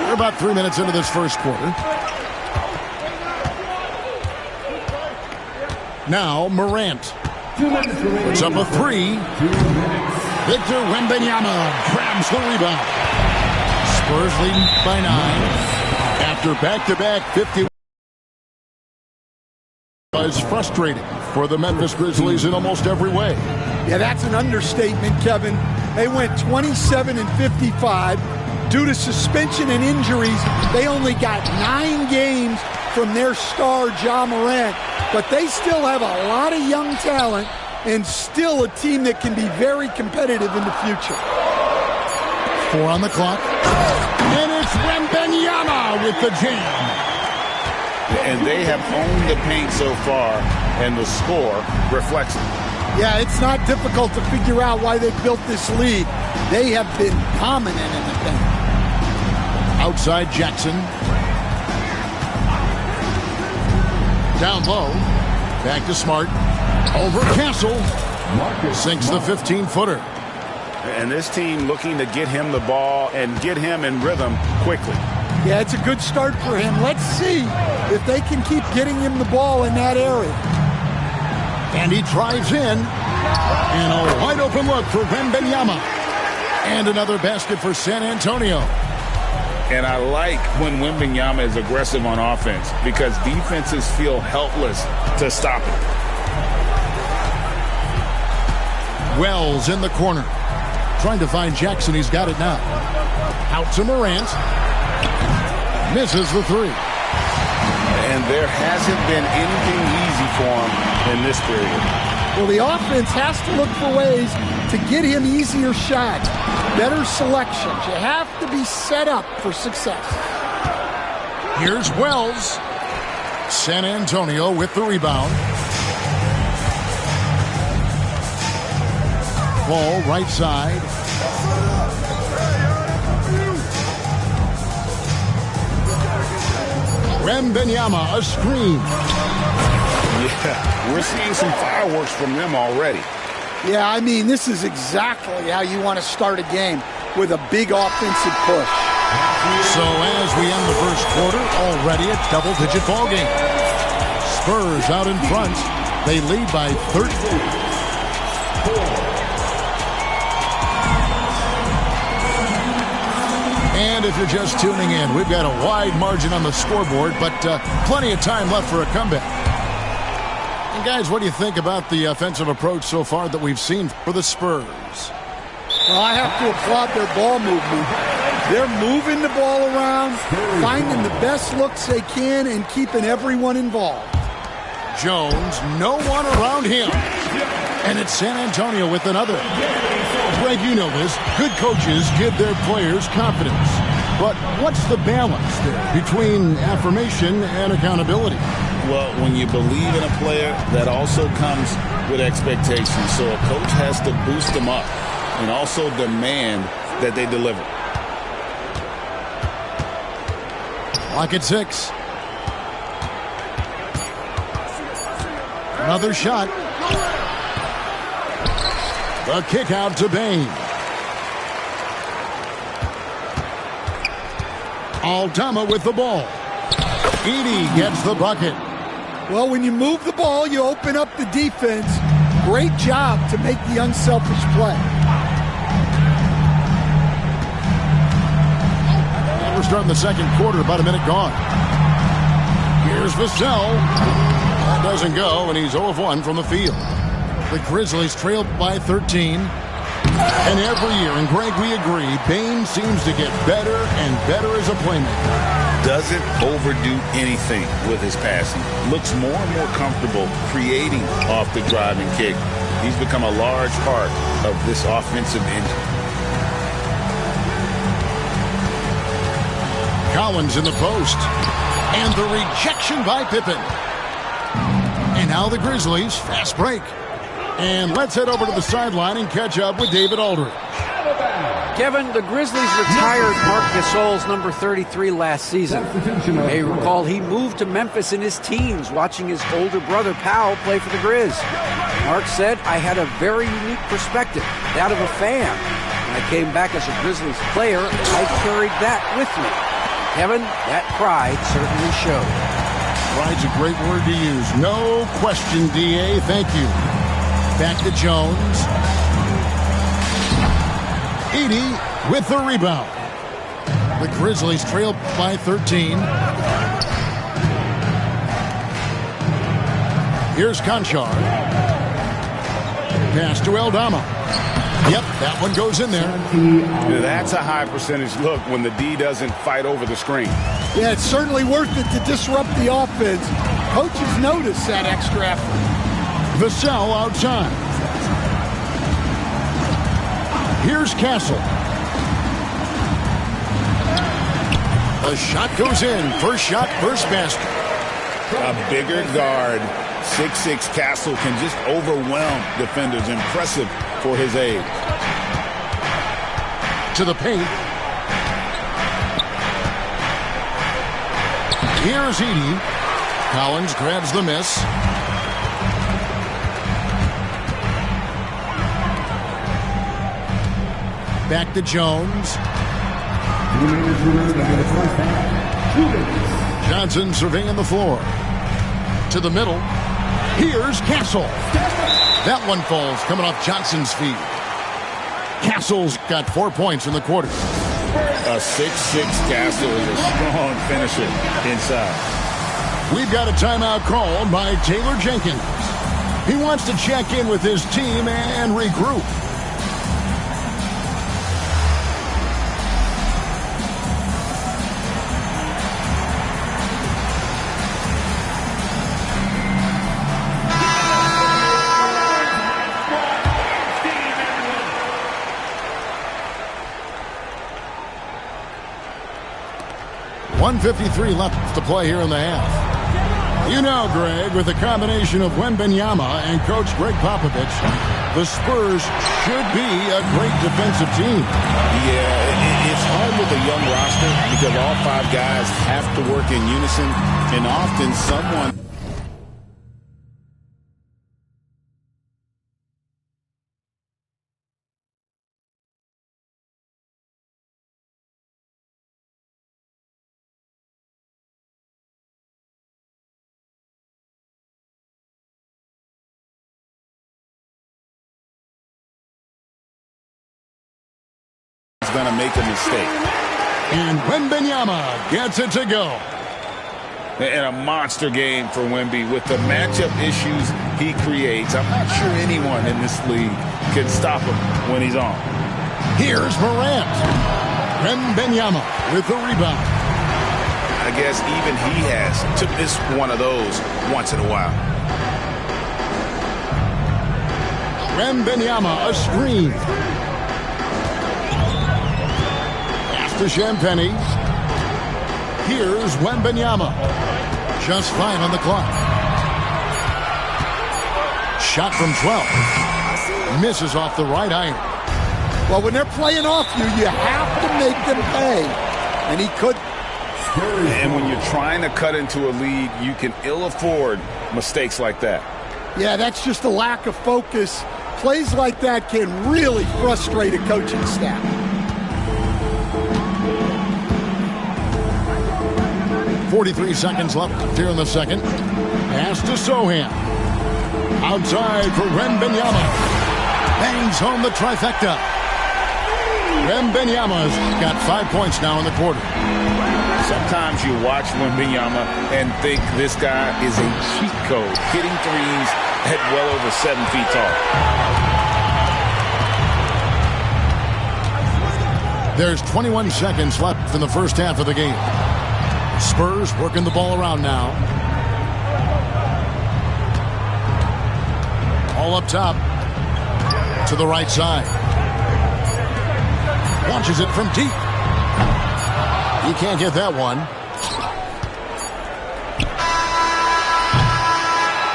We're about 3 minutes into this first quarter. Now Morant puts up a three. Victor Wembanyama grabs the rebound. Spurs leading by 9 after back-to-back 50. was frustrating for the Memphis Grizzlies in almost every way. Yeah, that's an understatement, Kevin. They went 27 and 55. Due to suspension and injuries, they only got 9 games from their star, Ja Morant. But they still have a lot of young talent and still a team that can be very competitive in the future. 4 on the clock. And it's Wembanyama with the jam. And they have owned the paint so far, and the score reflects it. Yeah, it's not difficult to figure out why they built this league. They have been dominant in the paint. Outside Jackson. Down low. Back to Smart. Over Castle. Sinks the 15-footer. And this team looking to get him the ball and get him in rhythm quickly. Yeah, it's a good start for him. Let's see if they can keep getting him the ball in that area. And he drives in. And a wide open look for Wembanyama. And another basket for San Antonio. And I like when Wembanyama is aggressive on offense because defenses feel helpless to stop him. Wells in the corner. Trying to find Jackson. He's got it now. Out to Morant. Misses the 3. And there hasn't been anything easy for him in this period. Well, the offense has to look for ways to get him easier shots, better selections. You have to be set up for success. Here's Wells. San Antonio with the rebound. Ball right side. Wembanyama, a screen. Yeah, we're seeing some fireworks from them already. Yeah, I mean, this is exactly how you want to start a game, with a big offensive push. So as we end the first quarter, already a double-digit ball game. Spurs out in front. They lead by 13. And if you're just tuning in, we've got a wide margin on the scoreboard, but plenty of time left for a comeback. And guys, what do you think about the offensive approach so far that we've seen for the Spurs? Well, I have to applaud their ball movement. They're moving the ball around, finding the best looks they can, and keeping everyone involved. Jones, no one around him. And it's San Antonio with another. Greg, you know this. Good coaches give their players confidence. But what's the balance there between affirmation and accountability? Well, when you believe in a player, that also comes with expectations. So a coach has to boost them up and also demand that they deliver. Clock at 6. Another shot. The kick out to Bain. Aldama with the ball. Edey gets the bucket. Well, when you move the ball, you open up the defense. Great job to make the unselfish play. And we're starting the second quarter, about a minute gone. Here's Vassell. That doesn't go, and he's 0 of 1 from the field. The Grizzlies trailed by 13. And every year, and Greg, we agree, Bain seems to get better and better as a playmaker. Doesn't overdo anything with his passing. Looks more and more comfortable creating off the drive and kick. He's become a large part of this offensive engine. Collins in the post. And the rejection by Pippen. And now the Grizzlies, fast break. And let's head over to the sideline and catch up with David Aldridge. Kevin, the Grizzlies retired Marc Gasol's number 33 last season. You may recall he moved to Memphis in his teens, watching his older brother Powell play for the Grizz. Marc said, I had a very unique perspective, that of a fan. When I came back as a Grizzlies player, I carried that with me. Kevin, that pride certainly showed. Pride's a great word to use. No question, D.A. Thank you. Back to Jones. Edey with the rebound. The Grizzlies trail by 13. Here's Conchar. Pass to Eldama. Yep, that one goes in there. That's a high percentage look when the D doesn't fight over the screen. Yeah, it's certainly worth it to disrupt the offense. Coaches notice that extra effort. Vassell outside. Here's Castle. A shot goes in. First shot, first basket. A bigger guard, 6'6" Castle, can just overwhelm defenders. Impressive for his age. To the paint. Here's Edey. Collins grabs the miss. Back to Jones. Johnson surveying the floor. To the middle. Here's Castle. That one falls coming off Johnson's feet. Castle's got 4 points in the quarter. A 6'6" Castle is a strong finisher inside. We've got a timeout called by Taylor Jenkins. He wants to check in with his team and regroup. .153 left to play here in the half. You know, Greg, with the combination of Wembanyama and Coach Greg Popovich, the Spurs should be a great defensive team. Yeah, it's hard with a young roster because all 5 guys have to work in unison, and often someone... going to make a mistake. And Wembanyama gets it to go. And a monster game for Wemby with the matchup issues he creates. I'm not sure anyone in this league can stop him when he's on. Here's Morant. Wembanyama with the rebound. I guess even he has to miss one of those once in a while. Wembanyama, a screen. To Champagny. Here's Wembanyama. Just 5 on the clock. Shot from 12. Misses off the right iron. Well, when they're playing off you, you have to make them pay. And he could. And when you're trying to cut into a lead, you can ill afford mistakes like that. Yeah, that's just a lack of focus. Plays like that can really frustrate a coaching staff. 43 seconds left here in the second. Pass to Sohan. Outside for Wembanyama. Bangs home the trifecta. Wembanyama's got 5 points now in the quarter. Sometimes you watch Wembanyama and think this guy is a cheat code, hitting threes at well over 7 feet tall. There's 21 seconds left in the first half of the game. Spurs working the ball around now. All up top. To the right side. Launches it from deep. He can't get that one.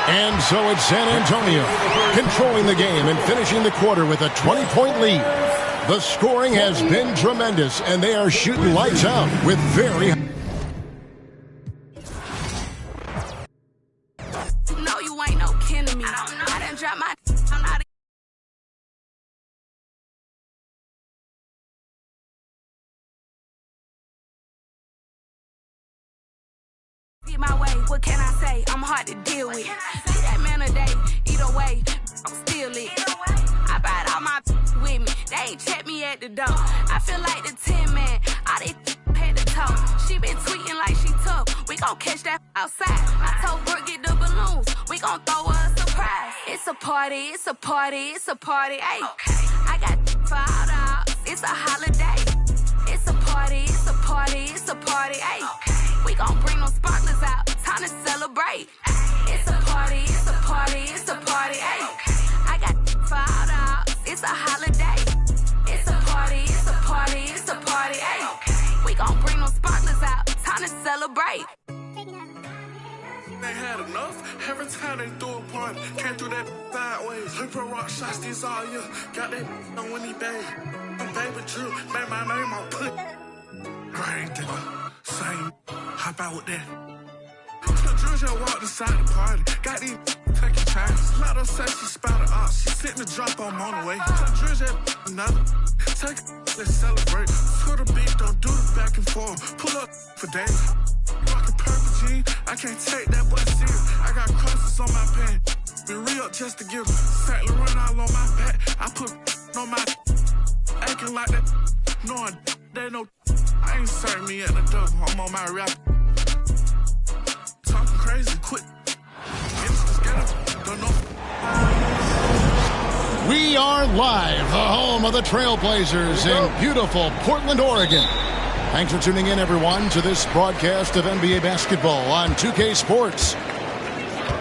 And so it's San Antonio controlling the game and finishing the quarter with a 20-point lead. The scoring has been tremendous, and they are shooting lights out with very... No, you ain't no kin to me. I done dropped my... I'm not... Get my way, what can I say? I'm hard to deal with. See that man a day, either way, I'm still lit. I brought all my with me, they ain't check me at the door. I feel like the 10 man, all they had to talk. She been tweeting like she tough, we gon' catch that outside. I told Brooke get the balloons, We gon' throw a surprise. It's a party, it's a party, it's a party, ayy. I got for all dogs, it's a holiday. It's a party, it's a party, it's a party, ayy. We gon' bring them sparklers out, time to celebrate. It's a party, it's a party, it's a party, ayy. I got for all dogs, it's a holiday. It's a party, it's a party, it's a party, ayy. We gon' bring them sparklers out, time to celebrate. They had enough. Every time they threw a party, came through that sideways. Hyper rock shots these all year. Got that on Winnie Bay. I'm baby Drew, made my name on put. Great digger, same. Hop out with that. Drew just walked inside the party. Got these taking chances. Lot of say she spouted up. She sitting the drop on the way. Drew just another. Take let's celebrate. Put a beat, don't do the back and forth. Pull up for days. Rockin' purple jeans, I can't take that boy serious. I got crosses on my pants. Be real just to give them. Saint Laurent all on my back. I put on my acting like that. Knowing they know I ain't serving me at the door. I'm on my rap. Talking crazy, quit. Don't know. We are live, the home of the Trailblazers in beautiful Portland, Oregon. Thanks for tuning in, everyone, to this broadcast of NBA basketball on 2K Sports.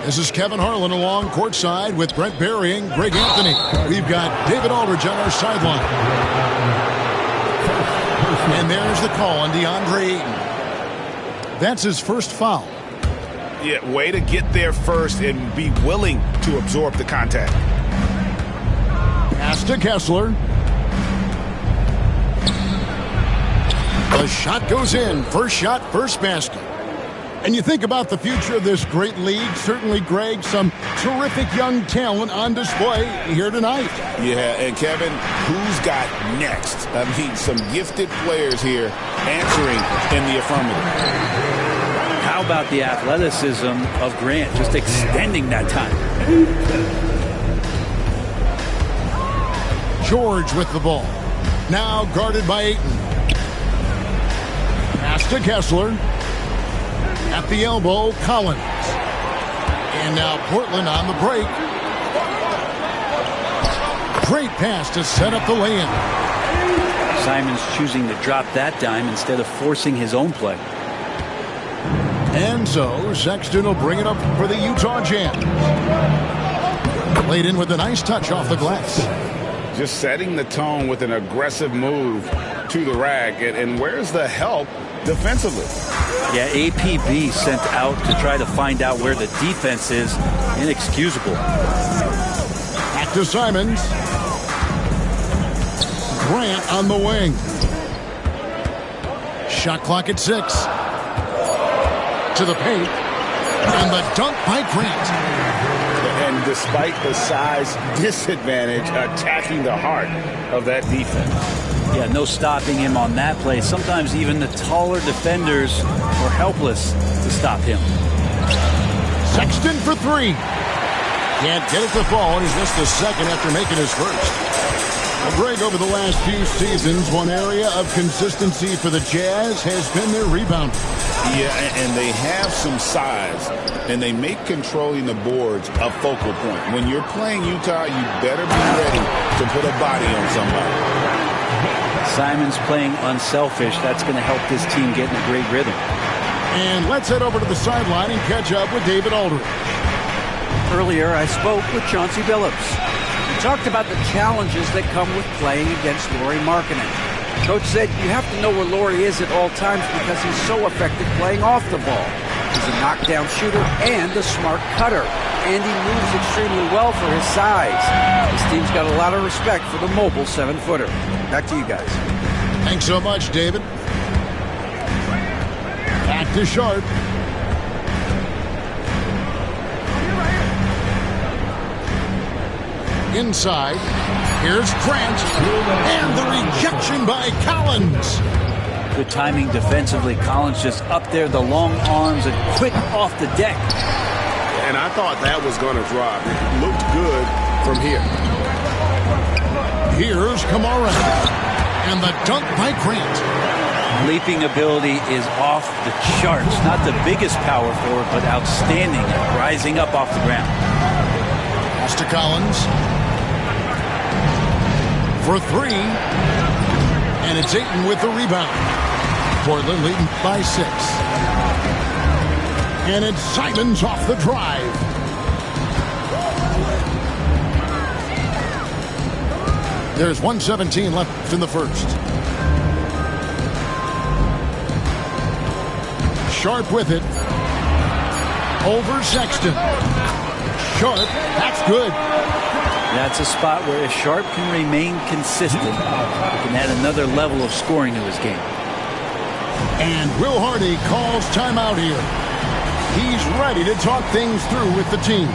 This is Kevin Harlan along courtside with Brent Berry and Greg Anthony. We've got David Aldridge on our sideline. And there's the call on DeAndre Ayton. That's his first foul. Yeah, way to get there first and be willing to absorb the contact. Pass to Kessler. The shot goes in. First shot, first basket. And you think about the future of this great league. Certainly, Greg, some terrific young talent on display here tonight. Yeah, and Kevin, who's got next? I mean, some gifted players here answering in the affirmative. How about the athleticism of Grant, just extending that time? George with the ball. Now guarded by Ayton. Pass to Kessler. At the elbow, Collins. And now Portland on the break. Great pass to set up the lay-in. Simon's choosing to drop that dime instead of forcing his own play. And so Sexton will bring it up for the Utah Jazz. Played in with a nice touch off the glass. Just setting the tone with an aggressive move to the rack. And where's the help defensively? Yeah, APB sent out to try to find out where the defense is. Inexcusable. Back to Simons. Grant on the wing. Shot clock at 6. To the paint. And the dunk by Grant. And despite the size disadvantage, attacking the heart of that defense. Yeah, no stopping him on that play. Sometimes even the taller defenders were helpless to stop him. Sexton for 3. Can't get it to fall. He's missed the second after making his first. Well, Greg, over the last few seasons, one area of consistency for the Jazz has been their rebounding. Yeah, and they have some size, and they make controlling the boards a focal point. When you're playing Utah, you better be ready to put a body on somebody. Simon's playing unselfish. That's going to help this team get in a great rhythm. And let's head over to the sideline and catch up with David Aldridge. Earlier, I spoke with Chauncey Billups. We talked about the challenges that come with playing against Lauri Markkanen. Coach said you have to know where Lauri is at all times because he's so effective playing off the ball. He's a knockdown shooter and a smart cutter. And he moves extremely well for his size. This team's got a lot of respect for the mobile 7-footer. Back to you guys. Thanks so much, David. Back to Sharp. Inside. Here's Grant. And the rejection by Collins. Good timing defensively. Collins just up there, the long arms, and quick off the deck. And I thought that was going to drop. It looked good from here. Here's Kamara. And the dunk by Grant. Leaping ability is off the charts. Not the biggest power forward, but outstanding at rising up off the ground. Pass to Collins. For three. And it's Ayton with the rebound. Portland leading by 6. And it's Simons off the drive. There's 1:17 left in the first. Sharp with it. Over Sexton. Sharp, that's good. That's a spot where if Sharp can remain consistent, he can add another level of scoring to his game. And Will Hardy calls timeout here. He's ready to talk things through with the team.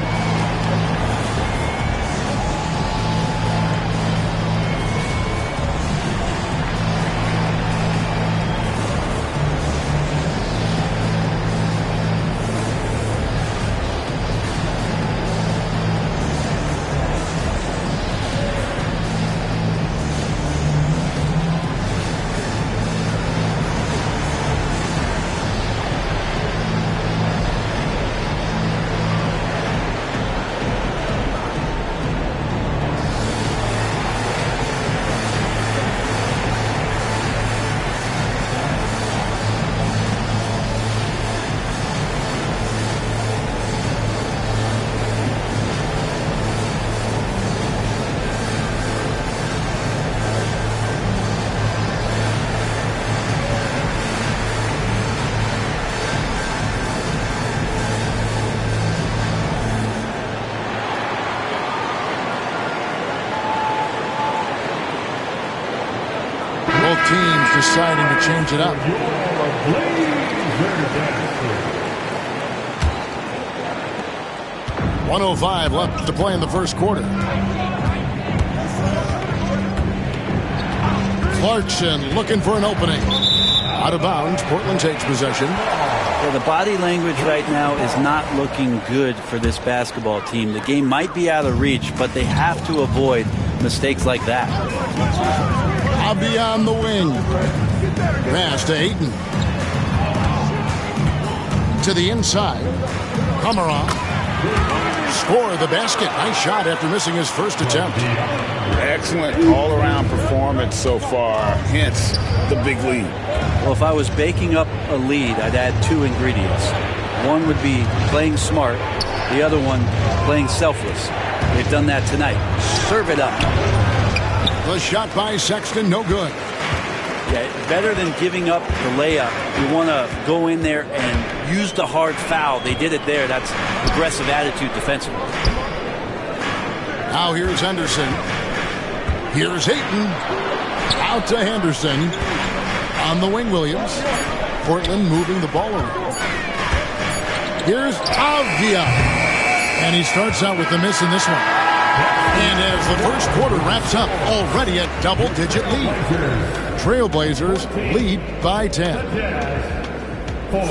Teams deciding to change it up. 1:05 left to play in the first quarter. Clarkson looking for an opening. Out of bounds. Portland takes possession. Well, the body language right now is not looking good for this basketball team. The game might be out of reach, but they have to avoid mistakes like that. Beyond the wing. Pass to Ayton. To the inside. Kamara. Score the basket. Nice shot after missing his first attempt. Excellent all-around performance so far. Hence the big lead. Well, if I was baking up a lead, I'd add 2 ingredients. One would be playing smart. The other one, playing selfless. They've done that tonight. Serve it up. The shot by Sexton, no good. Yeah, better than giving up the layup. You want to go in there and use the hard foul. They did it there. That's aggressive attitude defensively. Now here's Henderson. Here's Ayton. Out to Henderson. On the wing, Williams. Portland moving the ball around. Here's Avdia. And he starts out with the miss in this one. And as the first quarter wraps up, already a double-digit lead. Trailblazers lead by 10. 4.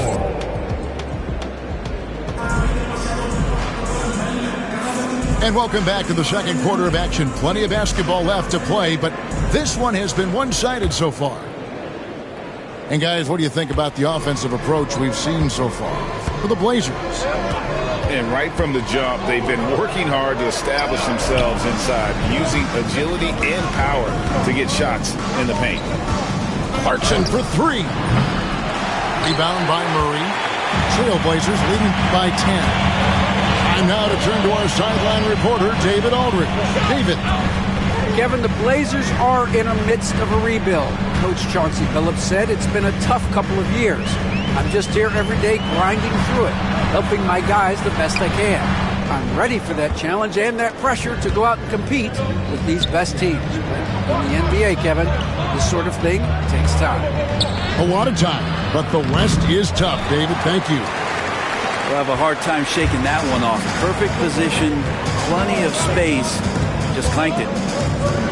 And welcome back to the second quarter of action. Plenty of basketball left to play, but this one has been one-sided so far. And guys, what do you think about the offensive approach we've seen so far for the Blazers? And right from the jump, they've been working hard to establish themselves inside, using agility and power to get shots in the paint. Clarkson for 3. Rebound by Murray. Trailblazers leading by 10. Time now to turn to our sideline reporter, David Aldridge. David. Kevin, the Blazers are in the midst of a rebuild. Coach Chauncey Billups said it's been a tough couple of years. I'm just here every day grinding through it, helping my guys the best I can. I'm ready for that challenge and that pressure to go out and compete with these best teams. In the NBA, Kevin, this sort of thing takes time. A lot of time, but the West is tough, David. Thank you. We'll have a hard time shaking that one off. Perfect position, plenty of space, just clanked it.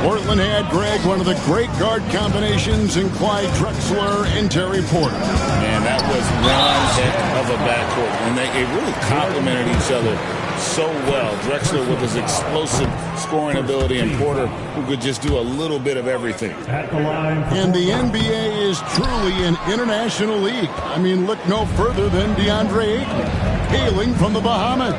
Portland had, Greg, one of the great guard combinations in Clyde Drexler and Terry Porter. Man, that was was one heck of a backcourt, and they really complemented each other so well. Drexler with his explosive scoring ability, and Porter who could just do a little bit of everything. And the NBA is truly an international league. I mean, look no further than DeAndre Ayton, hailing from the Bahamas.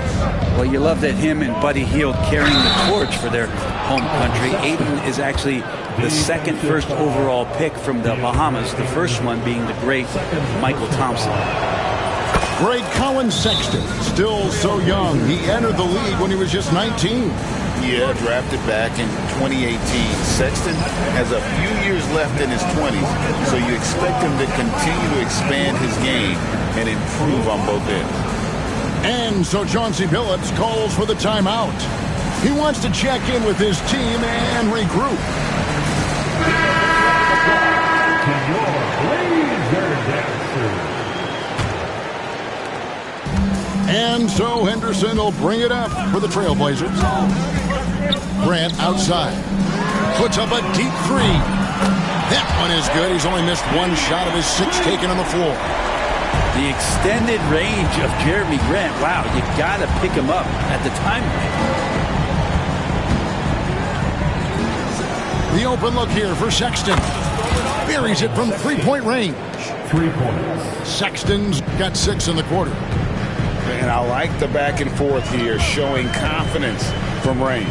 Well, you love that him and Buddy Hield carrying the torch for their home country. Ayton is actually the second first overall pick from the Bahamas, the first one being the great Michael Thompson. Great Colin Sexton, still so young. He entered the league when he was just 19. Yeah, drafted back in 2018. Sexton has a few years left in his 20s, so you expect him to continue to expand his game and improve on both ends. And so Chauncey Billups calls for the timeout. He wants to check in with his team and regroup. And so Henderson will bring it up for the Trailblazers. Grant outside. Puts up a deep three. That one is good. He's only missed one shot of his 6 taken on the floor. The extended range of Jeremy Grant. Wow, you got to pick him up at the time. The open look here for Sexton. Buries it from three-point range. 3 points. Sexton's got 6 in the quarter. And I like the back and forth here, showing confidence from range.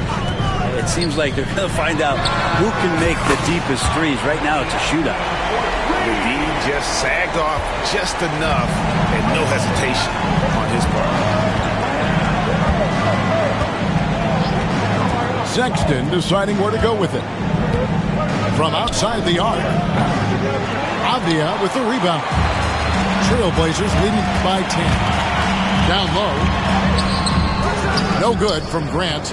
It seems like they're going to find out who can make the deepest threes. Right now, it's a shootout. The D just sagged off just enough, and no hesitation on his part. Sexton deciding where to go with it. From outside the arc. Avdia with the rebound. Trailblazers leading by 10. Down low. No good from Grant.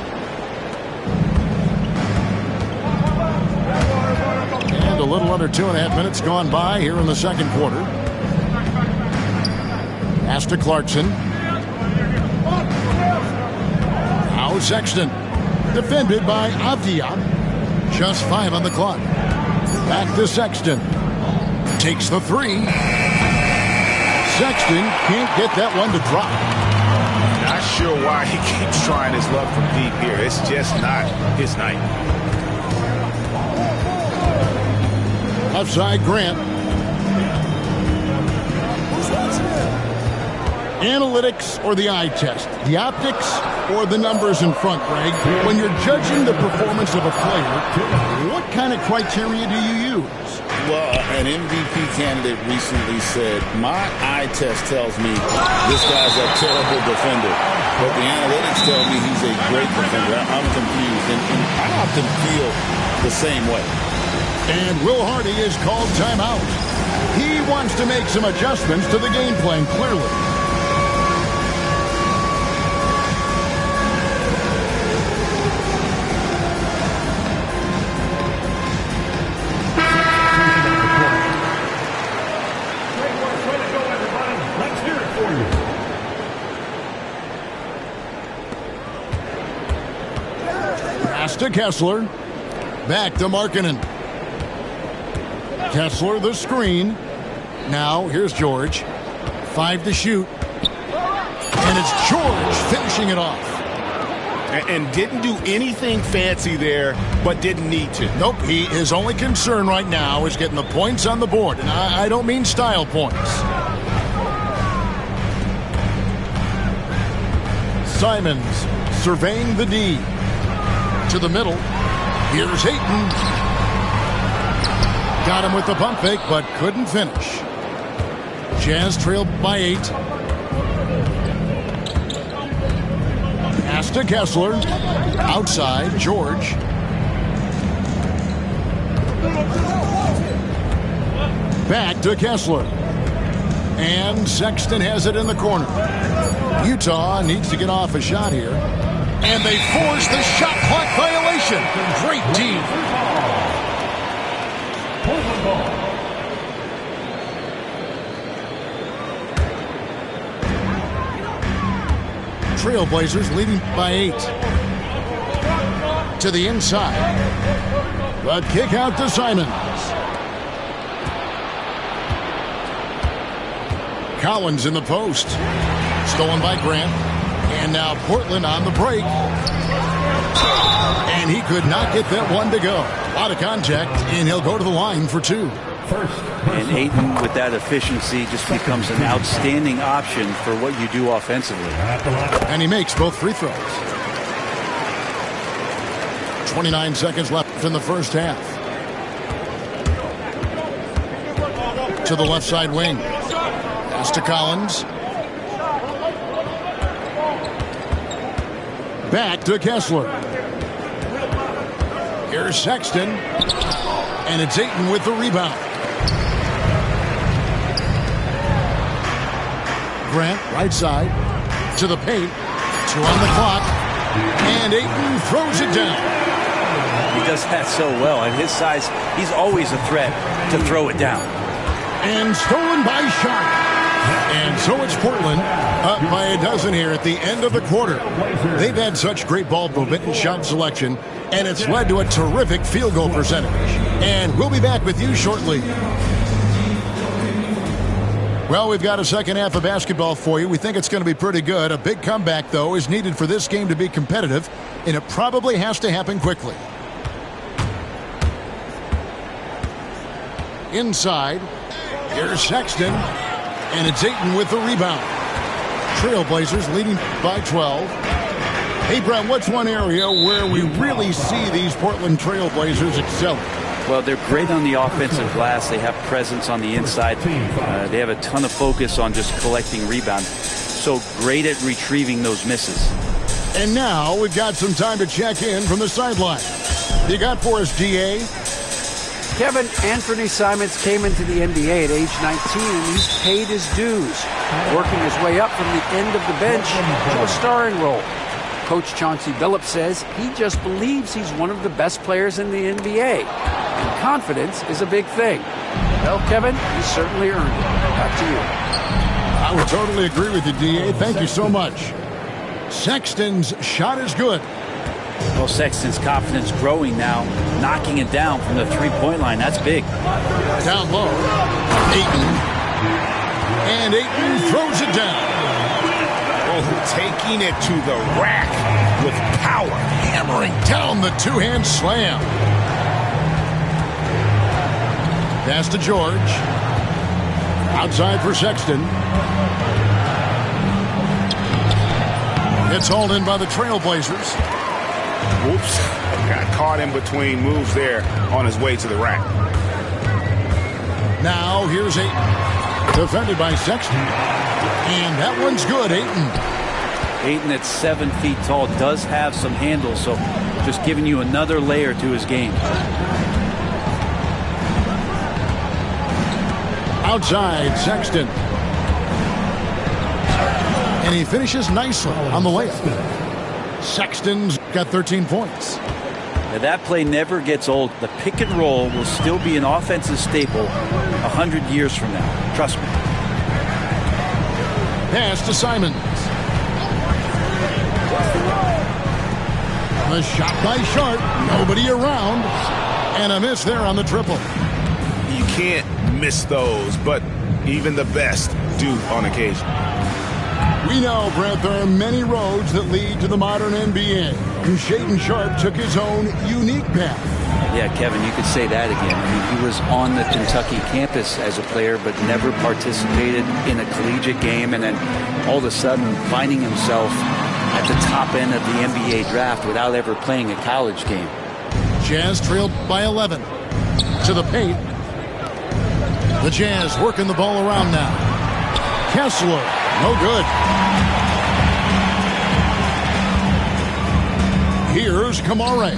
And a little under 2.5 minutes gone by here in the second quarter. Pass to Clarkson. Now Sexton. Defended by Avdia. Just 5 on the clock. Back to Sexton. Takes the 3. Sexton can't get that one to drop. Not sure why he keeps trying his luck from deep here. It's just not his night. Outside Grant. Analytics or the eye test? The optics or the numbers in front, Greg? When you're judging the performance of a player, what kind of criteria do you use? Well, an MVP candidate recently said, my eye test tells me this guy's a terrible defender, but the analytics tell me he's a great defender. I'm confused, and I often feel the same way. And Will Hardy is called timeout. He wants to make some adjustments to the game plan, clearly. To Kessler. Back to Markkanen. Kessler the screen. Now here's George. 5 to shoot. And it's George finishing it off. And didn't do anything fancy there, but didn't need to. Nope. His only concern right now is getting the points on the board. And I don't mean style points. Simons surveying the D. To the middle. Here's Ayton. Got him with the pump fake, but couldn't finish. Jazz trailed by 8. Pass to Kessler. Outside, George. Back to Kessler. And Sexton has it in the corner. Utah needs to get off a shot here. And they force the shot clock violation. Great team. Trailblazers leading by 8. To the inside. But kick out to Simons. Collins in the post. Stolen by Grant. And now Portland on the break. And he could not get that one to go. A lot of contact, and he'll go to the line for two. And Ayton, with that efficiency, just becomes an outstanding option for what you do offensively. And he makes both free throws. 29 seconds left in the first half. To the left side wing. Pass to Collins. Back to Kessler. Here's Sexton. And it's Ayton with the rebound. Grant, right side. To the paint. 2 on the clock. And Ayton throws it down. He does that so well. At his size, he's always a threat to throw it down. And stolen by Sharp. And so it's Portland up by a dozen here at the end of the quarter. They've had such great ball movement and shot selection, and it's led to a terrific field goal percentage. And we'll be back with you shortly. Well, we've got a second half of basketball for you. We think it's going to be pretty good. A big comeback, though, is needed for this game to be competitive, and it probably has to happen quickly. Inside, here's Sexton, and it's Ayton with the rebound. Trailblazers leading by 12. Hey, Brent, what's one area where we really see these Portland Trailblazers excelling? Well, they're great on the offensive glass. They have presence on the inside. They have a ton of focus on just collecting rebounds. So great at retrieving those misses. And now we've got some time to check in from the sideline. You got for us, GA? Kevin, Anthony Simons came into the NBA at age 19, and he's paid his dues, working his way up from the end of the bench to a starring role. Coach Chauncey Billups says he just believes he's one of the best players in the NBA. And confidence is a big thing. Well, Kevin, he certainly earned it. Back to you. I would totally agree with you, DA. Thank you so much. Sexton's shot is good. Well, Sexton's confidence growing now, knocking it down from the three-point line. That's big. Down low. Ayton. And Ayton throws it down. Taking it to the rack with power. Hammering down the two-hand slam. Pass to George. Outside for Sexton. It's hauled in by the Trailblazers. Whoops. Got caught in between moves there on his way to the rack. Now here's Ayton. Defended by Sexton. And that one's good, Ayton. Ayton at 7 feet tall does have some handle, so just giving you another layer to his game. Outside, Sexton. And he finishes nicely on the layup. Sexton's got 13 points. Now that play never gets old. The pick and roll will still be an offensive staple 100 years from now. Trust me. Pass to Simons. The shot by Sharp. Nobody around. And a miss there on the triple. You can't miss those, but even the best do on occasion. We know, Brent, there are many roads that lead to the modern NBA. And Shaedon Sharp took his own unique path. Yeah, Kevin, you could say that again. I mean, he was on the Kentucky campus as a player, but never participated in a collegiate game, and then all of a sudden finding himself at the top end of the NBA draft without ever playing a college game. Jazz trailed by 11. To the paint. The Jazz working the ball around now. Kessler, no good. Here's Kamare.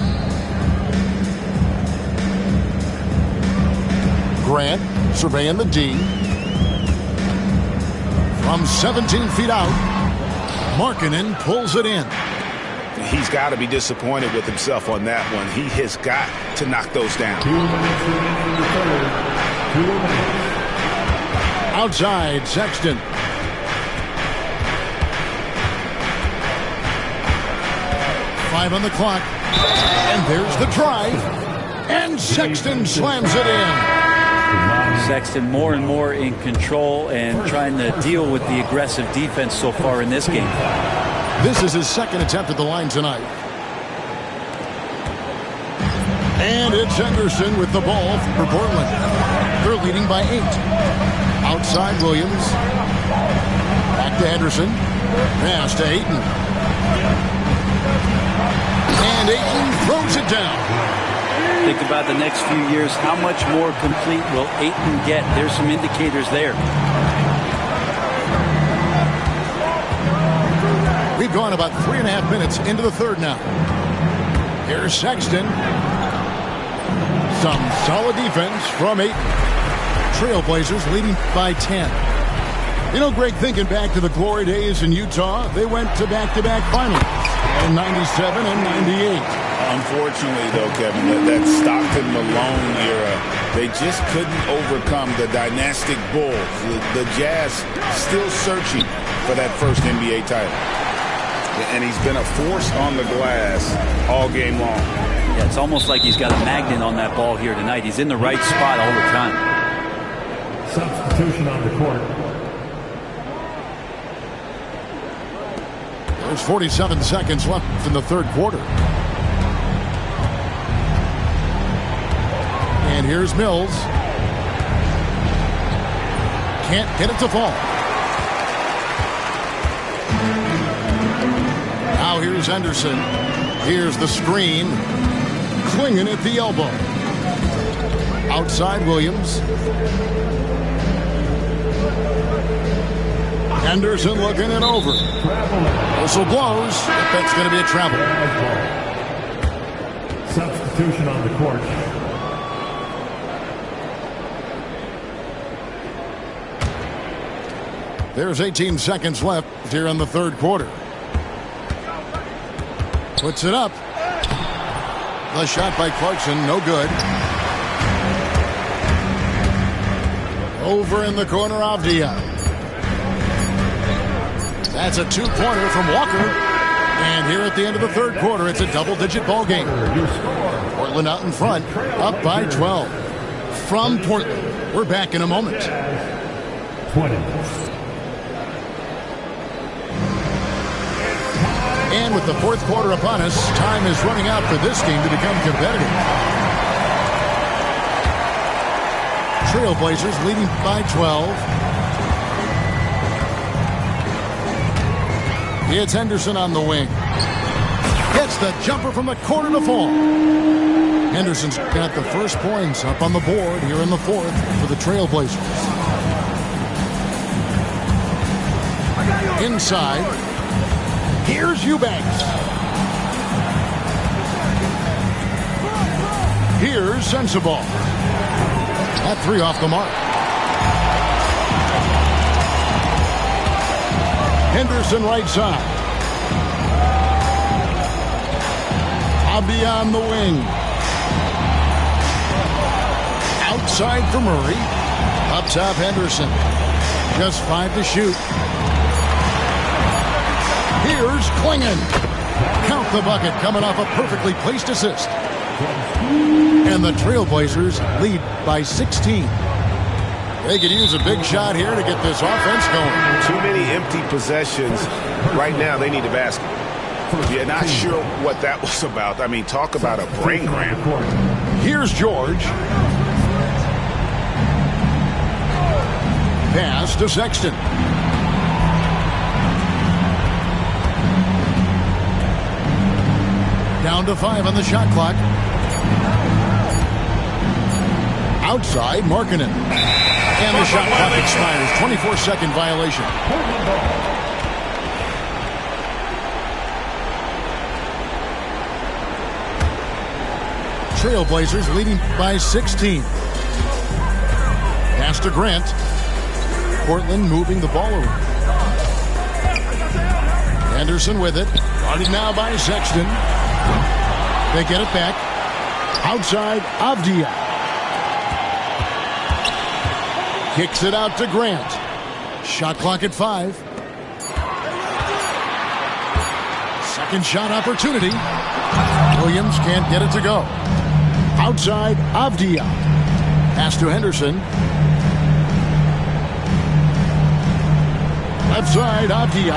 Grant surveying the D. From 17 feet out, Markkanen pulls it in. He's got to be disappointed with himself on that one. He has got to knock those down. Outside, Sexton. Five on the clock. And there's the drive. And Sexton slams it in. Sexton more and more in control and trying to deal with the aggressive defense so far in this game. This is his second attempt at the line tonight. And it's Henderson with the ball for Portland. They're leading by 8. Outside Williams. Back to Henderson. Pass to Ayton. And Ayton throws it down. Think about the next few years. How much more complete will Ayton get? There's some indicators there. We've gone about 3.5 minutes into the third now. Here's Sexton. Some solid defense from Ayton. Trailblazers leading by 10. You know, Greg, thinking back to the glory days in Utah, they went to back-to-back finals in 97 and 98. Unfortunately, though, Kevin, that Stockton-Malone era, they just couldn't overcome the dynastic Bulls. The Jazz still searching for that first NBA title. And he's been a force on the glass all game long. Yeah, it's almost like he's got a magnet on that ball here tonight. He's in the right spot all the time. Substitution on the court. There's 47 seconds left in the third quarter. And here's Mills. Can't get it to fall. Now here's Henderson. Here's the screen. Clinging at the elbow. Outside Williams. Henderson looking it over. Whistle blows. That's going to be a travel. Substitution on the court. There's 18 seconds left here in the third quarter. Puts it up. The shot by Clarkson, no good. Over in the corner, Avdia. That's a two-pointer from Walker. And here at the end of the third quarter, it's a double-digit ball game. Portland out in front, up by 12. From Portland, we're back in a moment. 20. And with the fourth quarter upon us, time is running out for this game to become competitive. Trailblazers leading by 12. It's Henderson on the wing. Gets the jumper from the corner to fall. Henderson's got the first points up on the board here in the fourth for the Trailblazers. Inside. Here's Eubanks. Here's Sensabaugh. That three off the mark. Henderson right side. Abdi on the wing. Outside for Murray. Up top Henderson. Just 5 to shoot. Here's Klingon. Count the bucket coming off a perfectly placed assist. And the Trailblazers lead by 16. They could use a big shot here to get this offense going. Too many empty possessions. Right now, they need a basket. Yeah, not sure what that was about. I mean, talk about a brain cramp. Here's George. Pass to Sexton. Down to 5 on the shot clock. Outside, Markkanen. And the shot clock expires. 24-second violation. Trailblazers leading by 16. Pass to Grant. Portland moving the ball around. Anderson with it. Guarded now by Sexton. They get it back. Outside, Avdia. Kicks it out to Grant. Shot clock at 5. Second shot opportunity. Williams can't get it to go. Outside, Avdia. Pass to Henderson. Left side, Avdia.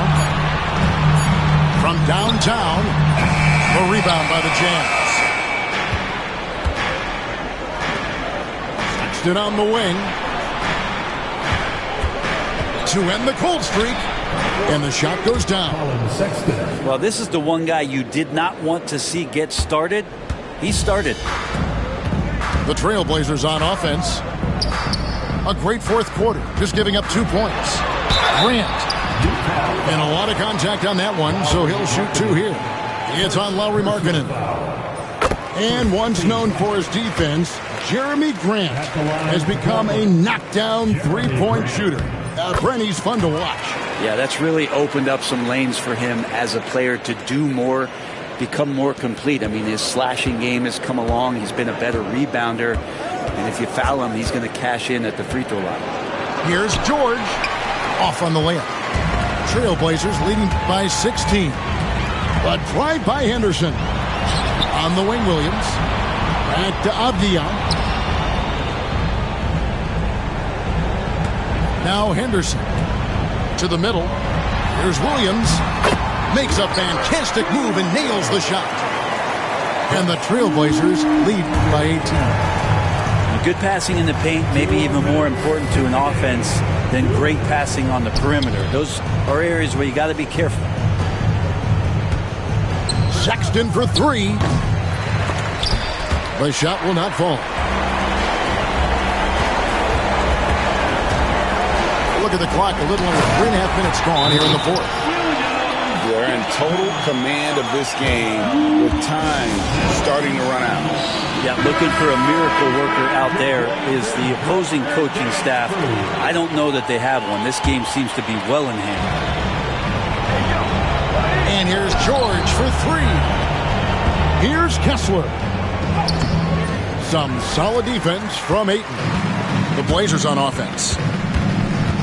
From downtown, the rebound by the Jazz. Sexton on the wing. To end the cold streak. And the shot goes down. Well, this is the one guy you did not want to see get started. He started. The Trailblazers on offense. A great fourth quarter, just giving up 2 points. Grant. And a lot of contact on that one, so he'll shoot 2 here. It's on Lauri Markkanen. And once known for his defense, Jeremy Grant has become a knockdown three-point shooter. Brent, he's fun to watch. Yeah, that's really opened up some lanes for him as a player to do more, become more complete. I mean, his slashing game has come along. He's been a better rebounder. And if you foul him, he's going to cash in at the free throw line. Here's George. Off on the layup. Trailblazers leading by 16. But drive by Henderson. On the wing, Williams. Back to Avdia. Now Henderson. To the middle. Here's Williams. Makes a fantastic move and nails the shot. And the Trailblazers lead by 18. Good passing in the paint, maybe even more important to an offense than great passing on the perimeter. Those are areas where you got to be careful. Sexton for 3. The shot will not fall. Look at the clock. A little over 3.5 minutes gone here in the fourth. They're in total command of this game with time starting to run out. Yeah, looking for a miracle worker out there is the opposing coaching staff. I don't know that they have one. This game seems to be well in hand. And here's George for 3. Here's Kessler. Some solid defense from Ayton. The Blazers on offense.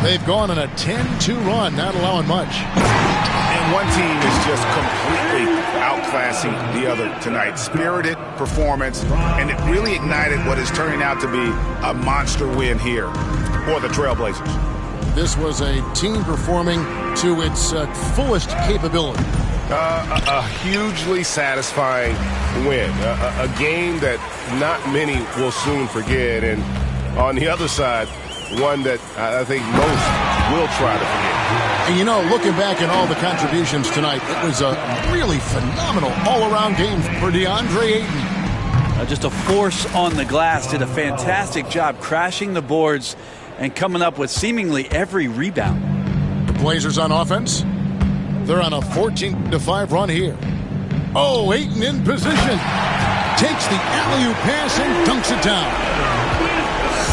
They've gone on a 10-2 run, not allowing much. And one team is just completely outclassing the other tonight. Spirited performance, and it really ignited what is turning out to be a monster win here for the Trailblazers. This was a team performing to its fullest capability. A hugely satisfying win. A game that not many will soon forget. And on the other side, one that I think most will try to forget. And you know, looking back at all the contributions tonight, it was a really phenomenal all-around game for DeAndre Ayton. Just a force on the glass, did a fantastic job crashing the boards and coming up with seemingly every rebound. The Blazers on offense. They're on a 14-5 run here. Oh, Ayton in position. Takes the alley-oop pass and dunks it down.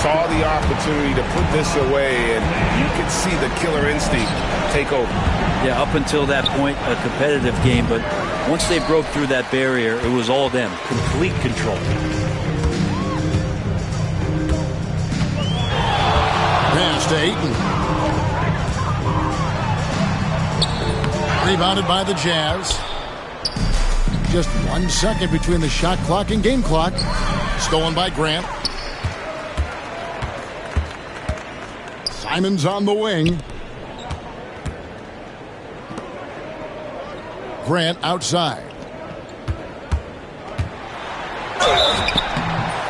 Saw the opportunity to put this away, and you could see the killer instinct take over. Yeah, up until that point, a competitive game, but once they broke through that barrier, it was all them. Complete control. Pass to Ayton. Rebounded by the Jazz. Just 1 second between the shot clock and game clock. Stolen by Grant. Simon's on the wing. Grant outside.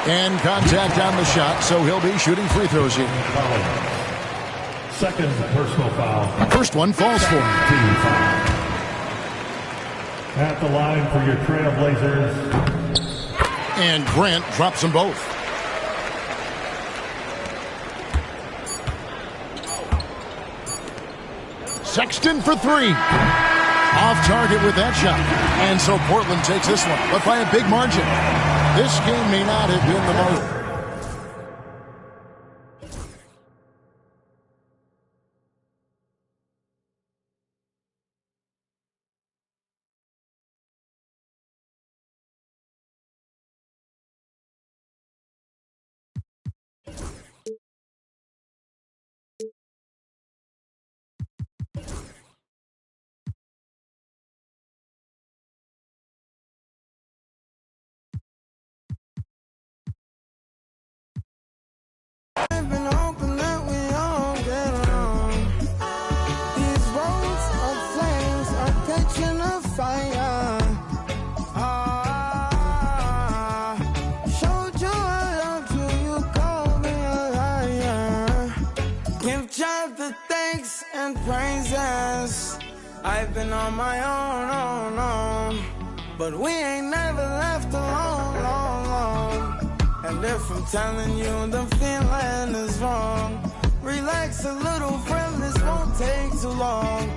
And contact on the shot, so he'll be shooting free throws here. Second personal foul. First one falls for him. At the line for your Trailblazers. And Grant drops them both. Sexton for 3. Off target with that shot. And so Portland takes this one, but by a big margin. This game may not have been the most. praises. I've been on my own, but we ain't never left alone. And if I'm telling you the feeling is wrong, relax a little, friend, this won't take too long.